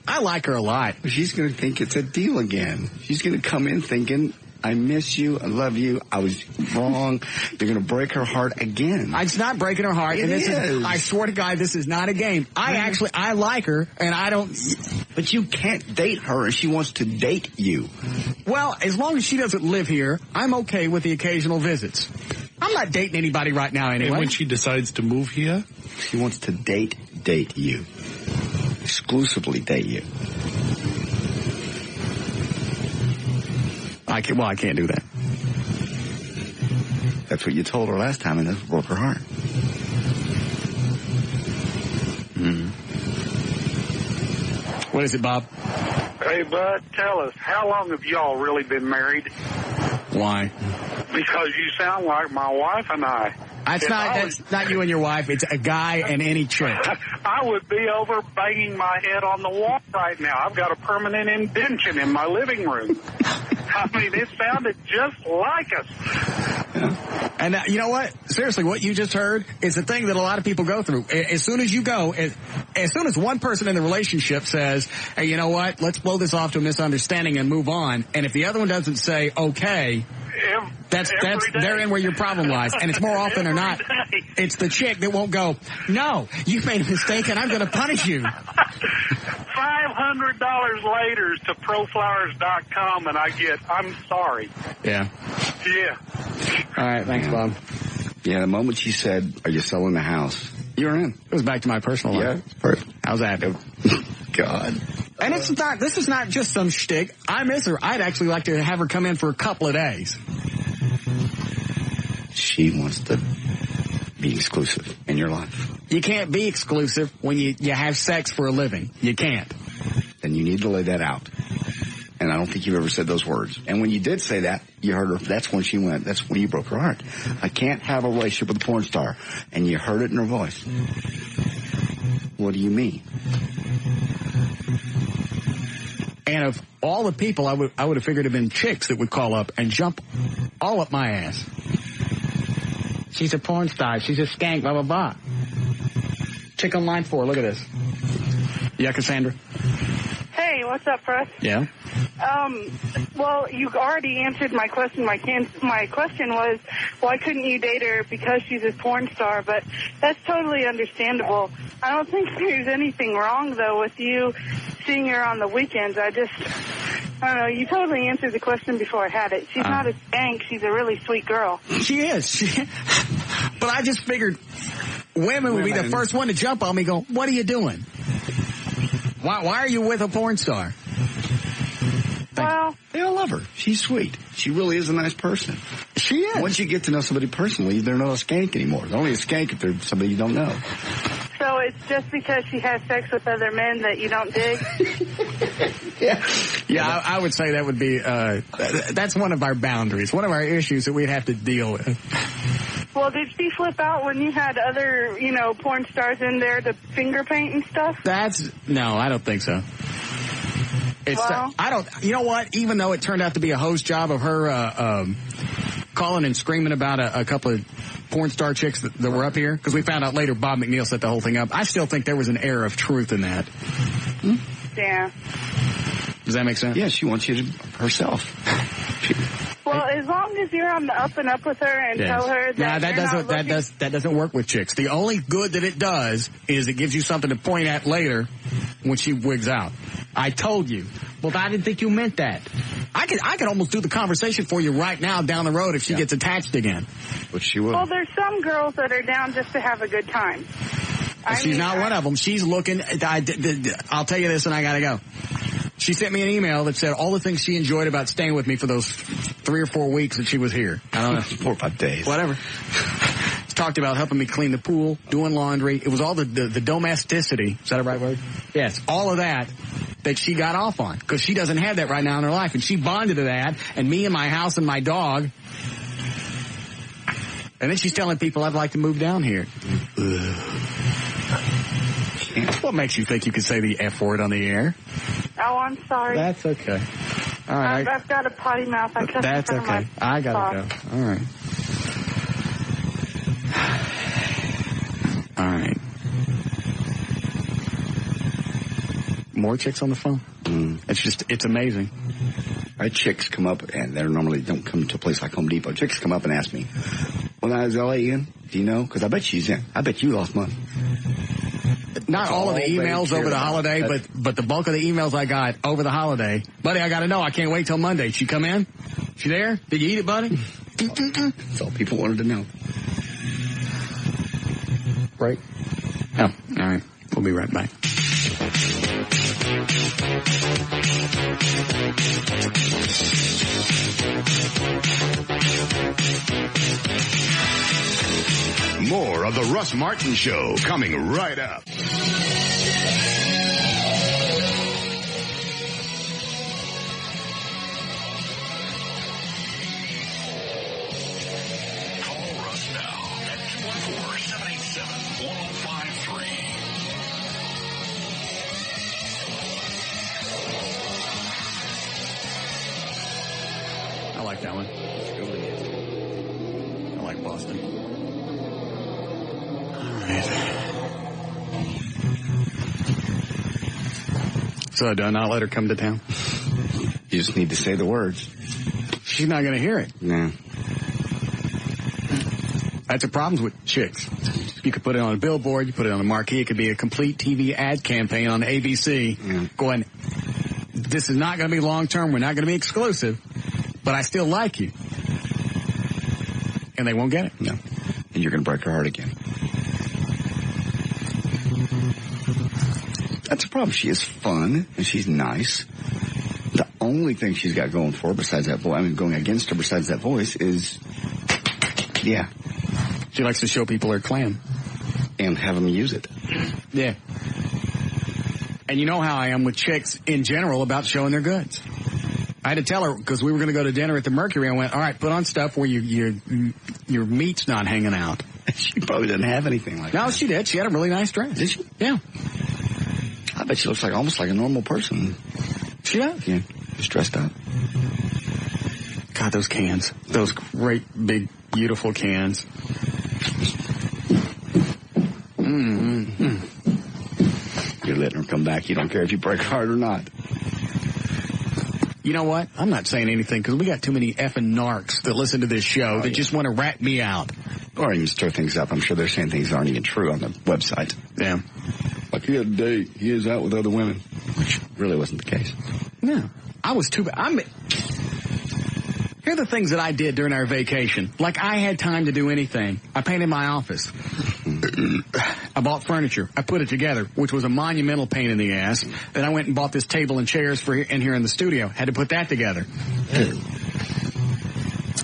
A: I like her a lot.
B: She's going to think it's a deal again. She's going to come in thinking, I miss you, I love you, I was wrong. You're going to break her heart again.
A: It's not breaking her heart.
B: It is.
A: I swear to God, this is not a game. I like her, and I don't...
B: But you can't date her, and she wants to date you.
A: Well, as long as she doesn't live here, I'm okay with the occasional visits. I'm not dating anybody right now anyway.
C: And when she decides to move here?
B: She wants to date you. Exclusively date you.
A: I can't do that.
B: That's what you told her last time, and that broke her heart.
A: What is it, Bob?
R: Hey, Bud, tell us, how long have y'all really been married?
A: Why?
R: Because you sound like my wife and I.
A: That's not you and your wife. It's a guy and any chick.
R: I would be over banging my head on the wall right now. I've got a permanent indention in my living room. I mean, it sounded just like us.
A: And you know what? Seriously, what you just heard is the thing that a lot of people go through. As soon as you go, as soon as one person in the relationship says, hey, you know what? Let's blow this off to a misunderstanding and move on. And if the other one doesn't say, okay, that's therein where your problem lies. And it's more often than not, it's the chick that won't go, no, you made a mistake and I'm going to punish you.
R: $500 later to proflowers.com and I get, I'm sorry.
A: Yeah.
R: Yeah.
A: All right. Thanks, Bob.
B: Yeah, the moment she said, are you selling the house? You're in.
A: It was back to my personal life.
B: Yeah. Perfect.
A: How's that?
B: God.
A: And this is not just some shtick. I miss her. I'd actually like to have her come in for a couple of days.
B: She wants to be exclusive in your life.
A: You can't be exclusive when you have sex for a living. You can't.
B: Then you need to lay that out. And I don't think you've ever said those words. And when you did say that, you heard her. That's when she went. That's when you broke her heart. I can't have a relationship with a porn star. And you heard it in her voice. What do you mean?
A: And of all the people, I would have figured it'd been chicks that would call up and jump all up my ass. She's a porn star. She's a skank, blah, blah, blah. Chick on line 4, look at this. Yeah, Cassandra?
Q: Hey, what's up, Russ?
A: Yeah?
Q: Well, you already answered my question. My question was, why couldn't you date her because she's a porn star? But that's totally understandable. I don't think there's anything wrong, though, with you seeing her on the weekends. I don't know. You totally answered the question before I had it. She's not a skank. She's a really sweet girl.
A: She is. But I just figured women would be the first one to jump on me and go, what are you doing? Why are you with a porn star?
Q: Well,
B: they all love her. She's sweet. She really is a nice person.
A: She is.
B: Once you get to know somebody personally, they're not a skank anymore. They're only a skank if they're somebody you don't know.
Q: So it's just because she has sex with other men that you don't dig?
A: Yeah, I would say that would be, that's one of our boundaries, one of our issues that we'd have to deal with.
Q: Well, did she flip out when you had other, porn stars in there to finger paint and stuff?
A: No, I don't think so. You know what? Even though it turned out to be a host job of her calling and screaming about a couple of porn star chicks that were up here, because we found out later Bob McNeil set the whole thing up, I still think there was an air of truth in that.
Q: Yeah.
A: Does that make sense?
B: Yeah, she wants you to herself.
Q: Well, as long as you're on the up and up with her and tell her that
A: that doesn't work with chicks. The only good that it does is it gives you something to point at later when she wigs out. I told you. Well, I didn't think you meant that. I could almost do the conversation for you right now down the road if she gets attached again.
B: But she will.
Q: Well, there's some girls that are down just to have a good time.
A: She's not one of them. She's looking. I'll tell you this, and I gotta go. She sent me an email that said all the things she enjoyed about staying with me for those 3 or 4 weeks that she was here. I don't know.
B: 4 or 5 days.
A: Whatever. Talked about helping me clean the pool, doing laundry. It was all the domesticity. Is that a right word? Yes. All of that she got off on, because she doesn't have that right now in her life. And she bonded to that, and me and my house and my dog. And then she's telling people I'd like to move down here. What makes you think you could say the F word on the air?
Q: Oh, I'm sorry.
A: That's okay. All right.
Q: I've got a potty mouth.
A: That's okay. I gotta go. All right. All right. More chicks on the phone? It's amazing.
B: Our chicks come up, and they normally don't come to a place like Home Depot. Chicks come up and ask me, well, now is LA in? Do you know? Because I bet she's in. I bet you lost money.
A: Not all of the emails over the holiday, but the bulk of the emails I got over the holiday. Buddy, I got to know. I can't wait till Monday. She come in? She there? Did you eat it, buddy?
B: That's all people wanted to know.
A: Right? Oh, all right. We'll be right back.
E: More of the Russ Martin Show coming right up.
L: Call Russ now at 214-787-1053.
A: I like that one. like Boston. All right. So do I not let her come to town?
B: You just need to say the words.
A: She's not going to hear it.
B: No.
A: That's a problem with chicks. You could put it on a billboard, you put it on a marquee, it could be a complete TV ad campaign on ABC going, this is not going to be long term, we're not going to be exclusive, but I still like you. And they won't get it.
B: No. And you're going to break her heart again. That's a problem. She is fun and she's nice. The only thing she's got going for besides that voice, going against her besides that voice is, yeah.
A: She likes to show people her clan.
B: And have them use it.
A: Yeah. And you know how I am with chicks in general about showing their goods. I had to tell her, because we were going to go to dinner at the Mercury, I went, all right, put on stuff where your meat's not hanging out.
B: She probably didn't have anything like that.
A: No, she did. She had a really nice dress.
B: Did she?
A: Yeah.
B: I bet she looks like almost like a normal person.
A: She does.
B: Yeah, just dressed up.
A: God, those cans. Those great, big, beautiful cans.
B: You're letting her come back. You don't care if you break her heart or not.
A: You know what? I'm not saying anything because we got too many effing narcs that listen to this show that just want to rat me out.
B: Or even stir things up. I'm sure they're saying things that aren't even true on the website.
A: Yeah.
B: Like he had a date. He is out with other women. Which really wasn't the case.
A: No. I was too bad. Here are the things that I did during our vacation. Like I had time to do anything. I painted my office. I bought furniture. I put it together, which was a monumental pain in the ass. Then I went and bought this table and chairs for in here in the studio. Had to put that together.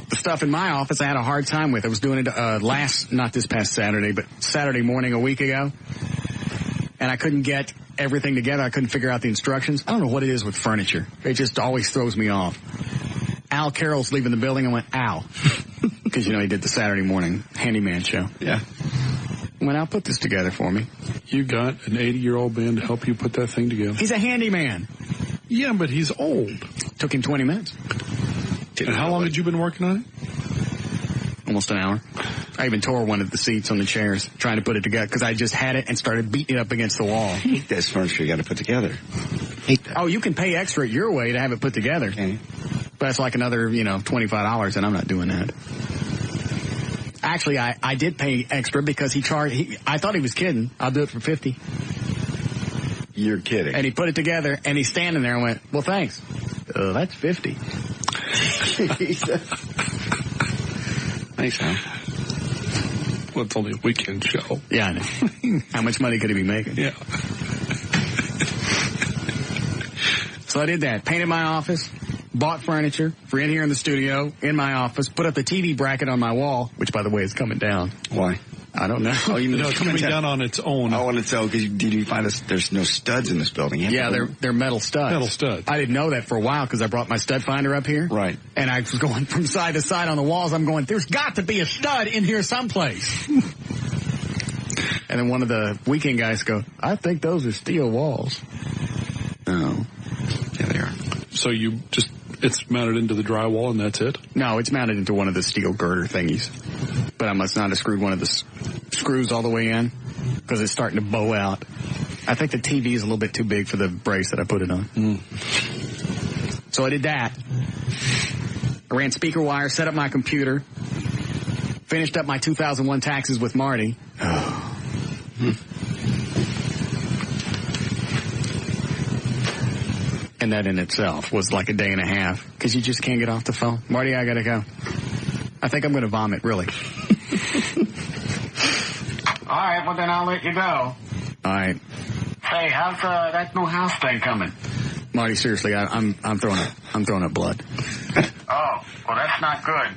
A: The stuff in my office I had a hard time with. I was doing it not this past Saturday, but Saturday morning a week ago. And I couldn't get everything together. I couldn't figure out the instructions. I don't know what it is with furniture. It just always throws me off. Al Carroll's leaving the building. I went, Al. Because, he did the Saturday morning handyman show.
B: Yeah.
A: I went, Al, put this together for me.
C: You got an 80-year-old man to help you put that thing together.
A: He's a handyman.
C: Yeah, but he's old.
A: Took him 20 minutes.
C: And how long had you been working on it?
A: Almost an hour. I even tore one of the seats on the chairs trying to put it together because I just had it and started beating it up against the wall.
B: I hate this furniture you got to put together. Hate that.
A: Oh, you can pay extra your way to have it put together.
B: Okay.
A: But that's like another, $25, and I'm not doing that. Actually, I did pay extra because I thought he was kidding. I'll do it for $50.
B: You're kidding.
A: And he put it together, and he's standing there and went, well, thanks. That's $50.
B: Thanks, Al.
C: Well, it's only a weekend show.
A: Yeah, I know. How much money could he be making?
C: Yeah.
A: So I did that. Painted my office. Bought furniture for in here in the studio, in my office, put up the TV bracket on my wall, which, by the way, is coming down.
B: Why?
A: I don't know.
C: Oh, it's coming down on its own.
B: Oh, on its own, because did you find there's no studs in this building?
A: Yeah, they're metal studs.
C: Metal studs.
A: I didn't know that for a while because I brought my stud finder up here.
B: Right.
A: And I was going from side to side on the walls. I'm going, there's got to be a stud in here someplace. And then one of the weekend guys go, I think those are steel walls. Oh.
B: Yeah, they are.
C: So it's mounted into the drywall and that's it?
A: No, it's mounted into one of the steel girder thingies. But I must not have screwed one of the screws all the way in because it's starting to bow out. I think the TV is a little bit too big for the brace that I put it on. So I did that. I ran speaker wire, set up my computer, finished up my 2001 taxes with Marty. And that in itself was like a day and a half because you just can't get off the phone. Marty, I gotta go. I think I'm gonna vomit, really.
S: All right, well then I'll let you go.
A: All right.
S: Hey, how's that new house thing coming?
A: Marty, seriously, I'm throwing up blood.
S: Oh, well that's not good.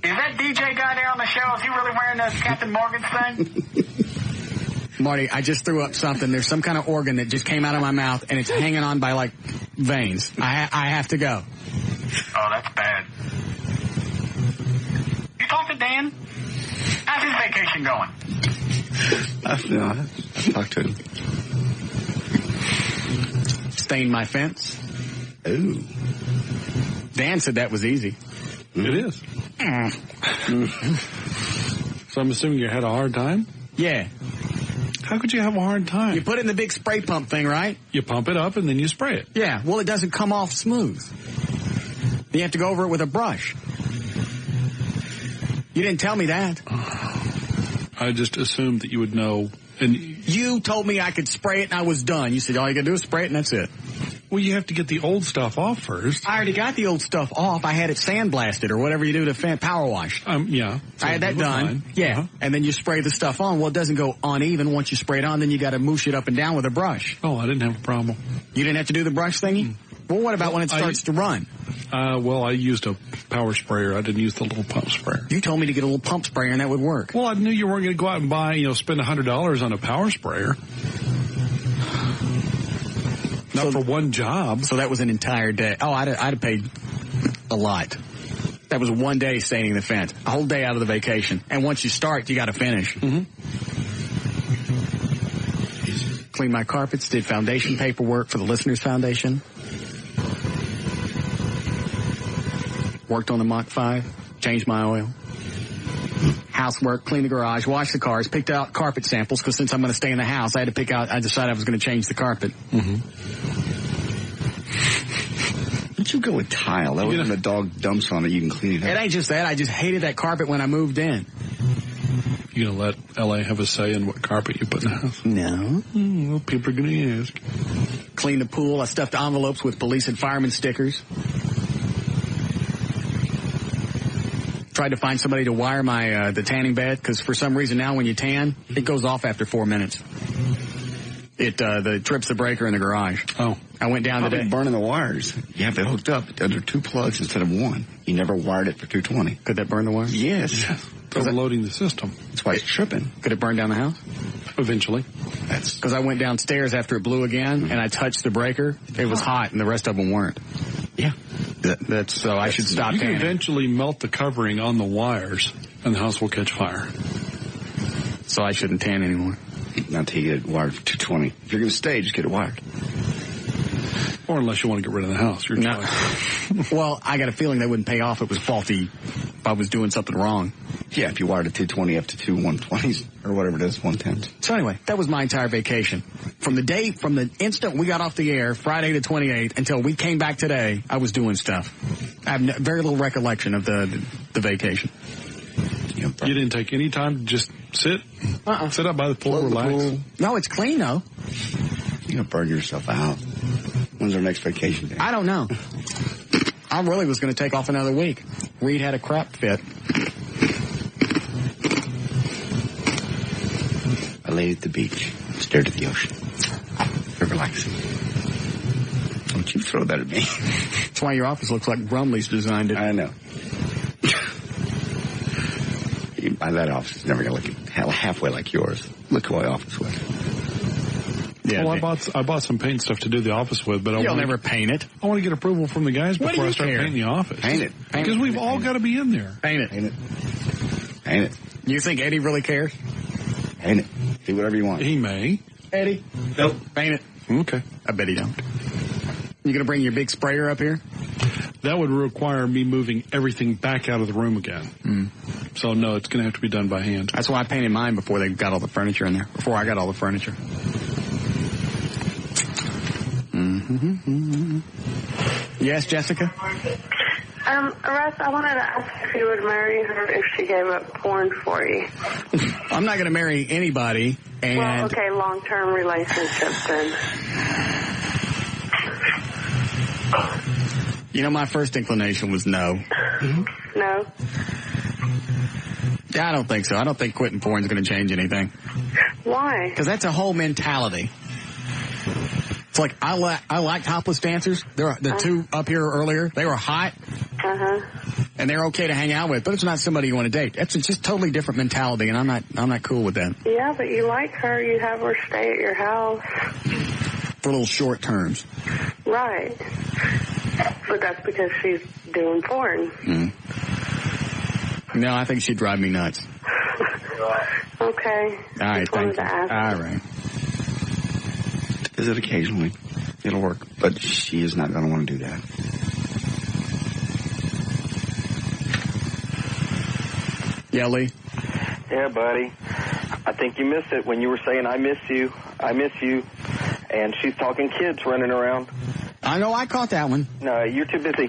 S: Is that DJ guy there on the show? Is he really wearing that Captain Morgan's thing?
A: Marty, I just threw up something. There's some kind of organ that just came out of my mouth, and it's hanging on by, like, veins. I have to go.
S: Oh, that's bad. You talked to Dan? How's his vacation going?
B: I talked to him.
A: Stained my fence.
B: Ooh.
A: Dan said that was easy.
C: It is. So I'm assuming you had a hard time?
A: Yeah.
C: How could you have a hard time?
A: You put it in the big spray pump thing, right?
C: You pump it up and then you spray it.
A: Yeah. Well, it doesn't come off smooth. You have to go over it with a brush. You didn't tell me that.
C: I just assumed that you would know. And
A: you told me I could spray it and I was done. You said all you got to do is spray it and that's it.
C: Well, you have to get the old stuff off first.
A: I already got the old stuff off. I had it sandblasted or whatever you do to power wash.
C: Yeah.
A: I had that done.
C: Fine.
A: Yeah. Uh-huh. And then you spray the stuff on. Well, it doesn't go uneven. Once you spray it on, then you got to moosh it up and down with a brush.
C: Oh, I didn't have a problem.
A: You didn't have to do the brush thingy? Well, what about when it starts to run?
C: Well, I used a power sprayer. I didn't use the little pump sprayer.
A: You told me to get a little pump sprayer and that would work.
C: Well, I knew you weren't going to go out and buy, spend $100 on a power sprayer. Not for one job.
A: So that was an entire day. Oh, I'd have paid a lot. That was one day staining the fence. A whole day out of the vacation. And once you start, you got to finish.
C: Mm-hmm.
A: Cleaned my carpets, did foundation paperwork for the Listeners Foundation. Worked on the Mach 5. Changed my oil. Housework, cleaned the garage, washed the cars, picked out carpet samples, because since I'm going to stay in the house, I decided I was going to change the carpet.
C: Mm-hmm.
B: Why'd you go with tile? That was when the dog dumps on it, you can clean it up.
A: It ain't just that. I just hated that carpet when I moved in.
C: You going to let L.A. have a say in what carpet you put in the house?
A: No.
C: Well, people are going to ask.
A: Cleaned the pool. I stuffed envelopes with police and fireman stickers. Tried to find somebody to wire my the tanning bed, because for some reason now when you tan, it goes off after 4 minutes. It trips the breaker in the garage.
C: Oh.
A: I went down today.
B: Burning the wires. You have it hooked up under 2 plugs instead of 1. You never wired it for 220.
A: Could that burn the wire?
B: Yes.
C: Overloading the system.
B: That's why it's tripping.
A: Could it burn down the house?
C: Eventually.
B: That's
A: because I went downstairs after it blew again, and I touched the breaker. It was hot, and the rest of them weren't.
B: Yeah.
A: I should stop
C: You can
A: tanning.
C: eventually melt the covering on the wires, and the house will catch fire.
A: So I shouldn't tan anymore.
B: Not until you get it wired for 220. If you're going to stay, just get it wired.
C: Or unless you want to get rid of the house. Your choice.
A: Well, I got a feeling they wouldn't pay off if it was faulty, if I was doing something wrong.
B: Yeah, if you wired a 220 up to 2 120s, or whatever it is, 110s.
A: So anyway, that was my entire vacation. From the instant we got off the air, Friday the 28th, until we came back today, I was doing stuff. I have very little recollection of the vacation.
C: You didn't take any time to just sit up by the pool, relax?
A: No, it's clean, though.
B: You're going to burn yourself out. When's our next vacation day?
A: I don't know. I really was going to take off another week. Reed had a crap fit.
B: I laid at the beach, stared at the ocean. Very relaxing. Don't you throw that at me.
A: That's why your office looks like Brumley's designed it.
B: I know. That office is never going to look halfway like yours. Look who my office was.
C: Yeah, well, I bought some paint stuff to do the office with, but
A: you'll never paint it.
C: I want to get approval from the guys before I start painting the office.
B: Paint it.
C: Because we've all got to be in there.
A: Paint it.
B: Paint it. Paint it.
A: You think Eddie really cares?
B: Paint it. Do whatever you want.
C: He may.
A: Eddie?
B: Nope.
A: Paint it.
C: Okay.
A: I bet he don't. You going to bring your big sprayer up here?
C: That would require me moving everything back out of the room again. So, no, it's going to have to be done by hand.
A: That's why I painted mine before they got all the furniture in there. Before I got all the furniture. Mm-hmm. Yes, Jessica?
T: Russ, I wanted to ask if you would marry her if she gave up porn for you.
A: I'm not going to marry anybody. And
T: well, okay, long-term relationship then.
A: You know, my first inclination was no.
T: No?
A: Yeah, I don't think so. I don't think quitting porn is going to change anything.
T: Why?
A: Because that's a whole mentality. It's like, I like topless dancers. The two up here earlier, they were hot. And they're okay to hang out with, but it's not somebody you want to date. It's just totally different mentality, and I'm not cool with that.
T: Yeah, but you like her. You have her stay at your house.
A: For little short terms.
T: Right. But that's because she's doing porn.
A: No, I think she'd drive me nuts.
T: Okay.
A: All right, thank you. All right.
B: Visit occasionally. It'll work. But she is not going to want to do that.
A: Yeah, Lee?
O: Yeah, buddy. I think you missed it when you were saying, I miss you, and she's talking kids running around.
A: I know, I caught that one.
O: No, you're too busy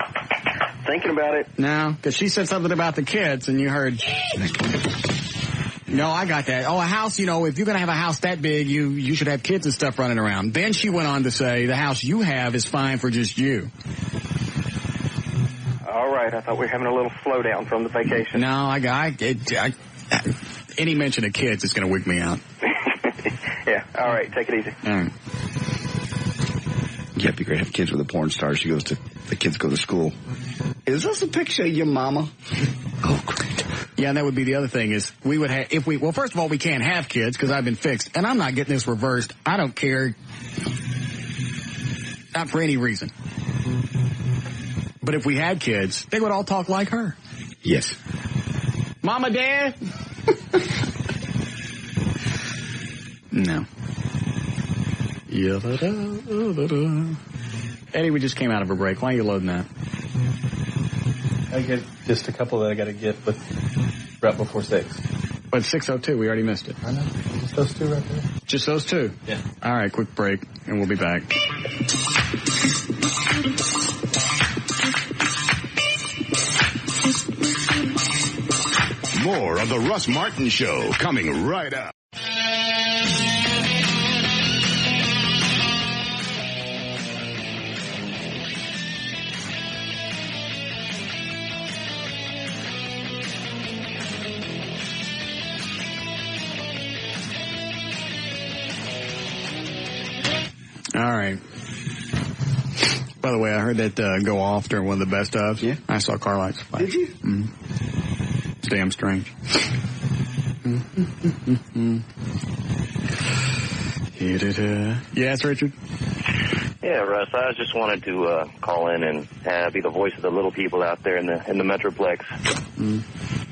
O: thinking about it.
A: No, because she said something about the kids, and you heard... No, I got that. Oh, a house, if you're going to have a house that big, you should have kids and stuff running around. Then she went on to say the house you have is fine for just you.
O: All right, I thought we were having a little slowdown from the vacation.
A: No, any mention of kids is going to wig me out.
O: Yeah, all right, take it easy.
A: All right.
B: Yeah, it'd be great to have kids with a porn star. The kids go to school. Is this a picture of your mama? Oh, great.
A: Yeah, and that would be the other thing is we would have, well, first of all, we can't have kids because I've been fixed, and I'm not getting this reversed. I don't care. Not for any reason. But if we had kids, they would all talk like her.
B: Yes.
A: Mama, Dad? No. Eddie, we just came out of a break. Why are you loading that?
F: I get just a couple that I got to get right before 6.
A: But 6:02, we already missed it.
F: I know. Just those two right there.
A: Just those two?
F: Yeah.
A: All right, quick break, and we'll be back.
E: More of the Russ Martin Show coming right up.
A: All right. By the way, I heard that go off during one of the best ofs.
B: Yeah.
A: I saw car lights flash.
B: Did you?
A: Mm-hmm. It's damn strange. Yes, Richard?
G: Yeah, Russ, I just wanted to call in and be the voice of the little people out there in the Metroplex.
A: Mm.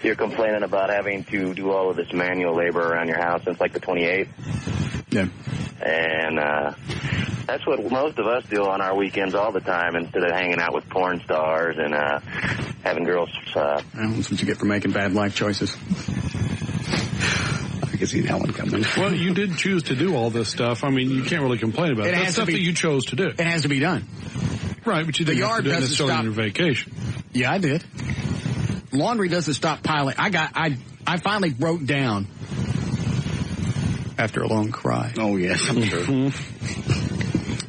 G: You're complaining about having to do all of this manual labor around your house since like the 28th.
A: Yeah.
G: And that's what most of us do on our weekends all the time instead of hanging out with porn stars and having girls.
A: Well, that's what you get for making bad life choices.
B: I can see that one coming.
C: Well, you did choose to do all this stuff. I mean, you can't really complain about it. That's stuff that you chose to do.
A: It has to be done.
C: Right, but you didn't have to do it necessarily on your vacation.
A: Yeah, I did. Laundry doesn't stop piling. I finally broke down after a long cry.
B: Oh, yes, I'm sure.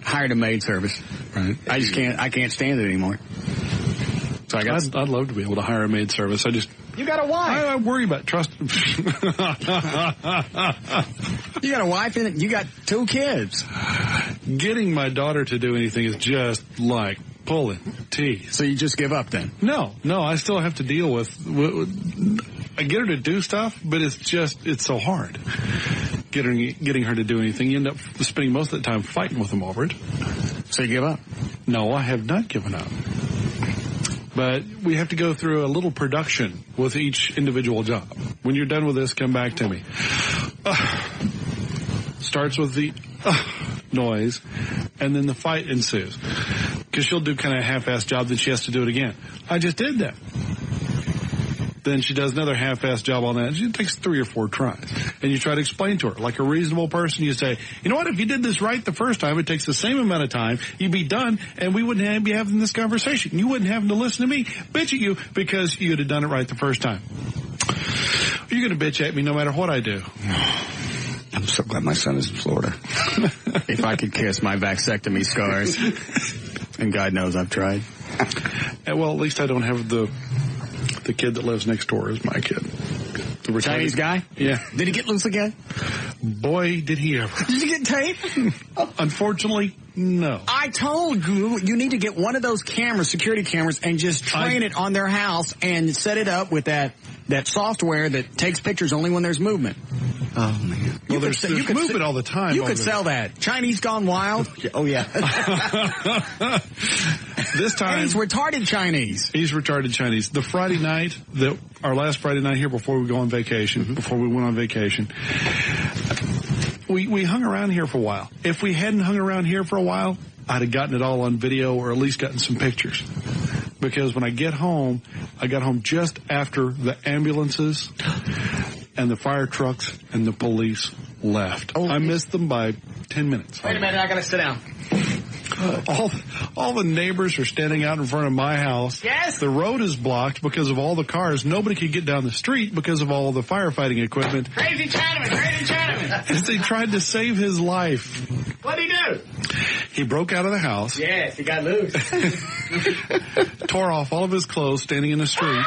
A: Hired a maid service.
C: Right.
A: I can't stand it anymore. So
C: I'd love to be able to hire a maid service.
A: You got a wife.
C: I worry about trust.
A: You got a wife and you got 2 kids.
C: Getting my daughter to do anything is just like pulling teeth.
A: So you just give up then?
C: No, I still have to deal with I get her to do stuff, but it's so hard. Getting her to do anything. You end up spending most of the time fighting with them over it.
A: So you give up?
C: No, I have not given up. But we have to go through a little production with each individual job. When you're done with this, come back to me. Starts with the noise, and then the fight ensues. Because she'll do kind of a half-assed job, then she has to do it again. I just did that. Then she does another half-assed job on that. It takes 3 or 4 tries. And you try to explain to her, like a reasonable person, you say, you know what, if you did this right the first time, it takes the same amount of time, you'd be done, and we wouldn't be having this conversation. You wouldn't have to listen to me bitch at you because you'd have done it right the first time. You're going to bitch at me no matter what I do.
B: I'm so glad my son is in Florida.
A: If I could kiss my vasectomy scars. And God knows I've tried.
C: Well, at least I don't have the kid that lives next door is my kid. The
A: Chinese guy?
C: Yeah.
A: Did he get loose again?
C: Boy, did he ever.
A: Did you get tape?
C: Unfortunately, no.
A: I told you need to get one of those cameras, security cameras, and just train it on their house and set it up with that software that takes pictures only when there's movement.
B: Oh, man.
C: Well, there's movement all the time.
A: You could sell that. Chinese Gone Wild?
B: Oh, yeah.
C: This time...
A: He's retarded Chinese.
C: He's retarded Chinese. The Friday night, our last Friday night here before we go on vacation, before we went on vacation, we hung around here for a while. If we hadn't hung around here for a while, I'd have gotten it all on video or at least gotten some pictures. because when I got home just after the ambulances and the fire trucks and the police left. Oh, I missed them by 10 minutes.
D: Wait a minute, I gotta sit down.
C: All the neighbors are standing out in front of my house.
D: Yes.
C: The road is blocked because of all the cars. Nobody could get down the street because of all the firefighting equipment.
D: Crazy Chinaman.
C: As they tried to save his life.
D: What'd he do?
C: He broke out of the house.
D: Yes, he got loose.
C: Tore off all of his clothes standing in the street.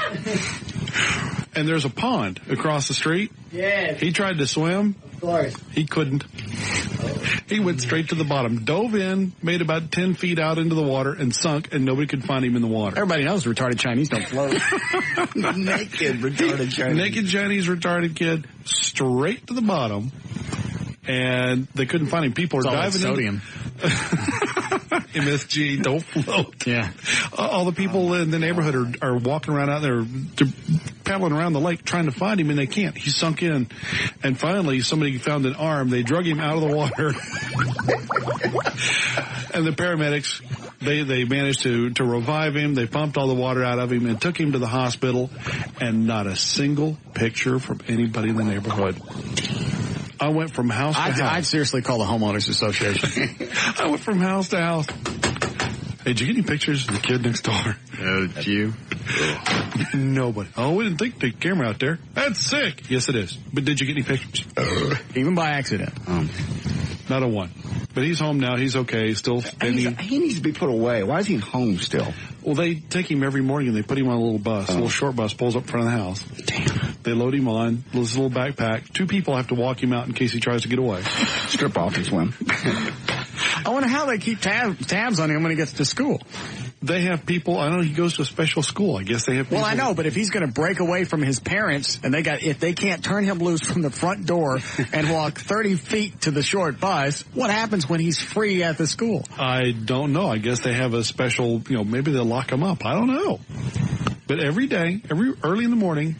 C: And there's a pond across the street.
D: Yes.
C: He tried to swim.
D: Of course.
C: He couldn't. He went straight to the bottom, dove in, made about 10 feet out into the water, and sunk, and nobody could find him in the water.
A: Everybody knows retarded Chinese don't float.
B: Naked retarded Chinese.
C: Naked Chinese retarded kid, straight to the bottom, and they couldn't find him. People are diving
A: sodium.
C: MSG, don't float.
A: Yeah.
C: All the people in the neighborhood are walking around out there, paddling around the lake trying to find him, and they can't. He's sunk in. And finally, somebody found an arm. They drug him out of the water. And the paramedics, they managed to revive him. They pumped all the water out of him and took him to the hospital. And not a single picture from anybody in the neighborhood. I went from house to house.
A: I'd seriously call the homeowners association.
C: I went from house to house. Hey, did you get any pictures of the kid next door?
A: Did you?
C: Nobody. Oh, we didn't think the camera out there. That's sick. Yes, it is. But did you get any pictures?
A: Even by accident.
C: Not a one. But he's home now. He's okay. Still spending.
B: He needs to be put away. Why is he home still?
C: Well, they take him every morning and they put him on a little bus. A little short bus pulls up in front of the house.
B: Damn.
C: They load him on. This little backpack. 2 people have to walk him out in case he tries to get away.
B: Strip off and swim.
A: I wonder how they keep tabs on him when he gets to school.
C: They have people, I don't know, he goes to a special school. I guess they have people.
A: Well, I know, but if he's going to break away from his parents and if they can't turn him loose from the front door and walk 30 feet to the short bus, what happens when he's free at the school?
C: I don't know. I guess they have a special, maybe they'll lock him up. I don't know. But every day, early in the morning,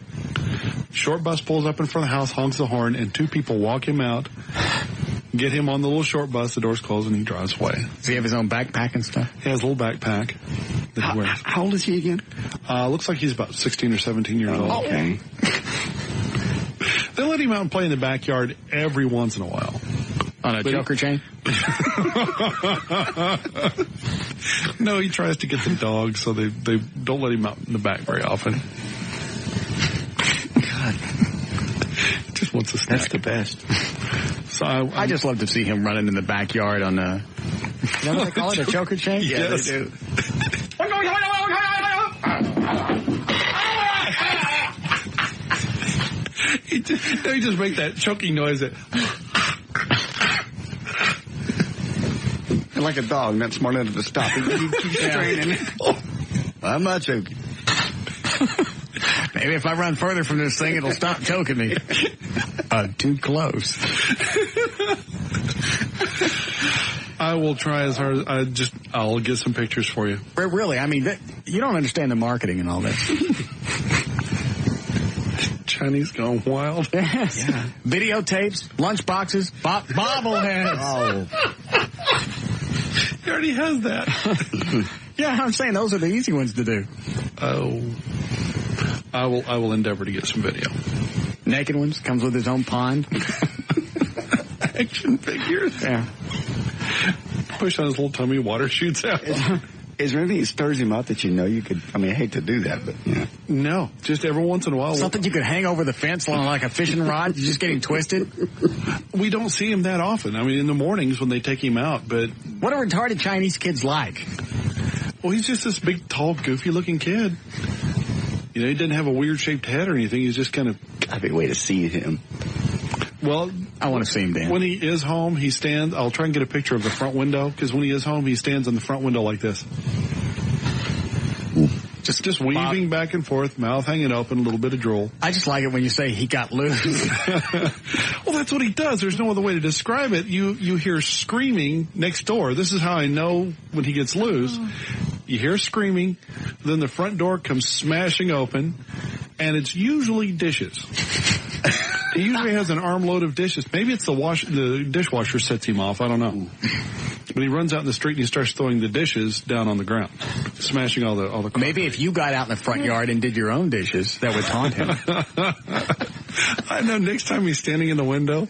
C: short bus pulls up in front of the house, honks the horn, and 2 people walk him out, get him on the little short bus, the door's closed, and he drives away.
A: Does he have his own backpack and stuff?
C: He has a little backpack that he wears.
B: How old is he again?
C: Looks like he's about 16 or 17 years old.
B: Okay.
C: They let him out and play in the backyard every once in a while.
A: On a choker chain?
C: No, he tries to get the dog, so they don't let him out in the back very often.
B: God.
C: He just wants a snack.
B: That's the best.
C: So
A: I just love to see him running in the backyard on a, you know what they call it, a choker chain?
C: Yeah, yes.
A: They do.
C: He just make that choking noise.
B: Like a dog, not smart enough to stop. He keeps straining. I'm not choking.
A: Maybe if I run further from this thing, it'll stop choking me. Too close.
C: I will try as hard as I'll get some pictures for you.
A: Really, I mean, you don't understand the marketing and all this.
C: Chinese gone wild.
A: Yes. Yeah. Videotapes, lunchboxes, bobbleheads.
B: Oh.
C: He already has that.
A: Yeah, I'm saying those are the easy ones to do.
C: Oh. I will endeavor to get some video.
A: Naked ones, comes with his own pond.
C: Action figures.
A: Yeah.
C: Push on his little tummy, water shoots out.
B: Is there anything that stirs him up that you could, I hate to do that, but,
C: No, just every once in a while.
A: Something you could hang over the fence on like a fishing rod, you're just getting twisted?
C: We don't see him that often. In the mornings when they take him out, but...
A: What are retarded Chinese kids like?
C: Well, he's just this big, tall, goofy-looking kid. He doesn't have a weird-shaped head or anything. He's just kind of...
B: That'd be a way to see him.
C: Well,
A: I want to see him, Dan.
C: When he is home, he stands... I'll try and get a picture of the front window, because when he is home, he stands in the front window like this. Just weaving back and forth, mouth hanging open, a little bit of drool.
A: I just like it when you say he got loose.
C: Well, that's what he does. There's no other way to describe it. You hear screaming next door. This is how I know when he gets loose. You hear screaming, then the front door comes smashing open, and it's usually dishes. He usually has an armload of dishes. Maybe it's the dishwasher sets him off. I don't know. But he runs out in the street and he starts throwing the dishes down on the ground, smashing all the carpet.
A: Maybe if you got out in the front yard and did your own dishes, that would taunt him.
C: I know next time he's standing in the window,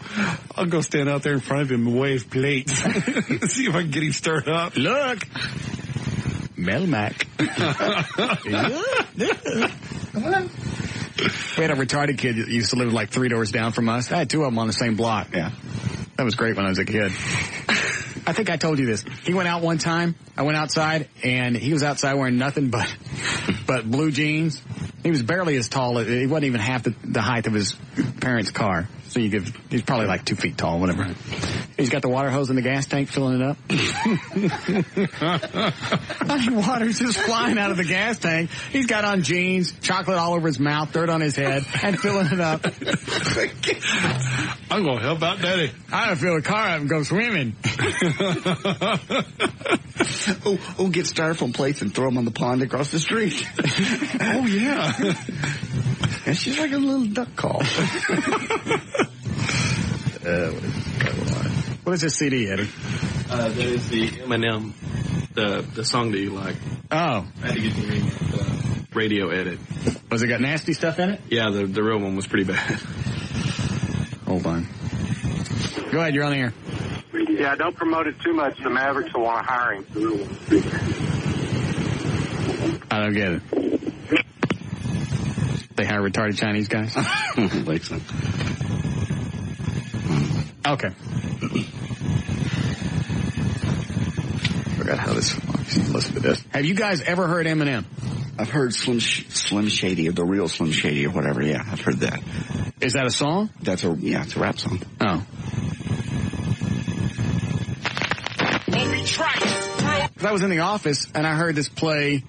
C: I'll go stand out there in front of him and wave plates. See if I can get him stirred up.
A: Look. Melmac. We had a retarded kid that used to live like 3 doors down from us. I had 2 of them on the same block.
B: Yeah.
A: That was great when I was a kid. I think I told you this. He went out one time. I went outside, and he was outside wearing nothing but blue jeans. He was barely as tall. He wasn't even half the height of his parents' car. So he's probably like 2 feet tall, whatever. Right. He's got the water hose in the gas tank, filling it up. Water's just flying out of the gas tank. He's got on jeans, chocolate all over his mouth, dirt on his head, and filling it up.
C: I'm going to help out Daddy.
A: I'm going to fill the car up and go swimming.
B: Get styrofoam plates and throw them on the pond across the street.
C: Oh, yeah.
B: It's just like a little duck call.
A: What is this CD, Eddie?
F: That is the Eminem, the song that you like.
A: Oh.
F: I had to get the radio edit.
A: Was it got nasty stuff in it?
F: Yeah, the real one was pretty bad.
A: Hold on. Go ahead, you're on the air.
R: Yeah, don't promote it too much. The Mavericks will want to hire him.
A: I don't get it. They hire retarded Chinese guys?
B: Like so.
A: Okay. Forgot how this works. Listen to this. Have you guys ever heard Eminem?
B: I've heard Slim Shady, or the real Slim Shady, or whatever. Yeah, I've heard that.
A: Is that a song?
B: It's a rap song.
A: Oh. I was in the office and I heard this play.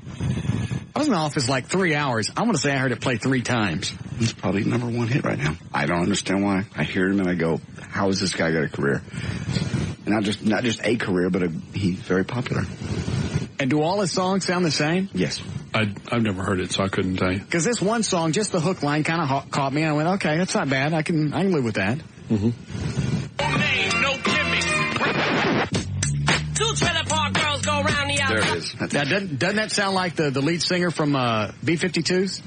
A: I was in the office like 3 hours. I'm going to say I heard it play 3 times.
B: It's probably #1 hit right now. I don't understand why. I hear him and I go, how has this guy got a career? And not just a career, but he's very popular.
A: And do all his songs sound the same?
B: Yes.
C: I've never heard it, so I couldn't tell you.
A: Because this one song, just the hook line kind of caught me. I went, okay, that's not bad. I can live with that.
C: Mm-hmm.
B: There it is.
A: Now, doesn't that sound like the lead singer from B-52s?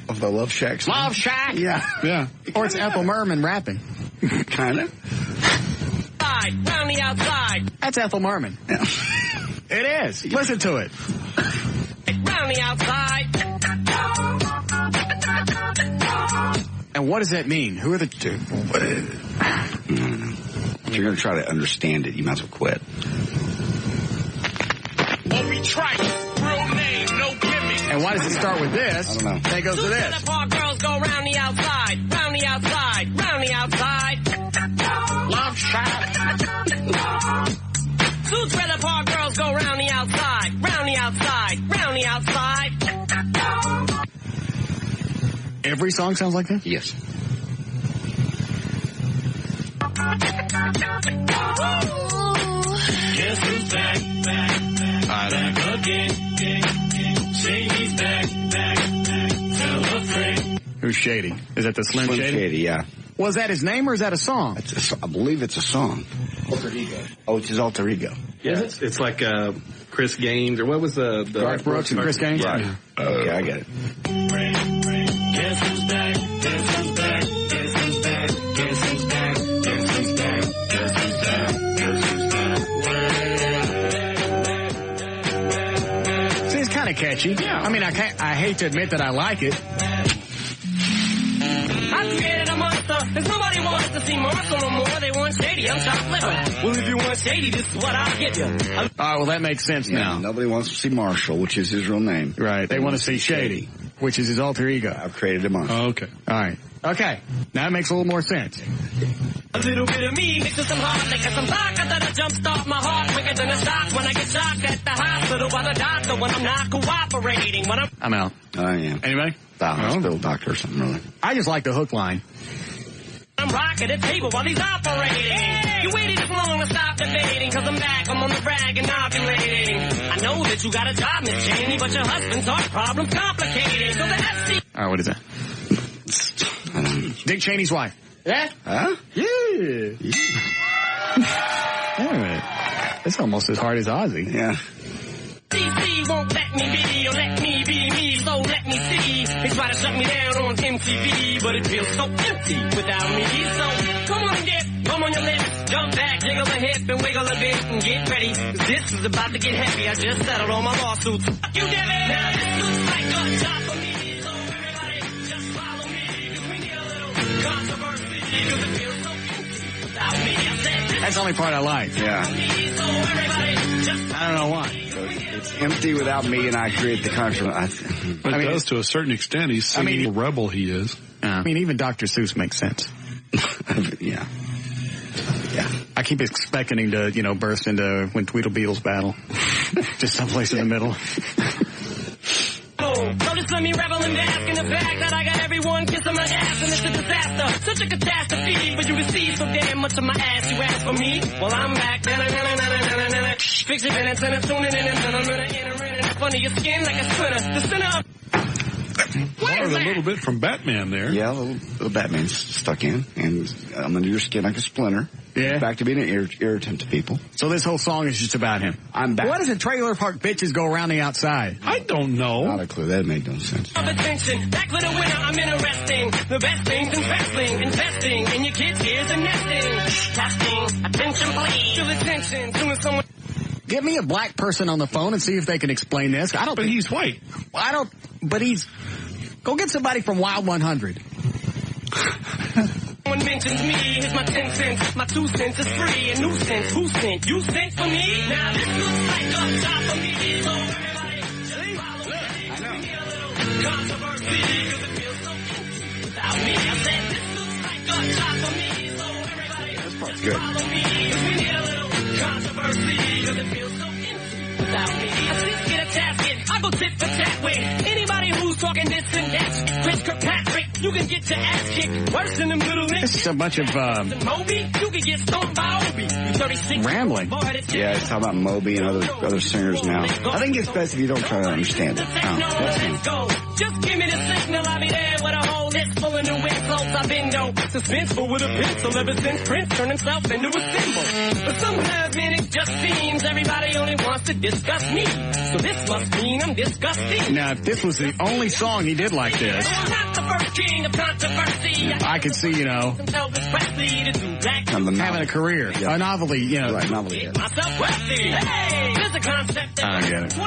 B: Of the Love Shack song?
A: Love Shack?
B: Yeah.
A: Yeah. Or it's Ethel Merman rapping.
B: Kind of.
A: Round the outside. That's Ethel Merman.
B: Yeah.
A: It is. Listen to it. Round the outside. And what does that mean? Who are the two?
B: If you're going to try to understand it, you might as well quit.
A: And why does it start with this?
B: I don't know.
A: Then it goes to this.
U: Girls go round the outside, round the outside, round the outside.
A: Love Shack.
U: 2 trailer park girls go round the outside, round the outside, round the outside.
A: Every song sounds like that?
B: Yes.
U: Guess who's back again. Shady's back. Tell a friend.
A: Who's Shady? Is that the Slim Shady?
B: Yeah.
A: Was that his name or is that a song?
B: I believe it's a song.
F: Alter ego.
B: Oh, it's his alter ego.
F: Yeah, it's like Chris Gaines, or what was the
A: Garth Brooks and Chris Gaines?
B: Right. Okay, I get it.
U: Guess who's back? Guess who's back? Guess who's back? Guess who's back? Guess who's back? Guess who's back? Guess who's back?
A: See, it's kind of catchy. Yeah. I mean, I hate to admit that I like it.
U: I created a monster. There's nobody wants to see Marshall no more. They want Shady. I'm shoplifting. Well, if you want Shady, this is what I'll give you.
A: All right, well, that makes sense now.
B: Nobody wants to see Marshall, which is his real name.
A: Right. They want to see Shady, which is his alter ego.
B: I've created a monster.
C: Oh, okay.
A: All right. Okay. Now it makes a little more sense.
U: A little bit of me mixed with some hard liquor, some vodka that'll jumpstart my heart quicker than a shock when I get shocked at the hospital by the doctor when I'm not cooperating. When
A: I'm out.
B: I am.
A: Anybody?
B: The hospital doctor or something, really.
A: I just like the hook line.
U: I'm rocking the table while he's operating. You waited too long to stop debating, cause I'm back, I'm on the rag and ovulating. I know that you got a job, Miss Cheney, but your husband's heart problem's complicated. So the FC...
A: All right, what is that? Dick Cheney's wife.
D: Yeah?
B: Huh?
A: Yeah. Wait a minute. It's almost as hard as Ozzy.
B: Yeah.
U: DC won't let me be or let me be me, so let me see. They try to shut me down on MTV, but it feels so empty without me. So come on and dip, come on your lips, jump back, jiggle a hip and wiggle a bit and get ready. 'Cause this is about to get heavy. I just settled all my lawsuits. Fuck you, Devin! Now this looks like a job for me, so everybody just follow me. 'Cause we need a little controversy, 'cause it feels so empty without me. I said this.
A: That's the only part I like.
B: Yeah.
U: So everybody just
A: I don't know why.
B: It's empty without me, and I create the controversy.
C: But it does to a certain extent. He's singing the rebel he is.
A: I mean, even Dr. Seuss makes sense.
B: Yeah.
A: I keep expecting him to, burst into When Tweedlebeetles Battle. Just someplace in the middle.
U: So just let me revel and bask in the fact that I got everyone kissing my ass and it's a disaster. Such a catastrophe, but you receive so damn much of my ass. You ask for me? Well, I'm back. Fix your minutes and it's tuning in and funny your skin like a splinter. The center of...
C: Borrowed a little bit from Batman there.
B: Yeah, little Batman's stuck in, and I'm under your skin like a splinter.
A: Yeah.
B: Back to being an irritant to people.
A: So this whole song is just about him.
B: I'm back.
A: Why does a trailer park bitches go around the outside?
C: I don't know.
B: Not a clue. That made no sense.
U: Attention, back for the winner, I'm interesting. The best things in wrestling, investing in your kids' ears and nesting. Testing, attention please. Feel attention, doing someone...
A: Get me a black person on the phone and see if they can explain this. I don't.
C: But he's white.
A: But he's. Go get somebody from Wild 100.
U: Someone mentions me, here's my 10 cents. My 2 cents is free. A nuisance. Who sent? You sent for me? Now this looks like a job for me. So everybody, just follow me. I know. We need a little controversy, 'cause it feels so empty without me. I said this looks like a job for me. So everybody,
B: This part's good.
U: follow me. 'Cause we need a little controversy, 'cause it feels so empty without me. I just get a tasket. I go tit for tat with anybody who's talking this and that. Chris Kirkpatrick, you can get your ass kicked. Worse than the Middle East.
A: This is a bunch of
U: Moby, you can get stoned by Obi. You 36.
A: rambling.
B: Yeah, it's talking about Moby and other singers now. I think it's best if you don't try to understand it.
U: Let's go. Just give me the signal, I'll be there with a whole list full of new wind clothes. I've been no suspenseful with a pencil ever since Prince turned himself into a symbol. But sometimes, man, it just seems everybody only wants to discuss me. So this must mean I'm disgusting.
A: Now, if this was the only song he did like this,
U: I'm not the first king of controversy.
A: I could see,
U: Elvis Presley to do black
A: having a career, a novelty,
B: Right, novelty. Yeah.
U: myself wealthy. Hey, there's a concept that
A: I get it.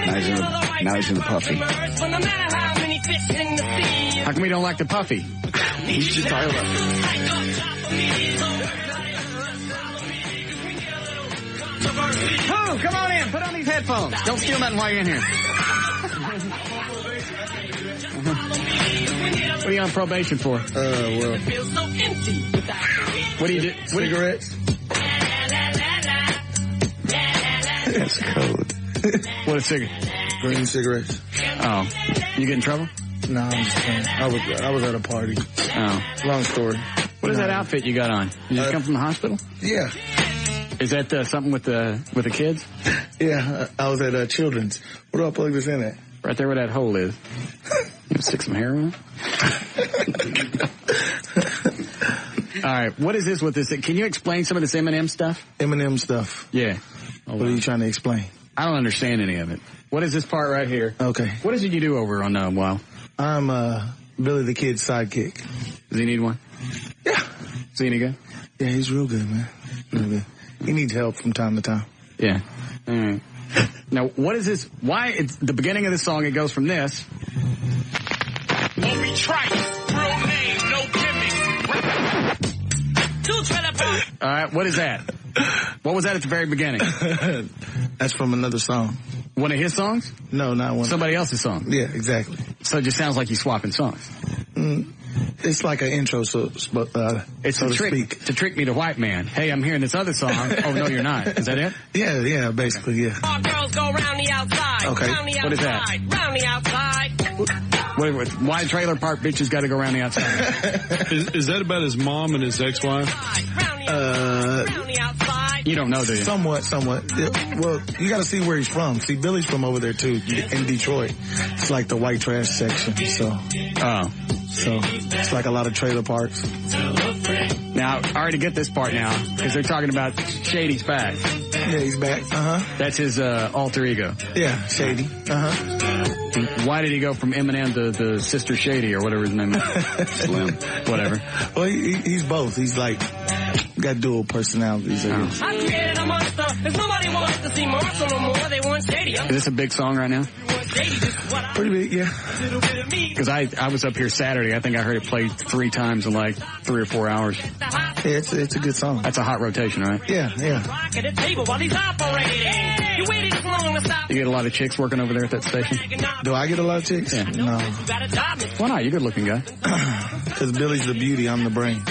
B: Now he's in the puffy.
U: but no matter how many fish in the sea,
A: How come we don't like the puffy?
B: He's just talking about
A: Oh, come on in. Put on these headphones. Don't steal nothing while you're in here. What are you on probation for?
U: well.
A: What do you do?
J: Cigarettes.
B: That's code.
A: What a cigarette?
J: Green cigarettes.
A: Oh. You get in trouble?
J: No, I'm just saying. I was at a party.
A: Oh.
J: Long story.
A: What is that outfit you got on? You just come from the hospital?
J: Yeah.
A: Is that something with the kids?
J: Yeah, I was at Children's. What do I plug this in at?
A: Right there where that hole is. You stick some heroin? All right, what is this with this? Can you explain some of this Eminem stuff?
J: Eminem stuff.
A: Yeah.
J: What are you trying to explain?
A: I don't understand any of it. What is this part right here?
J: Okay.
A: What is it you do over on Wild?
J: I'm Billy the Kid's sidekick.
A: Does he need one?
J: Yeah.
A: Is he any good?
J: Yeah, he's real good, man. Real good. He needs help from time to time.
A: Yeah. All right. Now, what is this? Why? It's the beginning of the song, it goes from this.
U: Moby Trice, real name, no gimmick.
A: All right, what is that? What was that at the very beginning?
J: That's from another song.
A: One of his songs?
J: No, not one.
A: Somebody else's song?
J: Yeah, exactly.
A: So it just sounds like he's swapping songs.
J: It's like an intro,
A: it's
J: so
A: to trick me to white man. Hey, I'm hearing this other song. Oh, no, you're not. Is that it?
J: Yeah, basically, yeah.
U: All girls go round the outside.
A: Okay.
U: Round the
A: What is that?
U: outside, round the outside.
A: Wait, why trailer park bitches got to go around the outside?
C: Is that about his mom and his ex-wife?
A: You don't know, do you?
J: Somewhat. Yeah, well, you got to see where he's from. See, Billy's from over there too, in Detroit. It's like the white trash section. So, So it's like a lot of trailer parks.
A: Now, I already get this part now, because they're talking about Shady's back.
J: Yeah, he's back.
A: That's his alter ego.
J: Yeah, Shady.
A: Why did he go from Eminem to the Sister Shady or whatever his name is? Slim. Whatever.
J: Well, he's both. He's like, got dual personalities. I guess.
U: I created a monster. If nobody wants to see Marshall no more, they want Shady.
A: Is this a big song right now?
J: Pretty big, yeah.
A: Because I was up here Saturday. I think I heard it played 3 times in like 3 or 4 hours.
J: Yeah, it's a good song.
A: That's a hot rotation, right?
J: Yeah.
A: You get a lot of chicks working over there at that station?
J: Do I get a lot of chicks?
A: Yeah.
J: No.
A: Why not? You're a good looking guy.
J: Because Billy's the beauty, I'm the brain.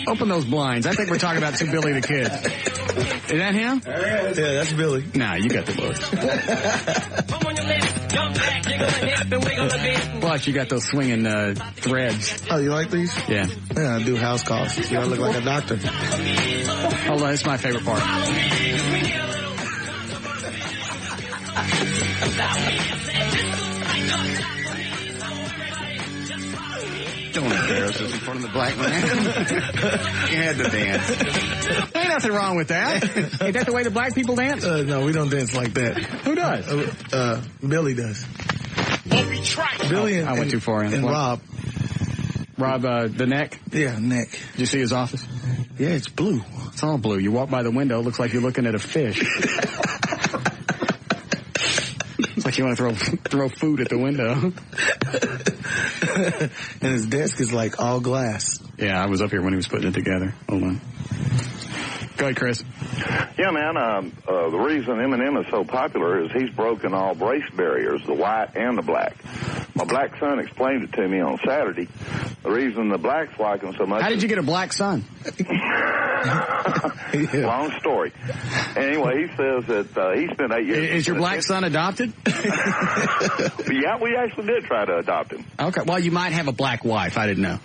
A: Open those blinds. I think we're talking about 2 Billy the Kid. Is that him?
J: Yeah, that's Billy.
A: Nah, you got the looks. Plus, you got those swinging threads.
J: Oh, you like these?
A: Yeah.
J: Yeah, I do house calls. You I look like a doctor.
A: Hold on, it's my favorite part.
B: Don't embarrass us in front of the black man. You had to dance.
A: Ain't nothing wrong with that. Ain't that the way the black people dance?
J: No, we don't dance like that.
A: Who does?
J: Billy does. Billy and,
A: I went too far in.
J: And
A: what? Rob, the neck?
J: Yeah, neck.
A: Did you see his office?
J: Yeah, it's blue.
A: It's all blue. You walk by the window, it looks like you're looking at a fish. It's like you want to throw food at the window.
J: And his desk is like all glass.
A: Yeah, I was up here when he was putting it together. Hold on. Go ahead, Chris.
M: Yeah, man, the reason Eminem is so popular is he's broken all race barriers, the white and the black. My black son explained it to me on Saturday. The reason the blacks like him so much...
A: How did you get a black son?
M: Long story. Anyway, he says that he spent 8 years...
A: Is your black son adopted?
M: Yeah, we actually did try to adopt him.
A: Okay, well, you might have a black wife. I didn't know.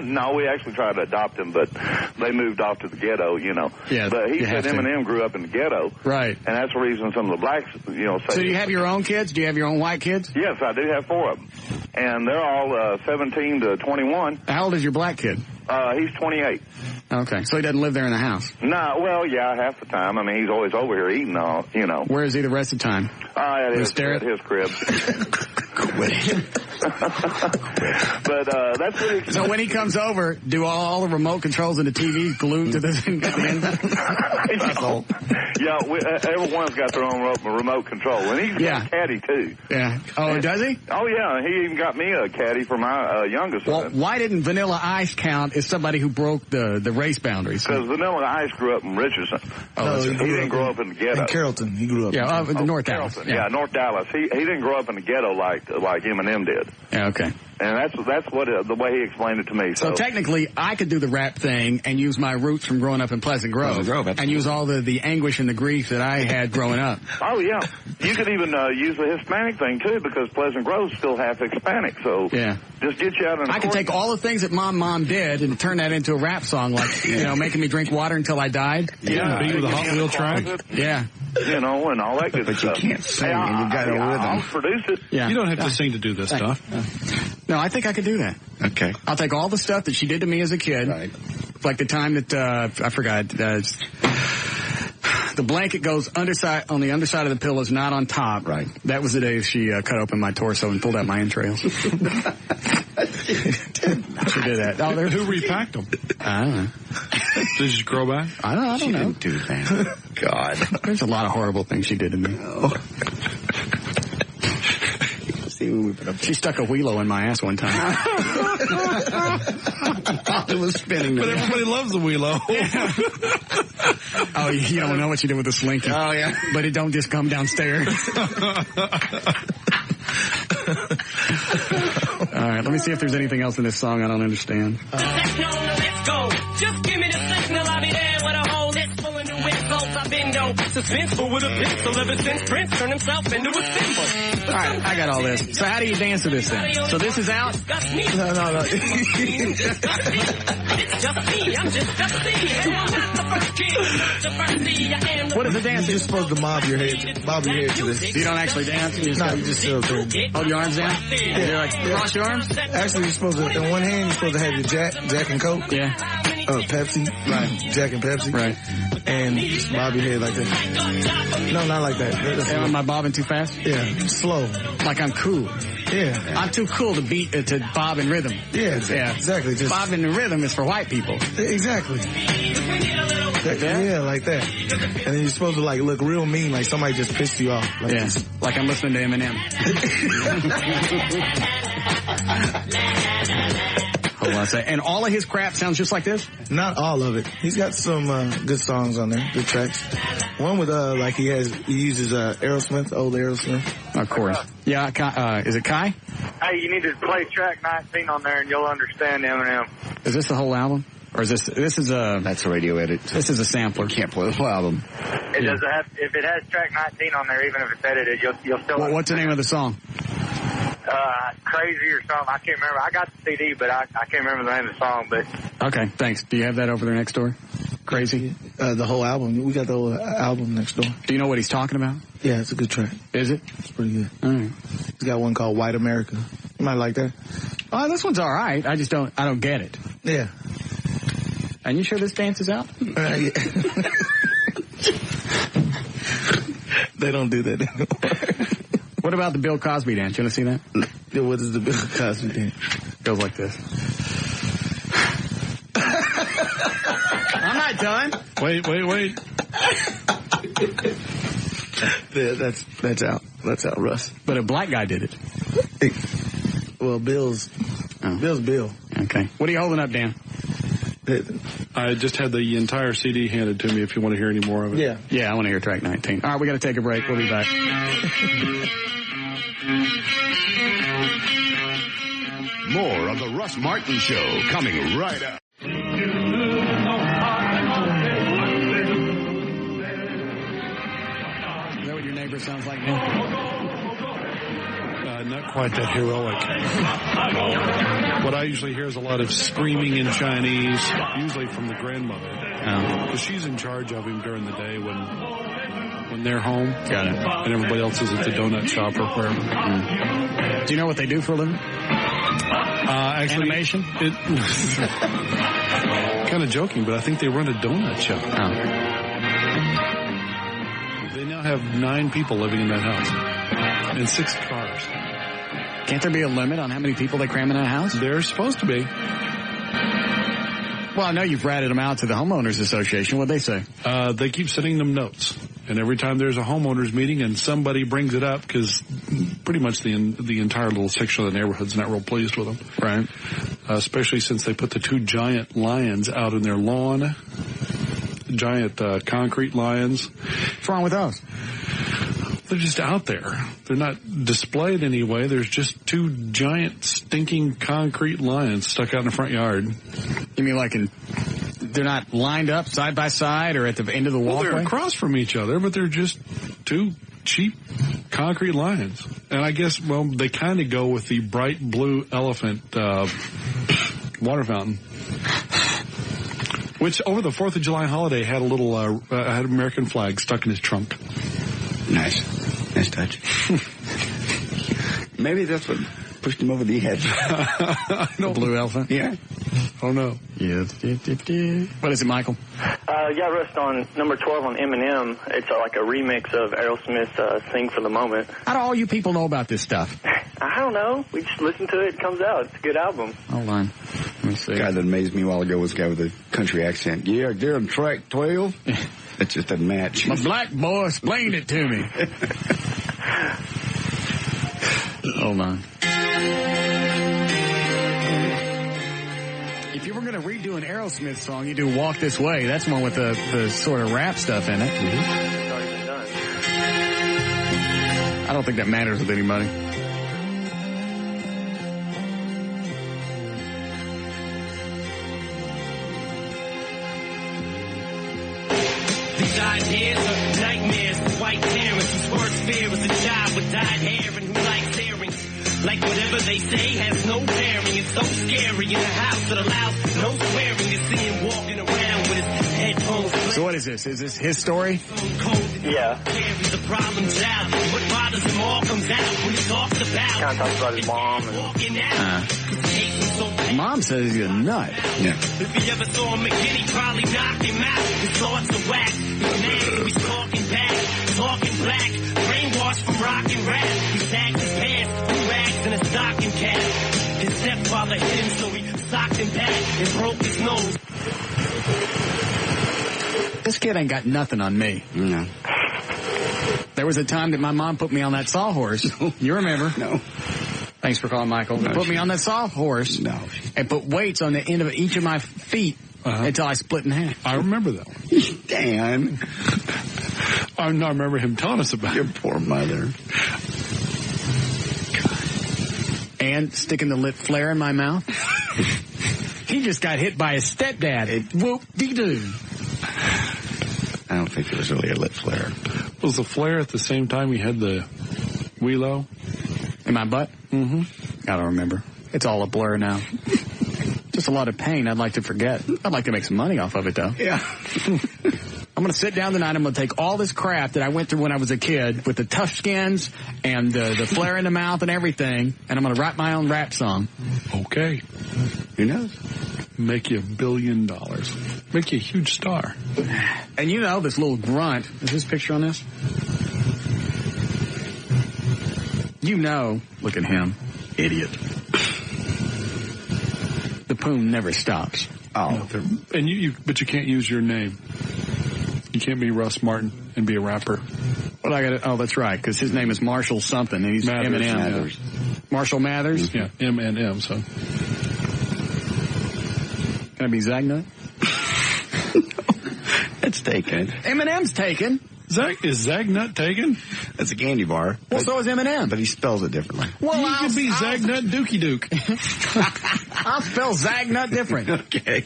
M: No, we actually tried to adopt him, but they moved off to the ghetto, you know.
A: Yeah,
M: but he said Eminem grew up in the ghetto.
A: Right.
M: And that's the reason some of the blacks, you know, say...
A: So do you have your own kids? Do you have your own white kids?
M: Yes, I do have 4 of them. And they're all 17 to 21.
A: How old is your black kid?
M: He's 28.
A: Okay, so he doesn't live there in the house?
M: No, well, yeah, half the time. I mean, he's always over here eating all, you know.
A: Where is he the rest of the time?
M: At his crib. But that's what he...
A: So when he comes over, do all the remote controls and the TV glued to the...
M: Yeah, everyone's got their own remote control. And he's got a caddy, too.
A: Yeah. Oh, does he?
M: Oh, yeah. He even got me a caddy for my youngest son.
A: Well, why didn't Vanilla Ice count as somebody who broke the race boundaries?
M: Because Vanilla Ice grew up in Richardson.
A: Oh,
M: he didn't grow up in the ghetto.
J: In Carrollton, he grew up.
A: Yeah, North Dallas.
M: Yeah, North Dallas. He didn't grow up in the ghetto like Eminem did.
A: Yeah, okay.
M: And that's what the way he explained it to me.
A: So technically, I could do the rap thing and use my roots from growing up in Pleasant Grove and use all the anguish and the grief that I had growing up.
M: Oh, yeah. You could even use the Hispanic thing, too, because Pleasant Grove's still half Hispanic. So just get you out in the
A: I can take all the things that Mom did and turn that into a rap song, like, you know, making me drink water until I died.
C: Yeah, be with a Hot Wheel track.
A: Yeah.
M: You know, and all that good stuff.
B: But you can't sing and you got a rhythm.
M: I'll produce it.
A: Yeah.
C: You don't have to sing to do this stuff.
A: No, I think I could do that.
B: Okay.
A: I'll take all the stuff that she did to me as a kid.
B: Right.
A: Like the time that, I forgot, the blanket goes on the underside of the pillows, not on top.
B: Right.
A: That was the day she cut open my torso and pulled out my entrails. She did that. Oh,
C: who repacked them?
A: I don't know.
C: Did she grow back?
A: I don't know.
B: She didn't do that. God.
A: There's a lot of horrible things she did to me.
B: Oh. See when we put up.
A: She stuck a wheelo in my ass one time.
B: It was spinning.
C: But everybody loves the wheelo.
A: Oh, you don't know what she did with the slinky.
B: Oh, yeah.
A: But it don't just come downstairs. All right, let me see if there's anything else in this song I don't understand.
U: Let's go. Just give me the signal, I'll be there with a hole that's full of new insults. I've been dope. suspenseful with a pistol ever since Prince turned himself into a symbol.
A: All right, I got all this. So how do you dance to this thing? So this is out?
J: No.
U: It's just me, I'm just Dusty. And I'm not the first king, not the first C, I am the
A: What is the dance?
J: You're supposed to bob your head to this.
A: You don't actually dance? You
J: just sit up there.
A: Hold your arms down? You're like, cross your arms?
J: Actually, you're supposed to, in one hand, you're supposed to have your Jack and Coke.
A: Yeah.
J: Pepsi. Right. Jack and Pepsi.
A: Right.
J: And just bob your head like that. No, not like that.
A: Am I bobbing too fast?
J: Yeah. Slow.
A: Like I'm cool.
J: Yeah.
A: I'm too cool to beat, to bob in rhythm.
J: Yeah, exactly. Just
A: bobbing in rhythm is for white people.
J: Exactly.
A: Like that?
J: Yeah, like that. And then you're supposed to like look real mean, like somebody just pissed you off. Like this.
A: Like I'm listening to Eminem. Hold on a second. And all of his crap sounds just like this?
J: Not all of it. He's got some good songs on there, good tracks. One with like he uses Aerosmith, old Aerosmith.
A: Of course. Yeah, is it Kai?
R: Hey, you need to play track 19 on there and you'll understand Eminem.
A: Is this the whole album? Or is this is a...
B: That's a radio edit.
A: This is a sampler.
B: You can't play the whole album.
R: It does have, if it has track 19 on there, even if it's edited, you'll still...
A: Well, what's the name of the song?
R: Crazy or something. I can't remember. I got the CD, but I can't remember the name of the song. But
A: okay, thanks. Do you have that over there next door? Crazy?
J: The whole album. We got the whole album next door.
A: Do you know what he's talking about?
J: Yeah, it's a good track.
A: Is it?
J: It's pretty good.
A: All right.
J: He's got one called White America. You might like that.
A: Oh, this one's all right. I don't get it.
J: Yeah.
A: And you sure this dance is out?
J: Yeah. They don't do that anymore.
A: What about the Bill Cosby dance? You want to see that?
J: Yeah, what is the Bill Cosby dance?
A: Goes like this. I'm not done.
C: Wait.
J: Yeah, that's out. That's out, Russ.
A: But a black guy did it.
J: Well, Bill's Bill.
A: Okay. What are you holding up, Dan?
C: I just had the entire CD handed to me if you want to hear any more of it.
A: Yeah, I want to hear track 19. All right, we got to take a break. We'll be back.
E: More of the Russ Martin Show coming right up.
A: Is that what your neighbor sounds like now?
C: Not quite that heroic. What I usually hear is a lot of screaming in Chinese, usually from the grandmother. Because she's in charge of him during the day when they're home.
A: Got it.
C: And everybody else is at the donut shop or wherever.
A: Do you know what they do for a living?
C: Actually,
A: animation?
C: Kind of joking, but I think they run a donut shop. They now have 9 people living in that house. And 6 cars.
A: Can't there be a limit on how many people they cram in a house?
C: There's supposed to be.
A: Well, I know you've ratted them out to the homeowners association. What'd they say?
C: They keep sending them notes. And every time there's a homeowners meeting and somebody brings it up, because pretty much the entire little section of the neighborhood's not real pleased with them.
A: Right.
C: Especially since they put the 2 giant lions out in their lawn. Giant concrete lions.
A: What's wrong with those?
C: They're just out there. They're not displayed anyway. There's just 2 giant stinking concrete lions stuck out in the front yard.
A: You mean like they're not lined up side by side or at the end of the walkway?
C: Well, they're across from each other, but they're just 2 cheap concrete lions. And I guess, well, they kind of go with the bright blue elephant water fountain. Which over the 4th of July holiday had a little had an American flag stuck in his trunk.
B: Nice touch. Maybe that's what pushed him over the edge.
A: The blue elephant?
B: Yeah.
C: Oh no.
A: Yes. What is it, Michael?
P: Yeah, Russ, on number 12 on Eminem, it's like a remix of Aerosmith's Sing for the Moment.
A: How do all you people know about this stuff?
P: I don't know. We just listen to it. It comes out. It's a good album.
A: Hold on. Let me see.
B: The guy that amazed me a while ago was the guy with the country accent. Yeah, they're on track 12. That just doesn't match.
A: My black boy explained it to me. Hold on. If you were going to redo an Aerosmith song, you do Walk This Way. That's one with the sort of rap stuff in it.
P: It's already been done.
A: I don't think that matters with anybody.
U: These ideas are nightmares. there was a child with dyed hair and who likes staring. Like whatever they say has no bearing. It's so scary in a house that allows no swearing. To see him walking around with his headphones.
A: So what is this? Is this his story?
P: Yeah.
U: Carries a problem child. What bothers him all comes out when he talks about.
P: Kind of talks about his mom.
A: Mom says he's a nut.
B: Yeah.
U: If he ever saw him again, he probably knocked him out. His thoughts are whack. He's mad, so he's talking back. Talking black. Brainwashed from rock and rap. He sagged his pants, threw rags in a stocking cap. His stepfather hit him, so he socked him back and broke his nose.
A: This kid ain't got nothing on me.
B: No.
A: There was a time that my mom put me on that sawhorse. You remember?
B: No.
A: Thanks for calling, Michael.
B: No,
A: put me on that sawhorse.
B: No.
A: And put weights on the end of each of my feet until I split in half.
C: I remember that one.
B: Dan.
C: I remember him telling us about
B: your poor mother.
A: And sticking the lit flare in my mouth. He just got hit by his stepdad. Whoop-de-doo.
B: I don't think it was really a lit flare.
C: Was the flare at the same time you had the wheelo?
A: In my butt?
C: Mm-hmm.
A: I don't remember. It's all a blur now. Just a lot of pain I'd like to forget. I'd like to make some money off of it, though.
B: Yeah.
A: I'm going to sit down tonight. I'm going to take all this crap that I went through when I was a kid with the tough skins and the flare in the mouth and everything, and I'm going to write my own rap song.
C: Okay.
B: Who knows?
C: Make you $1 billion. Make you a huge star.
A: And you know, this little grunt. Is this picture on this? You know, look at him. Idiot. The poon never stops.
B: Oh.
C: And but you can't use your name. You can't be Russ Martin and be a rapper.
A: Well, that's right, because his name is Marshall something, and he's
C: Mathers,
A: M&M.
C: Mathers.
A: Marshall Mathers?
C: Yeah, M&M, so.
A: Can I be Zagnut?
B: It's taken.
A: M&M's taken.
C: Is Zagnut taken?
B: That's a candy bar.
A: Well, so is M&M.
B: But he spells it differently.
A: Well,
C: you could be Zagnut Dookie Duke.
A: I'll spell Zagnut different.
B: Okay.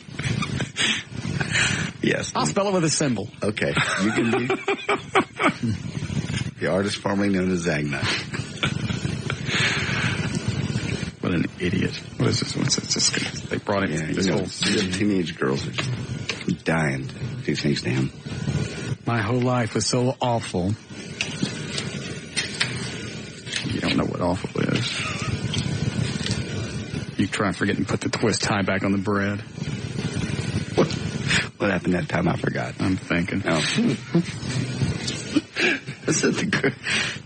B: Yes.
A: I'll spell it with a symbol.
B: Okay. You can be the artist formerly known as Zagnut.
A: What an idiot. What is this? What's this? They brought him.
B: Yeah, teenage girls are dying to do things to him.
A: My whole life was so awful. You don't know what awful is. You try forgetting to put the twist tie back on the bread.
B: What happened that time? I forgot.
A: I'm thinking.
B: Oh. This is the good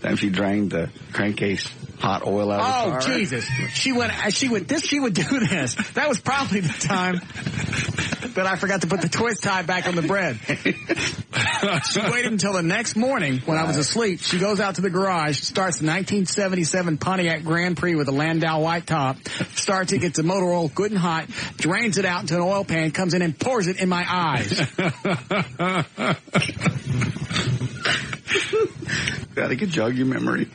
B: time she drained the crankcase hot oil out of the car.
A: Oh, Jesus. She would do this. That was probably the time that I forgot to put the twist tie back on the bread. She waited until the next morning when I was asleep. She goes out to the garage, starts the 1977 Pontiac Grand Prix with a Landau white top, starts it, gets the motor oil good and hot, drains it out into an oil pan, comes in and pours it in my eyes.
B: Gotta get jog your memory.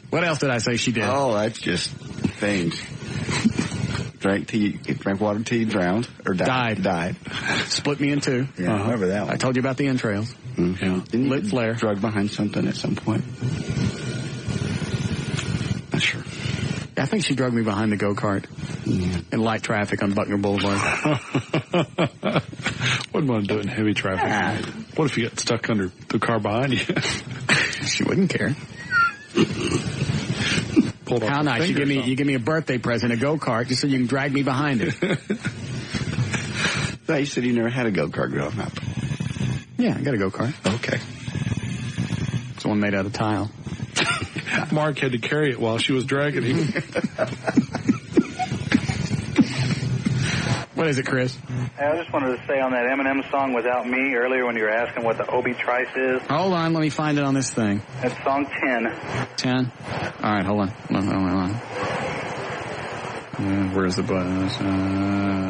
A: What else did I say she did?
B: Oh, that's just things. Drank water till you drowned or died.
A: Split me in two.
B: Yeah, I remember that one.
A: I told you about the entrails.
B: Mm-hmm. Yeah. Didn't
A: lit flare.
B: Drug behind something at some point. Not sure.
A: I think she drugged me behind the go-kart in light traffic on Buckner Boulevard.
C: Wouldn't want to do it in heavy traffic. What if you got stuck under the car behind you?
A: She wouldn't care. How nice. You give me a birthday present, a go-kart, just so you can drag me behind it.
B: You said you never had a go-kart growing up.
A: Yeah, I got a go-kart.
B: Okay.
A: It's one made out of tile.
C: Mark had to carry it while she was dragging him.
A: What is it, Chris?
H: Hey, I just wanted to say on that Eminem song Without Me earlier when you were asking what the Obi Trice is.
A: Hold on, let me find it on this thing.
H: That's song 10.
A: 10? All right, hold on. Hold on. Where's the button?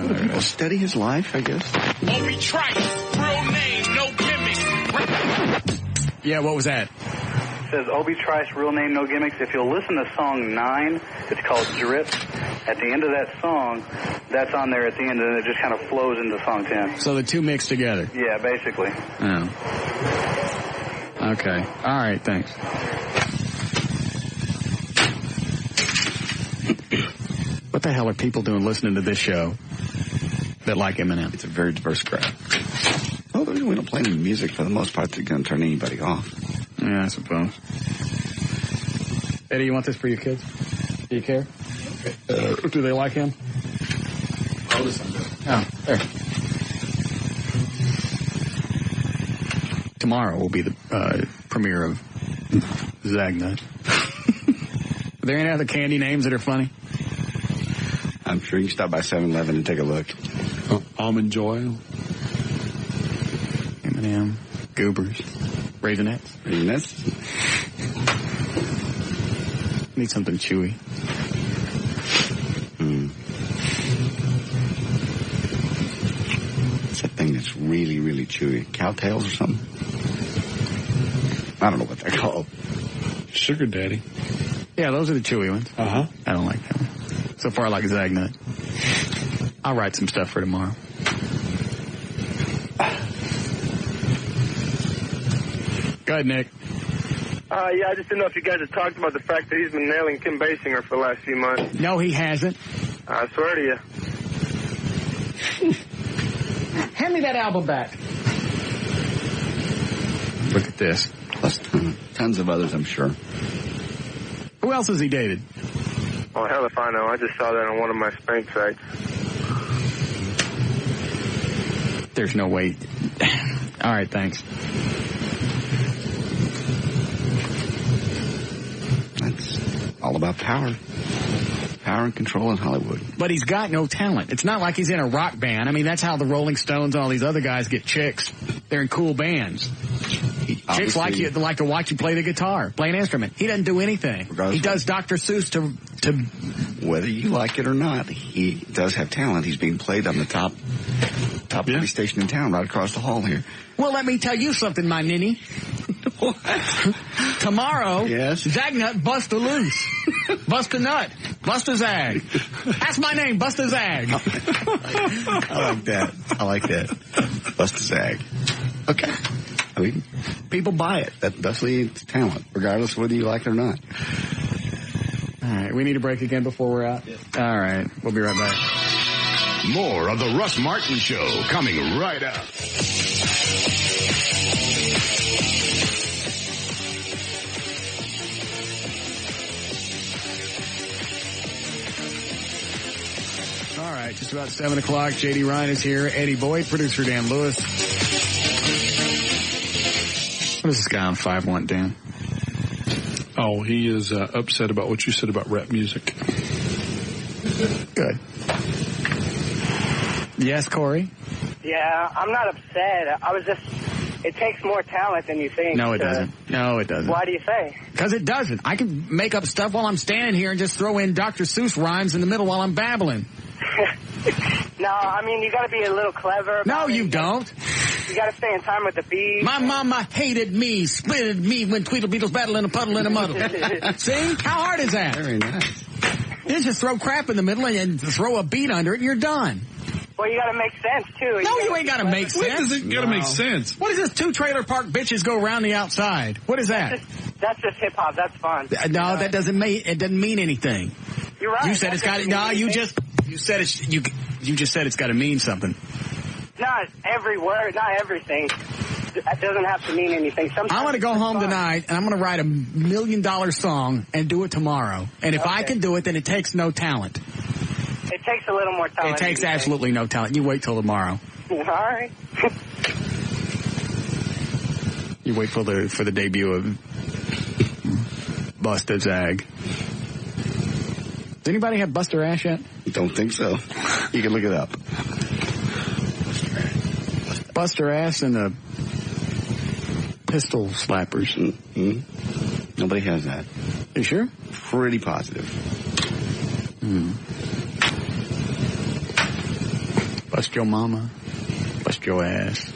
B: Do people study his life, I guess?
U: Obi Trice, real name, no gimmicks.
A: Yeah, what was that?
H: It says Obi Trice, real name, no gimmicks. If you'll listen to song 9, it's called Drip. At the end of that song, that's on there at the end, and it just kind of flows into song 10.
A: So the two mix together?
H: Yeah, basically.
A: Oh. Okay. All right, thanks. What the hell are people doing listening to this show that like Eminem?
B: It's a very diverse crowd. Well, we don't play any music for the most part that's going to turn anybody off.
A: Yeah, I suppose. Eddie, you want this for your kids? Do you care? Do they like him?
F: Oh, this one does.
A: Oh, there. Tomorrow will be the premiere of Zagnut. Are there any other candy names that are funny?
B: I'm sure you can stop by 7-Eleven and take a look.
C: Almond Joy.
A: M&M. Goobers. Raisinets.
B: Raisinets.
A: Need something chewy.
B: It's that thing that's really, really chewy. Cowtails or something? I don't know what they're called.
C: Sugar Daddy.
A: Yeah, those are the chewy ones.
C: Uh-huh.
A: I don't like them. So far, I like Zagnut. I'll write some stuff for tomorrow. Go ahead, Nick.
I: Yeah, I just didn't know if you guys had talked about the fact that he's been nailing Kim Basinger for the last few months.
A: No, he hasn't.
I: I swear to you.
A: Hand me that album back. Look at this.
B: Plus tons of others, I'm sure.
A: Who else has he dated?
I: Oh, hell if I know. I just saw that on one of my spank sites.
A: There's no way. All right, thanks.
B: That's all about power. Power and control in Hollywood.
A: But he's got no talent. It's not like he's in a rock band. I mean, that's how the Rolling Stones and all these other guys get chicks. They're in cool bands. Chicks like to watch you play the guitar, play an instrument. He doesn't do anything. He does Dr. Seuss to...
B: Whether you like it or not, he does have talent. He's being played on the top TV station in town right across the hall here.
A: Well, let me tell you something, my ninny.
B: What?
A: Tomorrow, Zagnut bust a loose. Bust a nut. Bust a zag. That's my name, Bust a Zag.
B: I like that. Bust a zag. Okay. I mean, people buy it. That's the talent, regardless of whether you like it or not.
A: All right, we need a break again before we're out. Yes. All right, we'll be right back.
E: More of the Russ Martin Show coming right up.
A: All right, just about 7 o'clock. J.D. Ryan is here. Eddie Boyd, producer Dan Lewis. What does this guy on 5 want, Dan?
C: Oh, he is upset about what you said about rap music.
A: Good. Yes, Corey?
P: Yeah, I'm not upset. I was just... It takes more talent than you think.
A: No, it doesn't. No, it doesn't.
P: Why do you say?
A: Because it doesn't. I can make up stuff while I'm standing here and just throw in Dr. Seuss rhymes in the middle while I'm babbling.
P: No, I mean, you got to be a little clever.
A: No, you don't.
P: You got to stay in time with the beat.
A: My mama hated me, splitted me when Tweedlebeetles battle in a puddle in a muddle. See? How hard is that?
B: Very nice.
A: You just throw crap in the middle and throw a beat under it and you're done.
P: Well, you got to make sense, too.
A: No, you ain't got to make sense.
C: What does it got to make sense?
A: What is this 2 trailer park bitches go around the outside? What is that?
P: That's just hip-hop. That's fun.
A: No, that doesn't mean, it doesn't mean anything.
P: You're right.
A: You said it's got to, no, you just said it's got to mean something.
P: Not every word, not everything. That doesn't have to mean anything. Sometimes
A: I'm going to go home tonight, and I'm going to write $1 million song and do it tomorrow. And if I can do it, then it takes no talent.
P: It takes a little more talent.
A: It takes absolutely no talent. You wait till tomorrow.
P: All right.
A: You wait for the debut of Buster Zag. Does anybody have Buster Ash yet?
B: Don't think so. You can look it up.
A: Buster Ass and the Pistol Slappers.
B: Mm-hmm. Nobody has that.
A: You sure?
B: Pretty positive.
A: Bust your mama. Bust your ass.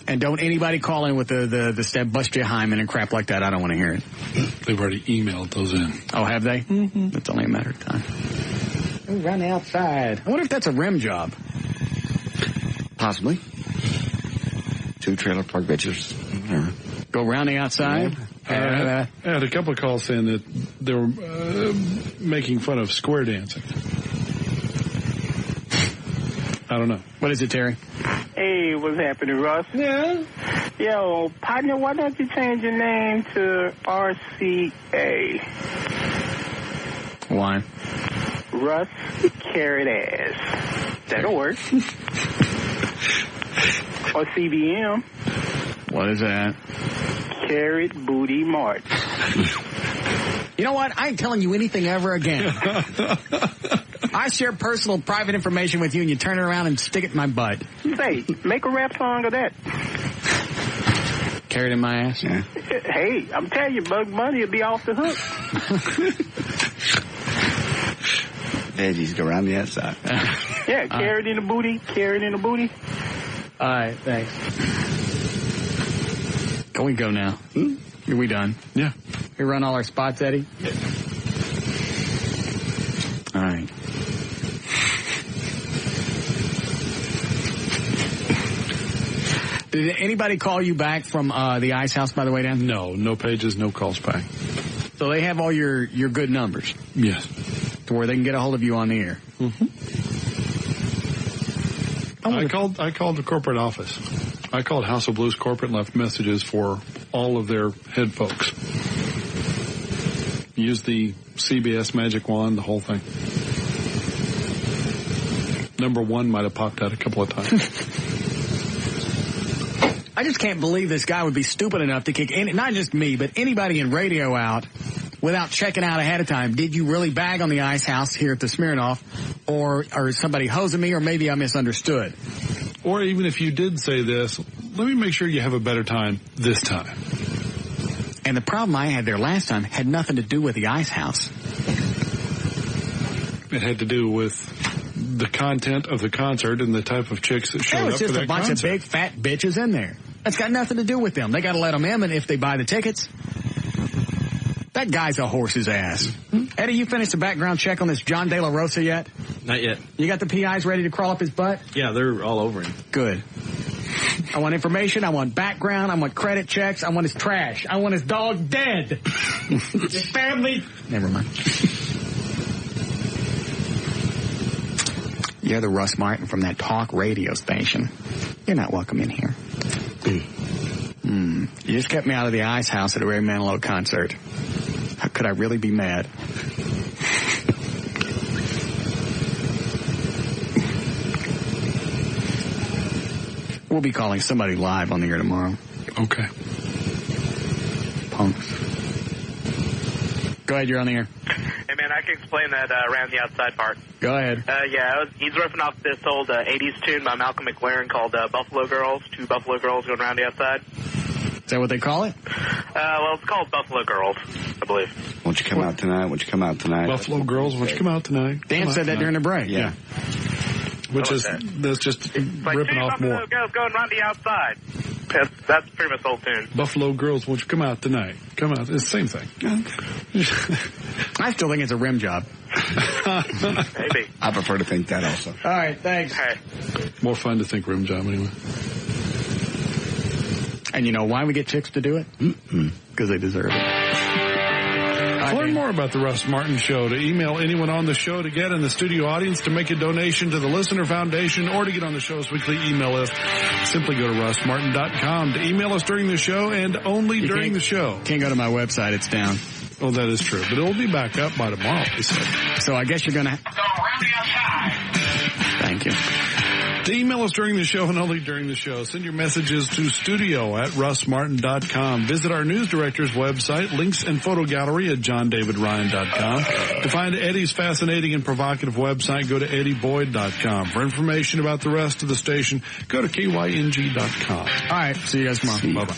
A: And don't anybody call in with the step bust your hymen and crap like that. I don't want to hear it.
C: They've already emailed those in.
A: Oh, have they? Mm-hmm. That's only a matter of time. Run outside. I wonder if that's a rim job.
B: Possibly. 2 trailer park bitches Or
A: go around the outside.
C: I had a couple of calls saying that they were making fun of square dancing. I don't know.
A: What is it, Terry?
R: Hey, what's happening, Russ? Yeah? Yo, partner, why don't you change your name to RCA?
A: Why?
R: Russ Carrot Ass. That'll work. Or CBM.
A: What is that?
R: Carrot Booty Mart.
A: You know what? I ain't telling you anything ever again. I share personal, private information with you, and you turn it around and stick it in my butt.
R: Say, make a rap song of that.
A: Carrot in my ass?
B: Yeah.
R: Hey, I'm telling you, Bug Bunny will be off the hook.
B: Veggies go around the outside.
R: Yeah, carrot in the booty, carrot in the booty.
A: All right, thanks. Can we go now? Are we done?
C: Yeah.
A: We run all our spots, Eddie?
C: Yeah.
A: All right. Did anybody call you back from the Ice House, by the way, Dan?
C: No pages, no calls back.
A: So they have all your good numbers?
C: Yes.
A: To where they can get a hold of you on the air?
C: Mm-hmm. I called the corporate office. I called House of Blues corporate and left messages for all of their head folks. Used the CBS magic wand, the whole thing. Number 1 might have popped out a couple of times.
A: I just can't believe this guy would be stupid enough to kick not just me, but anybody in radio out without checking out ahead of time. Did you really bag on the Ice House here at the Smirnoff, or somebody hosing me, or maybe I misunderstood?
C: Or even if you did say this, let me make sure you have a better time this time.
A: And the problem I had there last time had nothing to do with the Ice House.
C: It had to do with the content of the concert and the type of chicks that showed up for that concert.
A: It was just a bunch of big fat bitches in there. That's got nothing to do with them. They got to let them in if they buy the tickets. That guy's a horse's ass. Eddie, you finished the background check on this John De La Rosa yet?
F: Not yet.
A: You got the PIs ready to crawl up his butt?
F: Yeah, they're all over him.
A: Good. I want information. I want background. I want credit checks. I want his trash. I want his dog dead. His family. Never mind. You're the Russ Martin from that talk radio station. You're not welcome in here. You just kept me out of the Ice House at a Ray Manilow concert. How could I really be mad? We'll be calling somebody live on the air tomorrow.
C: Okay.
A: Punks. Go ahead, you're on the air.
K: Hey, man, I can explain that around the outside part.
A: Go ahead.
K: He's riffing off this old 80s tune by Malcolm McLaren called Buffalo Girls, 2 Buffalo Girls going around the outside.
A: Is that what they call it?
K: Well, it's called Buffalo Girls, I believe.
B: Won't you come out tonight? Won't you come out tonight?
C: Buffalo Girls, won't you come out tonight?
A: Dan said that during the break.
B: Yeah.
C: That's just ripping off more.
K: Buffalo Girls going around the outside. That's pretty much the whole tune.
C: Buffalo Girls, won't you come out tonight? Come out. It's the same thing.
A: I still think it's a rim job.
K: Maybe.
B: I prefer to think that also.
A: All right, thanks.
K: Hey.
C: More fun to think rim job anyway.
A: And you know why we get chicks to do it? Because they deserve it.
C: To learn more about the Russ Martin Show, to email anyone on the show, to get in the studio audience, to make a donation to the Listener Foundation, or to get on the show's weekly email list, simply go to russmartin.com. To email us during the show and only during the show.
A: Can't go to my website. It's down.
C: Oh, that is true. But it'll be back up by tomorrow, they said.
A: So I guess you're going to... Thank you.
C: To email us during the show and only during the show, send your messages to studio@russmartin.com. Visit our news director's website, links and photo gallery at johndavidryan.com. To find Eddie's fascinating and provocative website, go to eddieboyd.com. For information about the rest of the station, go to kyng.com.
A: All right. See you guys tomorrow.
C: Bye-bye.